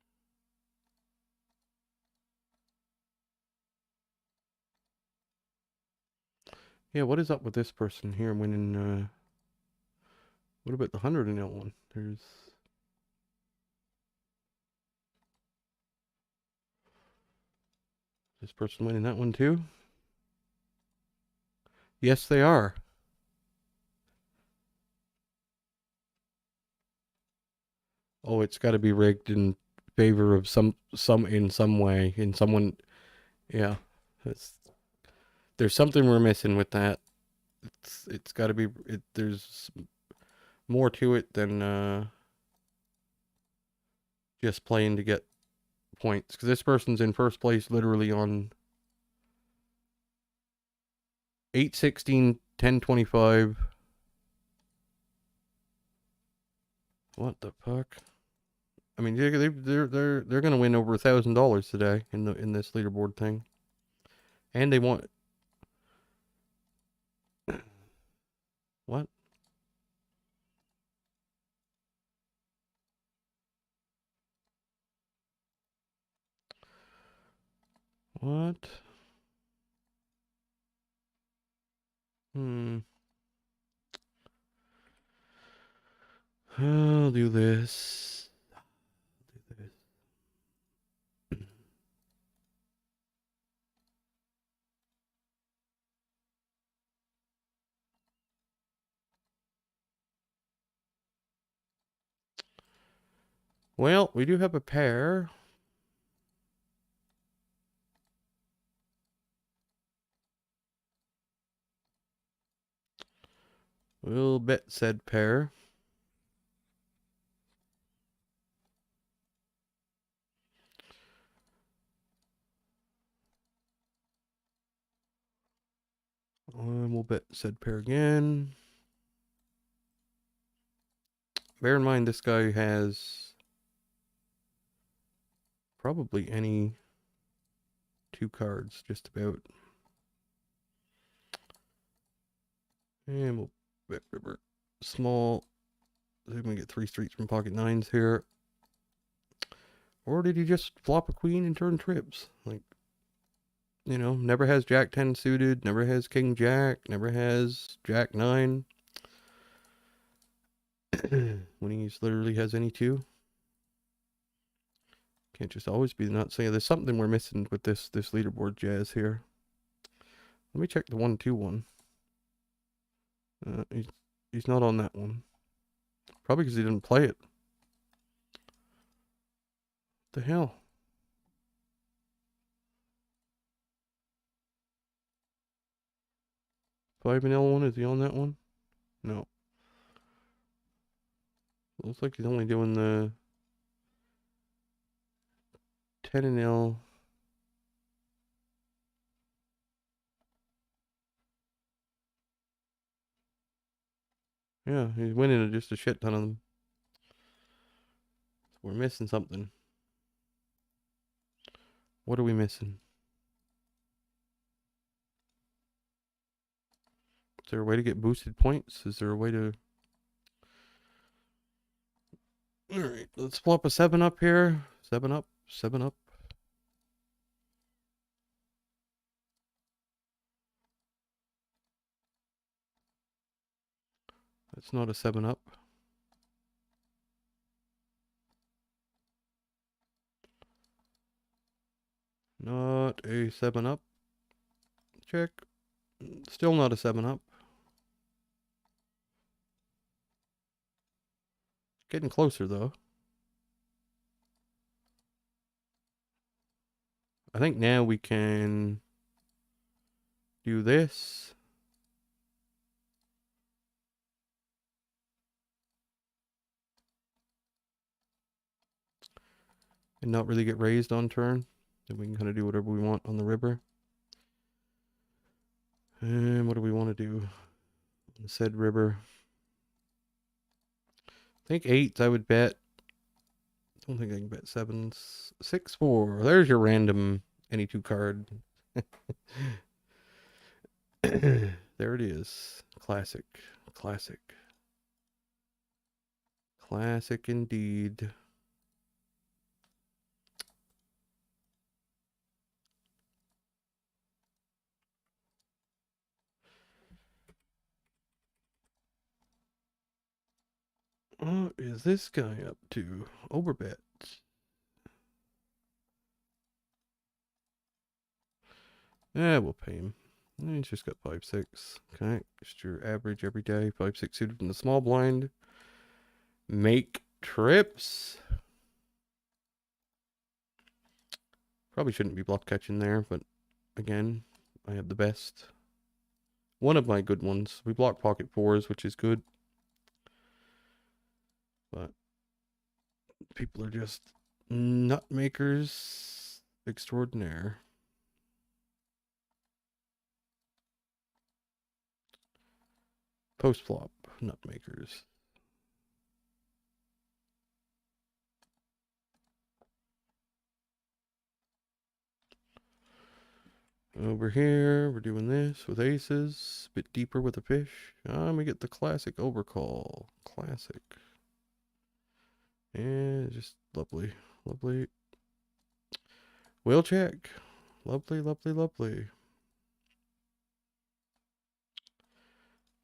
Yeah, what is up with this person here winning, what about the 100 in that one? There's... This person winning that one too? Yes, they are. Oh, it's got to be rigged in favor of some in some way, in someone. Yeah, there's something we're missing with that. It's got to be. There's more to it than just playing to get points. Because this person's in first place, literally on 8.16, 10.25. What the fuck? I mean, they're gonna win over $1,000 today in this leaderboard thing, and they want... What? What? I'll do this. Well, we do have a pair. We'll bet said pair. And we'll bet said pair again. Bear in mind, this guy has probably any 2 cards, just about. And we'll Bet River. Small. See if we can get 3 streets from pocket nines here. Or did he just flop a queen and turn trips? Like, you know, never has Jack 10 suited, never has King Jack, never has Jack 9. When he literally has any 2. Can't just always be the nut. So yeah, there's something we're missing with this leaderboard jazz here. Let me check the 1-2 one. He's not on that one. Probably because he didn't play it. What the hell? Five and L1, is he on that one? No. Looks like he's only doing the 10 and L. Yeah, he's winning just a shit ton of them. So we're missing something. What are we missing? Is there a way to get boosted points? Is there a way to... Alright, let's pull up a 7-up here. 7-up, 7-up. That's not a 7-up. Not a 7-up. Check. Still not a 7-up. Getting closer though. I think now we can do this. And not really get raised on turn. Then we can kind of do whatever we want on the river. And what do we want to do on said river? I think 8s I would bet. Don't think I can bet 7s. 6-4. There's your random any 2 card. There it is. Classic. Classic. Classic indeed. What is this guy up to? Overbet. Yeah, we'll pay him. He's just got 5-6. Okay, just your average every day. 5-6 suited in the small blind. Make trips. Probably shouldn't be bluff catching there, but again, I have the best. One of my good ones. We block pocket 4s, which is good. But people are just nut makers extraordinaire. Post flop nut makers. Over here, we're doing this with aces. A bit deeper with a fish. We get the classic overcall. Classic. And just lovely. Lovely. Wheel check. Lovely, lovely, lovely.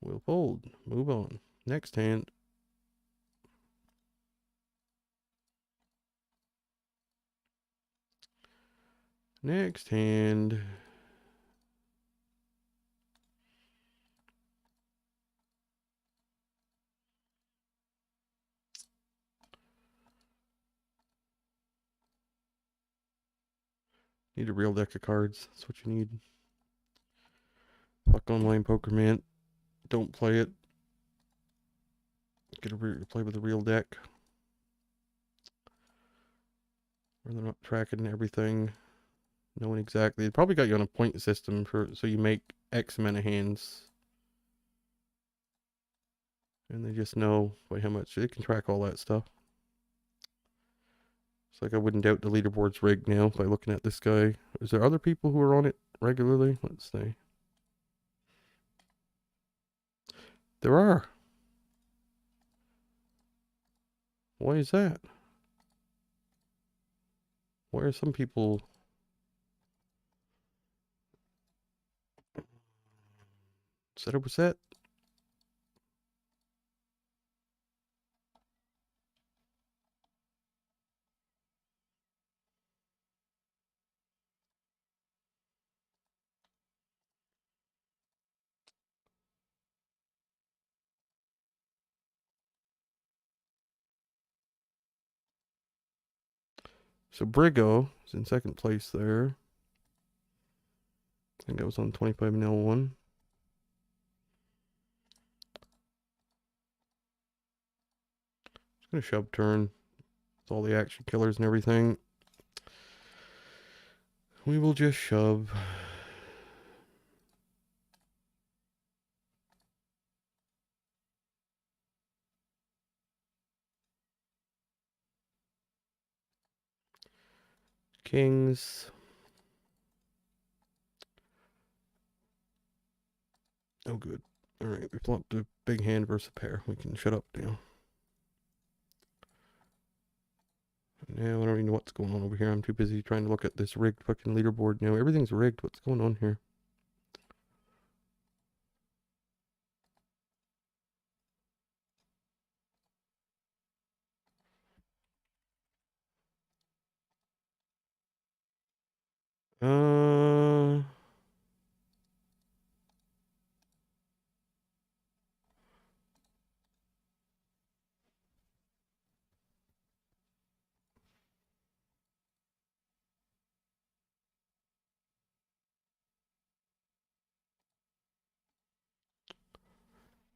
We'll fold. Move on. Next hand. Next hand. Need a real deck of cards. That's what you need. Fuck online poker, man. Don't play it. Get a play with a real deck. Where they're not tracking everything. Knowing exactly. They probably got you on a point system for so you make X amount of hands. And they just know by how much they can track all that stuff. It's like I wouldn't doubt the leaderboard's rigged now by looking at this guy. Is there other people who are on it regularly? Let's see. There are. Why is that? Why are some people... Set up a set? So Brigo is in second place there. I think I was on 25 and L1. Just gonna shove turn with all the action killers and everything. We will just shove. Kings. Oh, good. All right, we flopped a big hand versus a pair. We can shut up now. Now I don't even know what's going on over here. I'm too busy trying to look at this rigged fucking leaderboard now. Everything's rigged. What's going on here? Uh,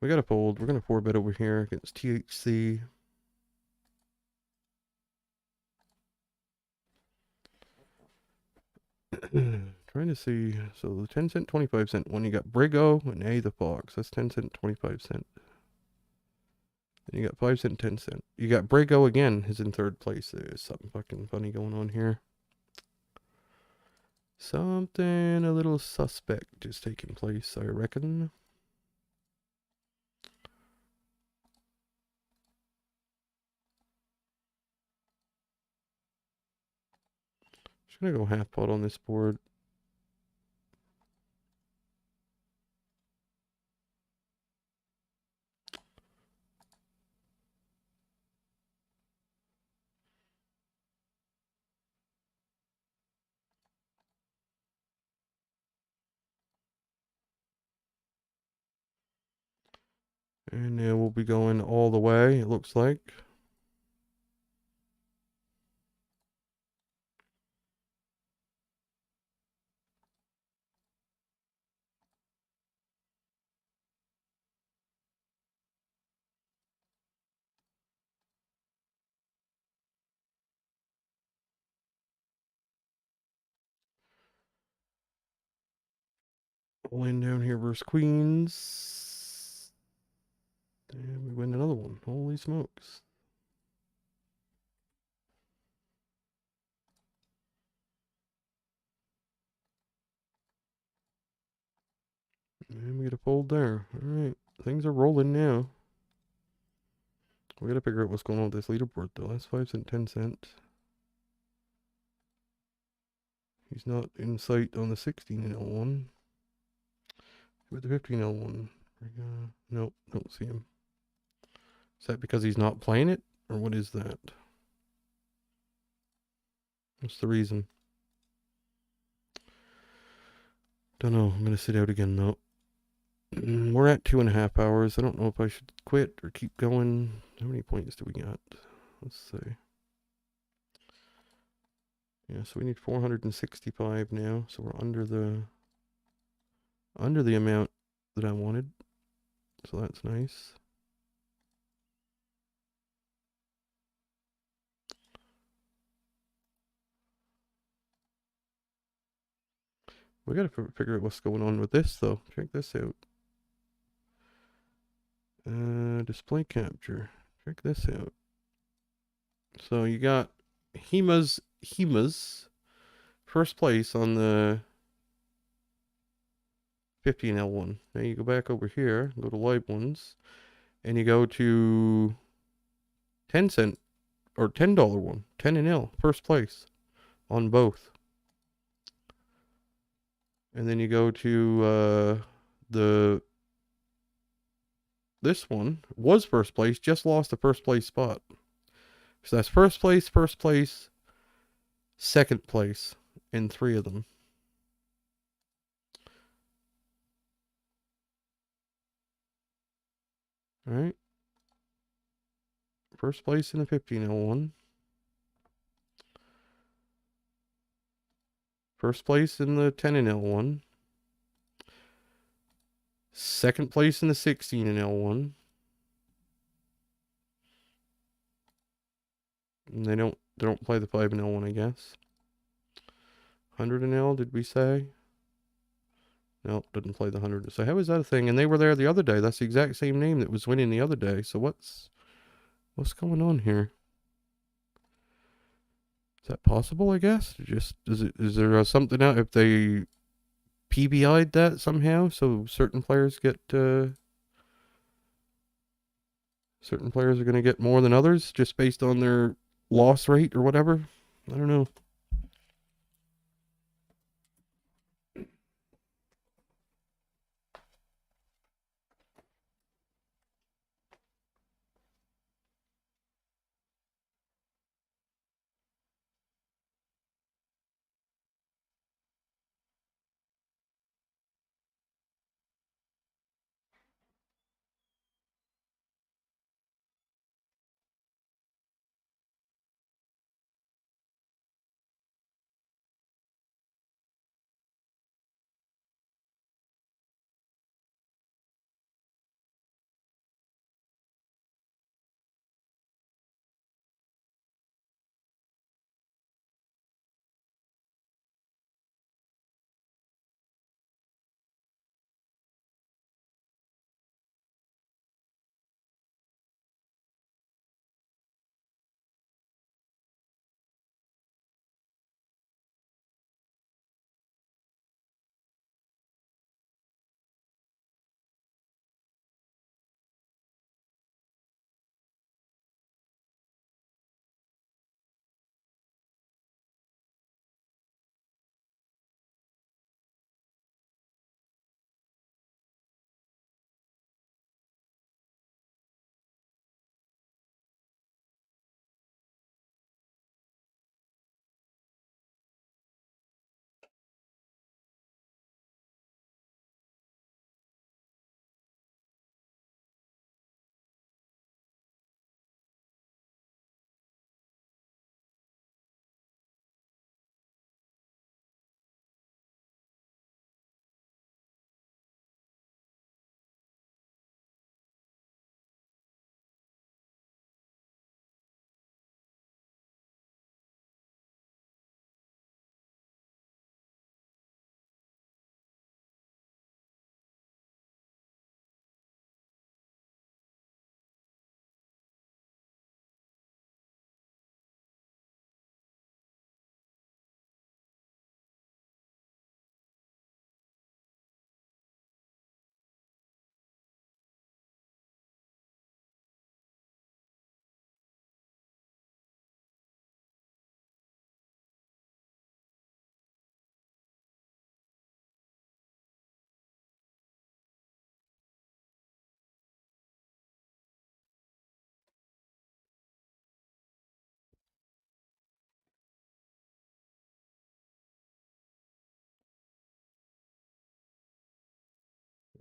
we gotta fold. We're gonna 4-bet over here against THC. Trying to see. So the 10 cent, 25 cent one, you got Brigo and A the Fox. That's 10 cent, 25 cent. Then you got 5 cent, 10 cent. You got Brigo again, is in third place. There's something fucking funny going on here. Something a little suspect is taking place, I reckon. Just gonna go half pot on this board. And now we'll be going all the way, it looks like. All in down here versus Queens. And we win another one. Holy smokes. And we get a fold there. Alright. Things are rolling now. We gotta figure out what's going on with this leaderboard though. That's 5 cent, 10 cent. He's not in sight on the 16 L1. With the 15 L1. Nope, don't see him. Is that because he's not playing it? Or what is that? What's the reason? Don't know. I'm gonna sit out again though. We're at 2.5 hours. I don't know if I should quit or keep going. How many points do we got? Let's see. Yeah, so we need 465 now. So we're under the amount that I wanted. So that's nice. We gotta figure out what's going on with this though. Check this out. Display capture. Check this out. So you got Hima's first place on the 50 in L1. Now you go back over here, go to live ones, and you go to 10 cent or $10 one, 10 in L, first place on both. And then you go to this one was first place, just lost the first place spot. So that's first place, second place in 3 of them. All right. First place in the 15L1. First place in the 10 in L1. Second place in the 16 in L1. And they don't play the 5 in L1, I guess. 100 in L, did we say? No, didn't play the 100. So how is that a thing? And they were there the other day. That's the exact same name that was winning the other day. So what's going on here? Is that possible, I guess? Is there something out if they PBI'd that somehow so certain players get certain players are going to get more than others just based on their loss rate or whatever? I don't know.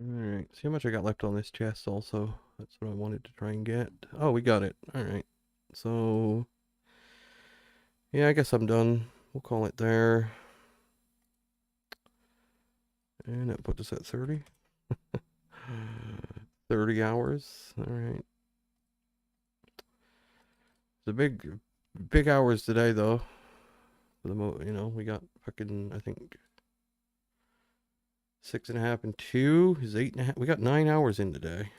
Alright, see how much I got left on this chest also. That's what I wanted to try and get. Oh, we got it. Alright. So, yeah, I guess I'm done. We'll call it there. And that puts us at 30. 30 hours. Alright. The big hours today, though. For the we got fucking, I think, 6.5 and 2 is 8.5. We got 9 hours in today.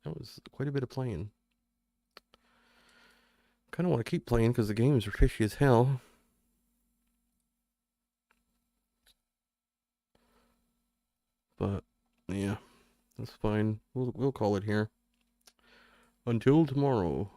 That was quite a bit of playing. Kind of want to keep playing because the games are fishy as hell. But yeah, that's fine. We'll call it here. Until tomorrow.